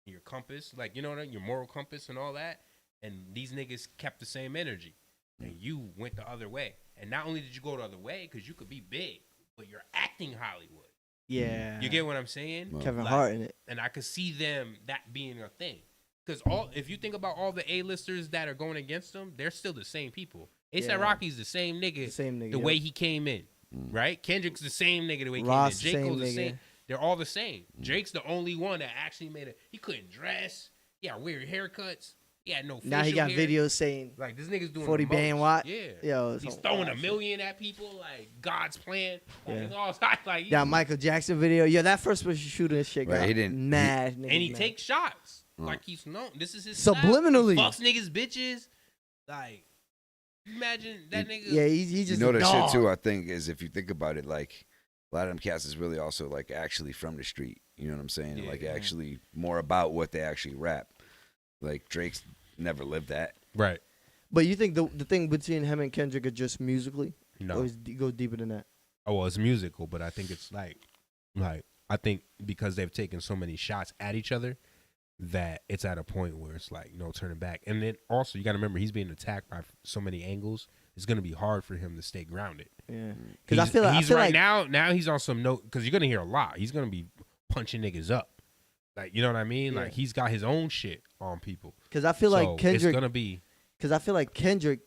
your compass, like, you know what I mean? Your moral compass and all that. And these niggas kept the same energy. And you went the other way. And not only did you go the other way, because you could be big, but you're acting Hollywood. Yeah. You get what I'm saying? Kevin Hart in it. And I could see them, that being a thing. Because if you think about all the A-listers that are going against them, they're still the same people. A$AP Rocky's the same nigga, the way he came in, right? Kendrick's the same nigga the way he Ross, came in. J. Cole's the same same. nigga. They're all the same. Drake's the only one that actually he couldn't dress. He had weird haircuts. He had no facial Now he got hair. videos saying Like, this nigga's doing 40 the most. band watt. Yeah. Yo, it's he's some throwing wild $1 million at people, like God's plan. Like, Yeah. it's all, like, That Michael Jackson video. Yeah, that first person shooting shit got Right, he didn't- mad. and he takes shots. Like he's known. This is his Subliminally. Style. He fucks niggas, bitches. Like, imagine that nigga. Yeah, he's just You know a that dog. shit too. I think is if you think about it, like a lot of them cats is really also like actually from the street. You know what I'm saying? Like actually more about what they actually rap. Like Drake's never lived that. Right. But you think the thing between him and Kendrick are just musically? No. Or go deeper than that? Oh, well, it's musical, but I think it's like I think because they've taken so many shots at each other that it's at a point where it's like no turning back. And then also you got to remember he's being attacked by so many angles. It's gonna be hard for him to stay grounded. Yeah, because I feel like now he's on some note because you're gonna hear a lot. He's gonna be punching niggas up, like you know what I mean. Yeah. Like he's got his own shit on people. Because I feel like Kendrick it's gonna be. Because I feel like Kendrick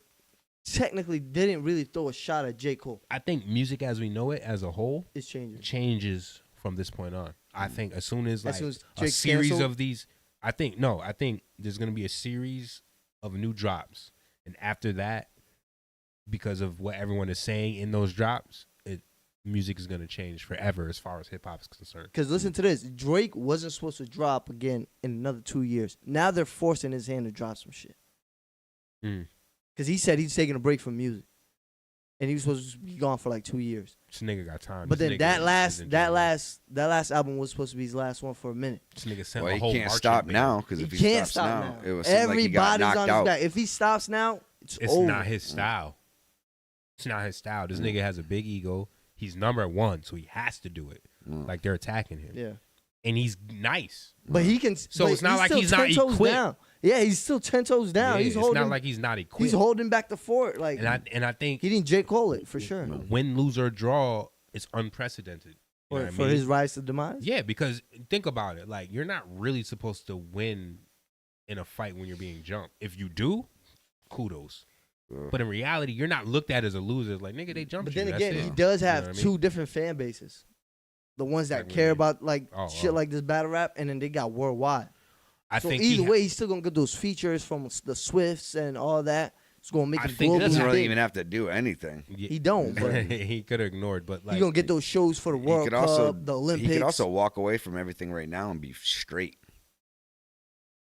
technically didn't really throw a shot at J. Cole. I think music as we know it as a whole is changing. Changes from this point on. I think as soon as like a Drake's series canceled? of these, I think there's gonna be a series of new drops, and after that, because of what everyone is saying in those drops, music is gonna change forever as far as hip hop is concerned. Because listen to this, Drake wasn't supposed to drop again in another 2 years. Now they're forcing his hand to drop some shit. Because he said he's taking a break from music, and he was supposed to be gone for like 2 years. This nigga got time. But This then nigga that last album was supposed to be his last one for a minute. This nigga sent Well, a he whole can't marching stop band. now because if he can't stops stop now, now. it would seem like he got Everybody's knocked on out. his back. If he stops now, it's It's over. not his style. It's not his style. This nigga has a big ego. He's number one, so he has to do it. Like they're attacking him. Yeah. And he's nice. But he can. So but it's not like still he's not 10 toes equipped. down. Yeah, he's still 10 toes down. Yeah, He's it's holding. not like he's not equipped. He's holding back the fort. Like, And I think he didn't J. Cole it for sure. win, lose, or draw is unprecedented. You know what I For mean? his rise to demise. Yeah, because think about it. Like you're not really supposed to win in a fight when you're being jumped. If you do, kudos. But in reality, you're not looked at as a loser. Like nigga, they jumped But you. then That's again, it. he does You know have what I mean? two different fan bases. The ones that Like what care you mean? about like Oh, shit oh. like this battle rap, and then they got worldwide. I so think either way, he's still gonna get those features from the Swifts and all that. It's gonna make I him think he globally doesn't really big. even have to do anything. He don't. But he could have ignored, but like he gonna get those shows for the World could Cup, also, the Olympics. He could also walk away from everything right now and be straight.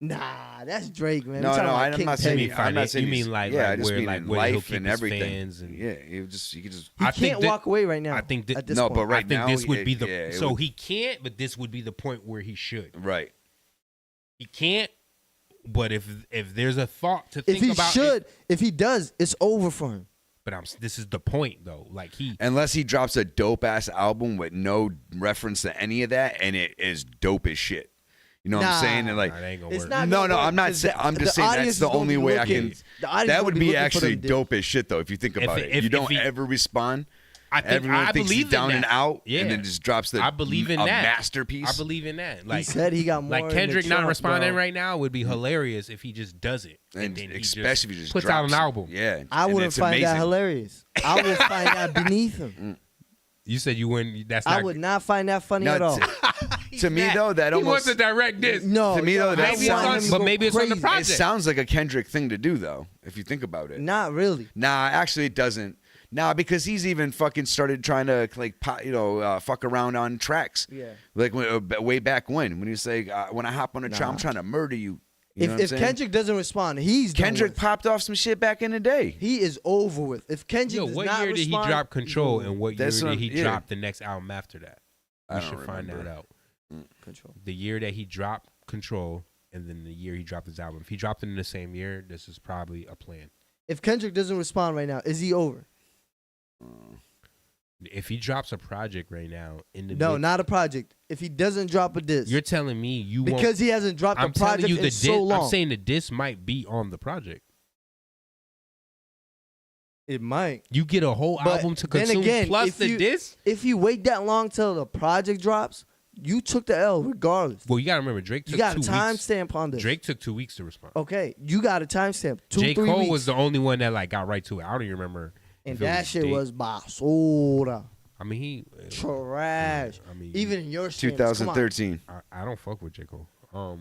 Nah, that's Drake, man. No, We're talking no, about I'm King not saying. Petty. I'm not saying. you he's- mean like yeah, I like just where mean like in where he'll life keep and his everything. fans and Yeah, you could just. He I can't think that- walk away right now. I think at this no, point. but right I think now, this would be the it so would- he can't, but this would be the point where he should. Right. He can't, but if there's a thought to if think he about, should, if he does, it's over for him. but this is the point though. Like Unless he drops a dope ass album with no reference to any of that, and it is dope as shit. You know what I'm saying? And like, Nah, that ain't gonna It's work. not no, gonna no, work I'm not 'cause saying. I'm just the saying audience that's the is gonna only be way I looking- can. the audience That gonna would be be looking for actually them dick. dope as shit, though. If you think about it, if you don't he- ever respond. I think Everyone I thinks believe he's down in and that. out, Yeah. and then just drops the. I believe in a that masterpiece. I believe in that. Like said he got more like in the Kendrick not trunk, responding bro. right now would be hilarious if he just does it, And then he especially if he just puts out an drops it. album. Yeah, I and wouldn't it's find that amazing. hilarious. I would find that beneath him. You said you wouldn't. That's I not. would not find that funny No, at all. To me though, that he almost wants to direct this. No, to me though, that maybe it's on- sounds. but maybe it's on the It project. sounds like a Kendrick thing to do, though, if you think about it. Not really. Nah, actually, it doesn't. Nah, because he's even fucking started trying to like, fuck around on tracks. Yeah. Like way back when he was like, when I hop on a track, I'm trying to murder you. You know what I'm If saying? Kendrick doesn't respond, he's done Kendrick with. popped off some shit back in the day. He is over with. If Kendrick Yo, does what not year did he respond, drop Control, and what year That's did what- he yeah. drop the next album after that? I We don't should find remember. that out. Control. The year that he dropped Control, and then the year he dropped his album. If he dropped it in the same year, this is probably a plan. If Kendrick doesn't respond right now, is he over? If he drops a project right now in the No, not a project. If he doesn't drop a disc, you're telling me you won't, because he hasn't dropped I'm a project telling you the in so disc, long. I'm saying the disc might be on the project. It might. You get a whole But album to then consume again, plus if the you- disc. If you wait that long till the project drops, you took the L regardless. Well, you gotta remember Drake took You got a 2 weeks. timestamp on this. Drake took 2 weeks to respond. Okay, you got a timestamp. J. 3 Cole weeks. was the only one that like got right to it. I don't even remember. And if it that shit Date. was basura. I mean, he trash. I mean, Even in your standards, come on. 2013. I don't fuck with J. Cole. You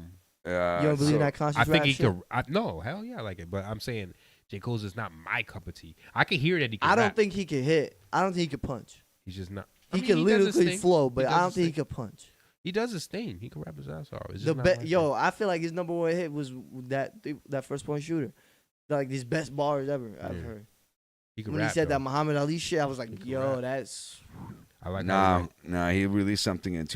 don't believe in that conscious I think rap he shit? could. No, hell yeah, I like it. But I'm saying J. Cole's is not my cup of tea. I can hear that he. Can I don't rap. think he can hit. I don't think he can punch. He's just not. He I mean, can does his literally thing. flow, He but does I don't his think he thing. can punch. He does his thing. He can rap his ass off. It's The just not my thing. I feel like his number one hit was that first point shooter. Like his best bars ever I've heard. He can When rap, he said though. that Muhammad Ali shit, I was like, yo, that's. I like. No, he released something in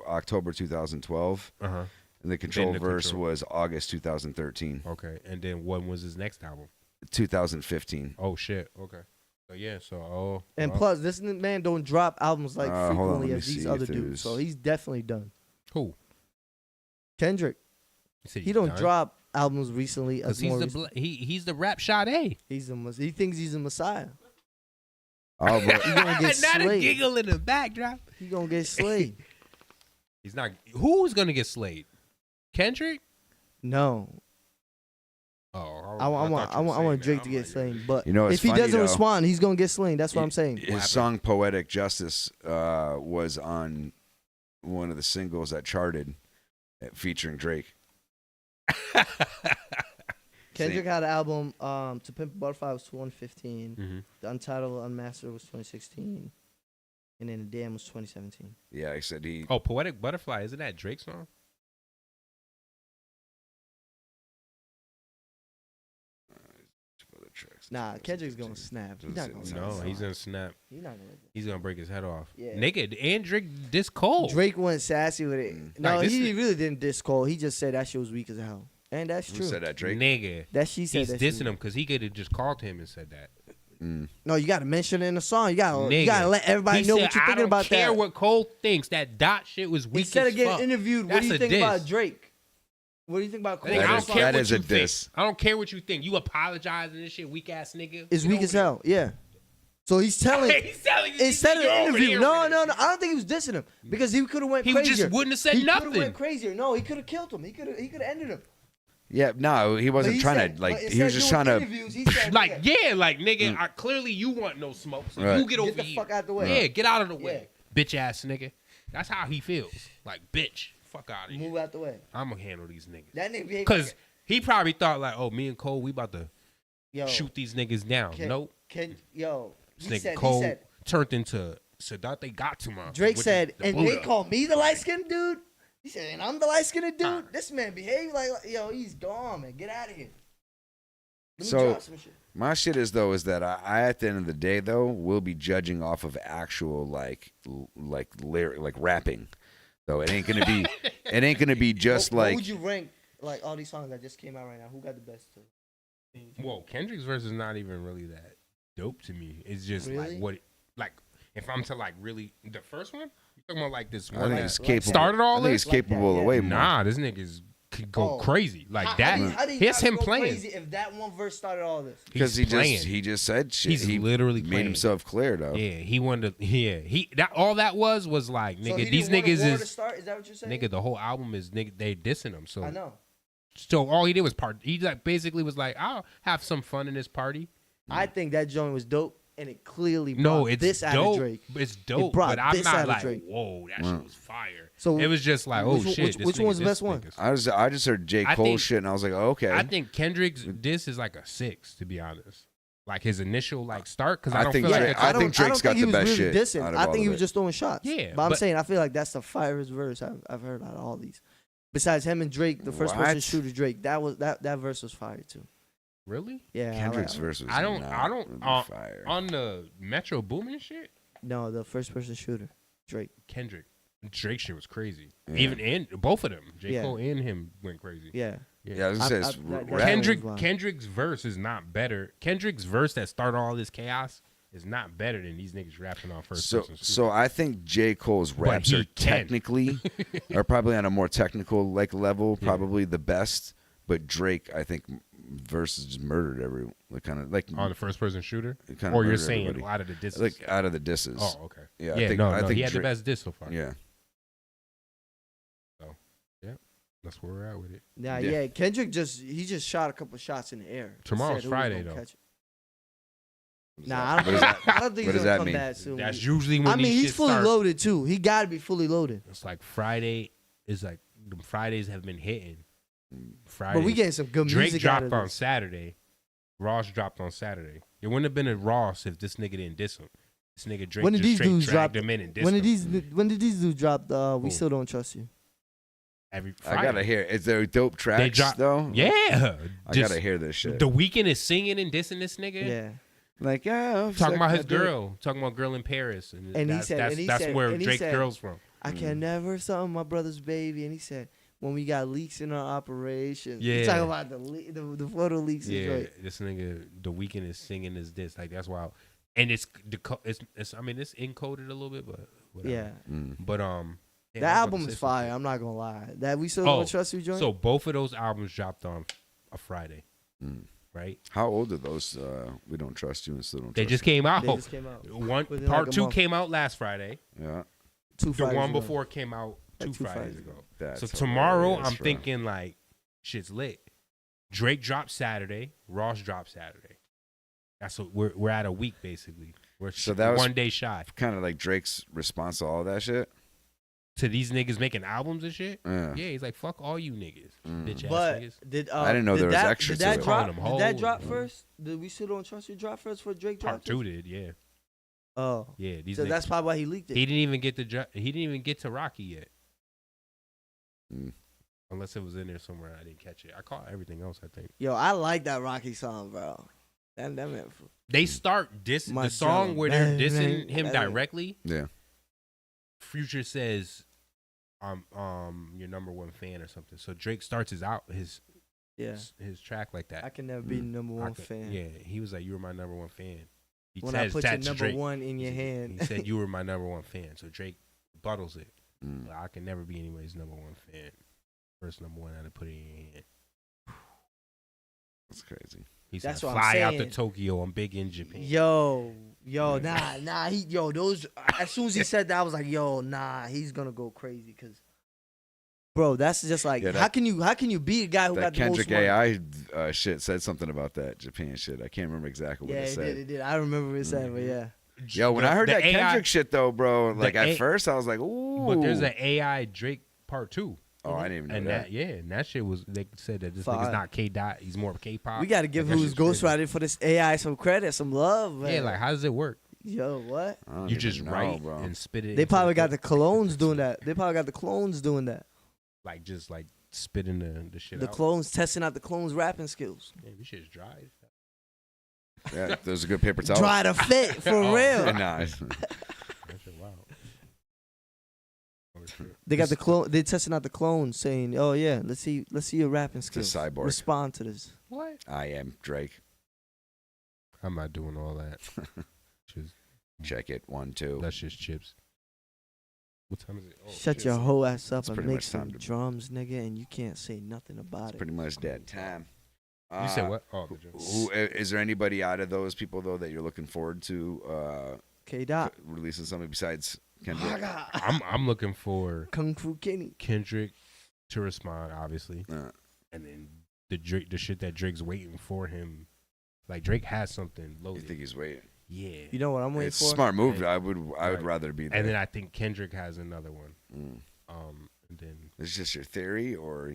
October 2012. Uh-huh. And the Control verse was August 2013. Okay, and then when was his next album? 2015. Oh shit. Okay. So yeah. So plus, this man don't drop albums like frequently as these other dudes. was- So he's definitely done. Who? Kendrick. said He he's don't done? drop albums recently Because as more. he's the rap Sade. He thinks he's a messiah. Oh, but He gonna get Not a slayed. giggle in the backdrop. He gonna get slayed. He's not. Who's gonna get slayed? Kendrick? No. Oh, I want Drake to get slain, but You know, it's if he funny, doesn't though. respond, he's gonna get slain. That's what I'm saying. His song "Poetic Justice" was on one of the singles that charted, featuring Drake. Kendrick had an album. To Pimp a Butterfly was 2015. Mhm. The Untitled Unmastered was 2016, and then The Damn was 2017. Yeah, I said he. Oh, Poetic Butterfly. Isn't that Drake's song? Nah, Kendrick's gonna snap. He's not gonna. No, he's gonna snap. He's not gonna. He's gonna break his head off. Yeah. Nigga, and Drake this cold. Drake went sassy with it. No, Like, this he is- really didn't diss Cole. He just said that shit was weak as hell, and that's Who true. said that, Drake? Nigga. That she said He's that dissing shit. him because he could have just called him and said that. No, you gotta mention it in the song. You gotta Nigga. let everybody He know said, what you're I thinking don't about care that. what Cole thinks. That dot shit was weak Instead as of getting fuck. interviewed, what That's do you a think diss. about Drake? What do you think about Cole? Nigga, I don't care that what is you a think. diss. I don't care what you think. You apologizing and this shit, weak ass nigga. It's Get weak over as hell. Yeah. So he's telling. He's telling you. Instead of You're an over interview, here no. with I don't think he was dissing him because he could have went He crazier. just wouldn't have said He nothing. coulda went crazier. No, he could have killed him. He could have ended him. Yeah, no, he wasn't he trying said- to like. but He was instead just of trying doing to. interviews, he said, Like, yeah, like, nigga, clearly you want no smoke, so Right. you get over Get the here. fuck out the way. Yeah, get out of the way. Bitch ass nigga. That's how he feels. Like, bitch, fuck out of here. Move out the way. I'm going to handle these niggas. That nigga behaved Because like he probably thought, like, oh, me and Cole, we about to Yo, shoot these niggas down. Nope. He This nigga said, Cole he said, turned into Sadate Gatuma. Drake with said, the and Buddha. they call me the light skinned dude. He said, and I'm the light skinned dude. This man behaved like, yo, he's gone, man. Get out of here. Let me So drop some shit. my shit is that I at the end of the day though will be judging off of actual like lyric like rapping. So it ain't gonna be just What like. would you rank like all these songs that just came out right now? Who got the best? Whoa, Kendrick's verse is not even really that dope to me. It's just Really? like what, like if I'm to like really the first one, you talking about like this I one think that it's capable. started all I think this. it's capable of way more. Nah, this nigga's could go crazy like that. How do you Here's not him go playing. crazy if that one verse started all this? Because He's playing. he just said shit. He's he literally made playing. himself clear though. Yeah, he wanted to. Yeah, he that all that was like So nigga. he These didn't want a niggas war to is start? Is that what you're saying? nigga. The whole album is nigga. They dissing him. So I know. So all he did was He like basically was like, I'll have some fun in this party. I think that joint was dope, and it clearly brought No, it's this out dope. of Drake. It's It dope, brought but I'm this not out of like, Drake. whoa, that shit was fire. So it was just like, oh shit. Which one's the best one? I just heard J. I Cole think- shit and I was like, oh, okay. I think Kendrick's diss is like a 6, to be honest. Like his initial like start, because I I don't think feel like Drake- it's I think Drake's got he the was best really shit dissing. out of I all think he of was it. just throwing shots. Yeah, but I'm but- saying I feel like that's the firest verse I've heard out of all these. Besides him and Drake, the first person What? shooter Drake, that verse was fire too. Really? Yeah, Kendrick's verse was I don't not really fire. on the Metro Boomin shit. No, the first person shooter, Drake. Kendrick, Drake shit was crazy. Yeah. Even and both of them, J. Yeah. Cole and him went crazy. Yeah. Yeah, I was gonna say, it's rap. Kendrick's verse is not better. Kendrick's verse that started all this chaos is not better than these niggas rapping on first person. So I think J. Cole's But raps he are can. technically are probably on a more technical like level, probably the best. But Drake, I think, versus just murdered every kind of like on the first person shooter. Kinda Or you're murdered saying everybody. out of the disses? like out of the disses. Oh, okay. Yeah, Yeah, I think, no, I no, think he had the Drake- best diss so far. Yeah. So, yeah, that's where we're at with it. Yeah. Kendrick he just shot a couple shots in the air. He Tomorrow's said who was Friday, gonna though. catch it. Nah, I What does that- don't think what he's does gonna that come mean? that soon. That's usually when I mean, these he's shit fully start. loaded too. He got to be fully loaded. It's like Friday is like the Fridays have been hitting. Friday, But we getting some good Drake music out dropped of on this. Saturday. Ross dropped on Saturday. It wouldn't have been a Ross if this nigga didn't diss him. This nigga Drake When did just these straight dudes drop? dragged him in and dissed When did him. these dudes drop? We Who? still don't trust you. Every I Friday. gotta hear. Is there dope They tracks drop though? Yeah, I Just gotta hear this shit. The Weeknd is singing and dissing this nigga. Yeah. Like, yeah, talking about his girl, talking about girl in Paris, and that's where Drake's girl's from. I can never something my brother's baby, and he said when we got leaks in our operation. Yeah, he's talking about the photo leaks. Yeah, this nigga, The Weeknd is singing his diss. Like that's wild, and it's I mean it's encoded a little bit, but whatever. Yeah. But that album is fire. I'm not gonna lie. That We Still Don't Trust You joint. So both of those albums dropped on a Friday. Right? How old are those? We Don't Trust You and Still Don't. They Trust just You? came out. They just came out. One Within part like a 2 month. came out last Friday. Yeah. The one before came out two Fridays ago. That's so tomorrow hilarious, I'm bro. thinking like shit's lit. Drake dropped Saturday. Ross dropped Saturday. That's what we're at a week basically. We're So that was 1 day shy. Kind of like Drake's response to all that shit. To these niggas making albums and shit. Yeah. Yeah, he's like fuck all you niggas, bitch ass But niggas. I didn't know there was extra Did that to it. drop? Calling them Did that hoes. drop first? Did We Still Don't Trust You drop first for Drake? Part dropped 2 first? did, yeah. Oh, Yeah, these so niggas, that's probably why he leaked it. he didn't even get to Rocky yet. Mm. Unless it was in there somewhere, I didn't catch it. I caught everything else, I think. Yo, I like that Rocky song, bro. That man. They start dissing My the song drum. where they're Bang, dissing bang, him bang. directly. Yeah. Future says, "I'm your number one fan" or something. So Drake starts his track like that. I can never be number one could- fan. Yeah, he was like, "You were my number one fan." He When I says put that your to number Drake. one in your hand. He said, "You were my number one fan." So Drake buttles it. Mm. Like, I can never be anybody's number one fan. First number one, I had to put it in your hand. That's crazy. He said, That's what I'm "Fly out to saying. Tokyo. I'm big in Japan." Yo, nah. Those. As soon as he said that, I was like, yo, nah, he's gonna go crazy, cause, bro, that's just like, Yeah, how can you be a guy who That got the most Kendrick money? AI shit said something about that Japan shit. I can't remember exactly what Yeah, it it said. did. It did. I remember it saying, but yeah. Yo, when I heard The that AI Kendrick shit though, bro, the like at A- first I was like, ooh. But there's an AI Drake part 2. Oh, I didn't even know and that. and that shit was, they said that this Fire. nigga's not K-Dot, he's more of K-pop. We got to give Like, that who's shit's crazy. ghostwriting for this AI some credit, some love, man. Yeah, like how does it work? Yo, what? I don't You even just know, write bro. and spit it. They into probably got thing. the clones doing that. They probably got the clones doing that. like just like spitting the shit The out. clones testing out the clones rapping skills. Man, this shit's dry. Yeah, there's a good paper towel. Dry to fit for Oh, real. Nah. That shit wild. They got the clone. They testing out the clones, saying, "Oh yeah, let's see your rapping a skills. cyborg. Respond to this." What? I am Drake. I'm not doing all that. Just Check it. 1, 2. that's just chips. What time is it? Oh, Shut shit. your whole ass up It's and pretty make much time some to- drums, nigga, and you can't say nothing about it. Pretty much that time. You said what? Oh, the drums. Is there anybody out of those people though that you're looking forward to K-Dot, releasing something besides Kendrick? I'm looking for Kung Fu Kenny. Kendrick to respond, obviously, and then the shit that Drake's waiting for him. Like Drake has something You loaded. think he's waiting? Yeah. You know what I'm waiting It's for? a smart move. And- I would Right. rather be there. And then I think Kendrick has another one. Mm. And then Is this just your theory or?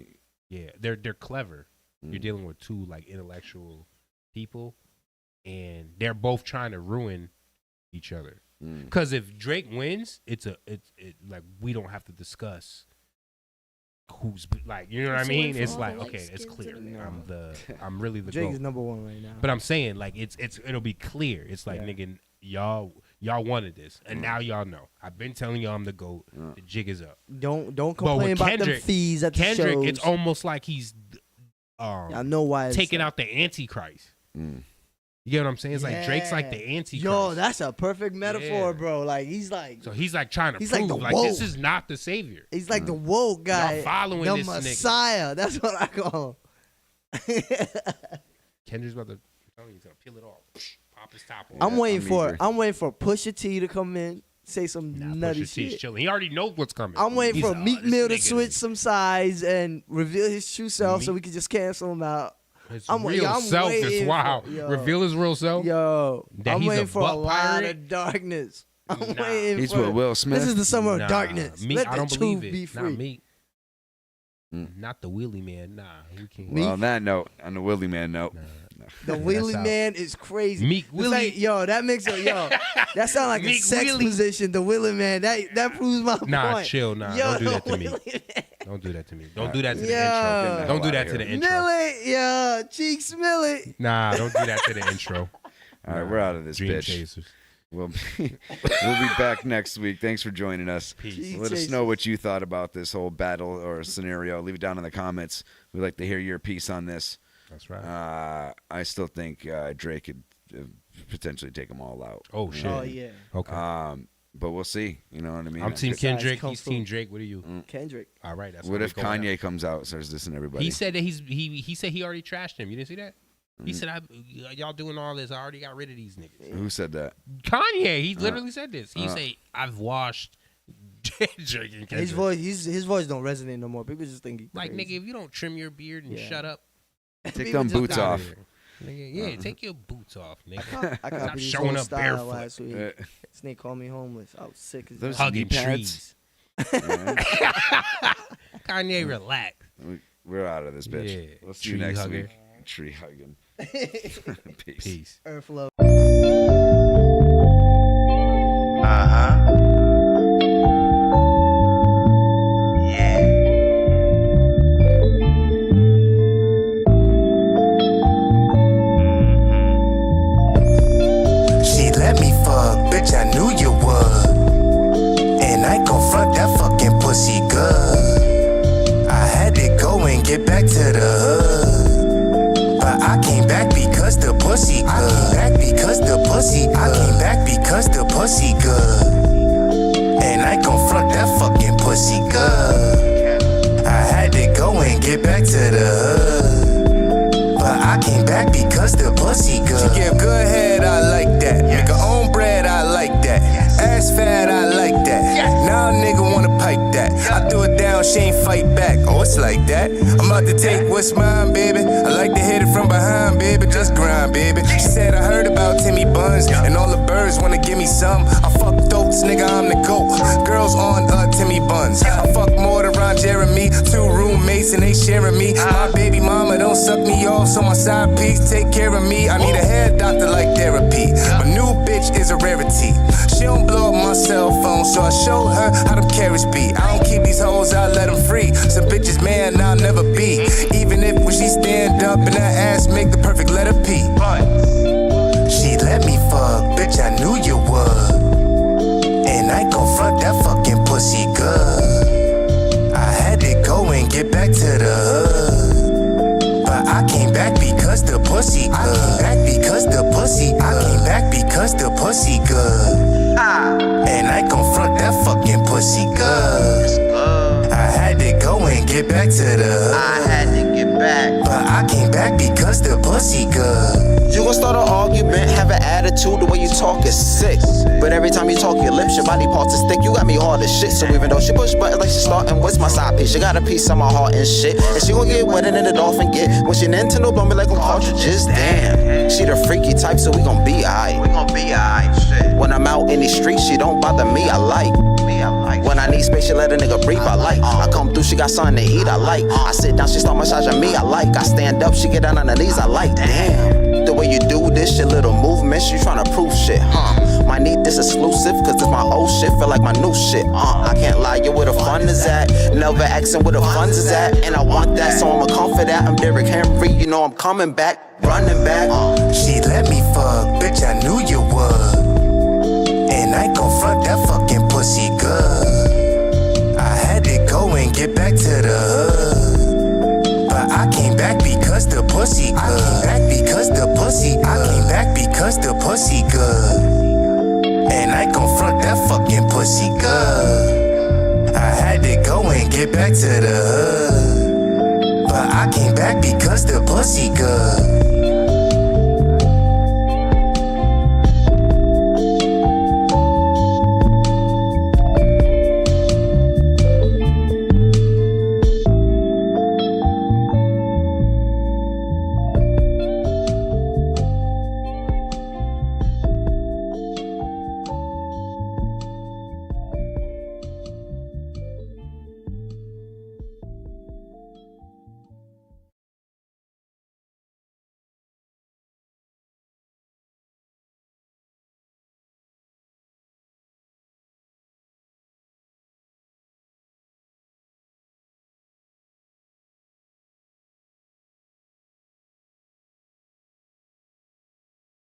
yeah, they're clever. You're Mm. dealing with two like intellectual people, and they're both trying to ruin each other. Mm. Because if Drake wins, it's like we don't have to discuss who's like, you know what I It's mean? away from It's all like the okay, light it's skins clear. and I'm really the Drake GOAT. is number one right now. But I'm saying like it'll be clear. It's like Yeah. nigga, y'all wanted this, and now y'all know. I've been telling y'all I'm the GOAT. The jig is up. Don't But complain with about them Kendrick- fees at the Kendrick, shows. it's almost like he's I know why it's taking like- out the Antichrist. Mm. You get what I'm saying? It's like Drake's like the Yeah. Antichrist. Yo, that's a perfect metaphor, Yeah. bro. Like he's like So he's like trying to He's prove like the like this woke. is not the savior. he's like the woke guy. Y'all following the this nigga. Messiah. That's what I call him. Kendrick's about to, he's gonna peel it off, pop his top off. I'm waiting for Pusha T to come in, say some nutty Pusha T is shit. chilling. He already knows what's coming. I'm waiting He's for like, oh, Meek this Mill to nigga switch is- some sides and reveal his true self, so Meek- we can just cancel him out. His I'm real self is waiting wild. for- yo. Reveal his real self. Yo, That I'm he's waiting a for a butt lot pirate. of darkness. I'm Nah. waiting He's for with Will Smith. This is the summer Nah, of darkness. Meek, Let I the don't truth believe it. be Not free. Meek. Not the Wheelie Man. Nah, we can't. Well, on that note, on the Willie Man note, The Wheelie Man is crazy. Meek It's Willie. like, yo, that makes it, yo, that sounds like a Meek sex Willie. position. The Wheelie Man, that proves my Nah, point. chill. Nah, Yo, don't do that to the me. Wheelie Man. Don't do that to me. Don't do that to the Yo. intro. Don't do that to the intro. Smell it, yo, cheek smell it. Nah, don't do that to the intro. All right, we're out of this Dream bitch. chasers. We'll be back next week. Thanks for joining us. Peace. Let us know what you thought about this whole battle or scenario. Leave it down in the comments. We'd like to hear your piece on this. That's right. I still think Drake could potentially take them all out. Oh, shit. Oh, yeah. Okay. But we'll see. You know what I mean? I'm Team Kendrick. He's Team Drake. What are you? Kendrick. All right. That's what if going Kanye out. comes out and starts dissing everybody? He said that he said he already trashed him. You didn't see that? He said, y'all doing all this. I already got rid of these niggas. Who said that? Kanye. He literally said this. He said, I've washed Drake and Kendrick. His voice don't resonate no more. People just think he's like, crazy. nigga, if you don't trim your beard and shut up. Take them boots off. Nigga, yeah, take your boots off, nigga. I Stop copied his showing whole up style barefoot. last week. This nigga called me homeless. I was sick as Those hell. Hugging knee pads. trees. Kanye, relax. We're out of this bitch. Yeah. We'll see you Tree next hugger. week. Tree hugging. Peace. Peace. Earthflow. She let me fuck, bitch, I knew you would. And I confront that fucking pussy good. I had to go and get back to the hood. But I came back because the pussy good. I came back because the pussy good. I came back because the pussy good. And I confront that fucking pussy good. I had to go and get back to the hood. But I came back because the pussy good. She give good head, I like that. Nigga own bread, I like that. Ass fat, I like that. Now a nigga wanna pipe that. I threw it down, she ain't fight back. Oh, it's like that. I'm about to take what's mine, baby. I like to hit it from behind, baby. Just grind, baby. She said I heard about Timmy Buns and all the birds wanna give me some. I fuck throats, nigga, I'm the GOAT. Girls on Timmy Buns. I fuck more than Ron Jeremy. 2 roommates and they sharing me. My baby mama don't suck me off, so my side piece take care of me. I need a hair doctor like therapy. My new bitch is a rarity. She don't blow up my cell phone, so I show her how them carrots be. I don't keep these hoes, I let them free. Some bitches, man, I'll never be. Even if when she stand up and that ass make the perfect letter P. She let me fuck, bitch, I knew you would. And I confront that fucking pussy good. I had to go and get back to the hood. But I came back because the pussy good. I came back because the pussy good. I came back because the pussy good. And I confront that fucking pussy good. I had to go and get back to the hood. I had to get back. But I came back because the pussy good. You gon' start an argument, have an attitude, the way you talk is sick. But every time you talk your lips, your body parts are thick. You got me hard as shit, so even though she push buttons like she starting with my side piece, she got a piece of my heart and shit. And she gon' get wetter than the dolphin get. When she Nintendo bump me like them cartridges, damn. She the freaky type, so we gon' be aight. We gon' be aight, shit. When I'm out in these streets, she don't bother me, I like. When I need space, she let a nigga breathe, I like. I come through, she got something to eat, I like. I sit down, she start massaging me, I like. I stand up, she get down on her knees, I like. Damn, the way you do this, your little movements, you tryna prove shit, Might need this exclusive, cause it's my old shit, feel like my new shit, I can't lie, you where the fun is at. Never asking where the funds is at. And I want that, so I'ma come for that. I'm Derrick Henry, you know I'm coming back, running back. She let me fuck, bitch, I knew you would. And I confront that fucking pussy good. I had to go and get back to the hood. But I came back because the pussy good. I came back because the pussy good. I came back because the pussy good. And I confront that fucking pussy good. I had to go and get back to the hood. But I came back because the pussy good.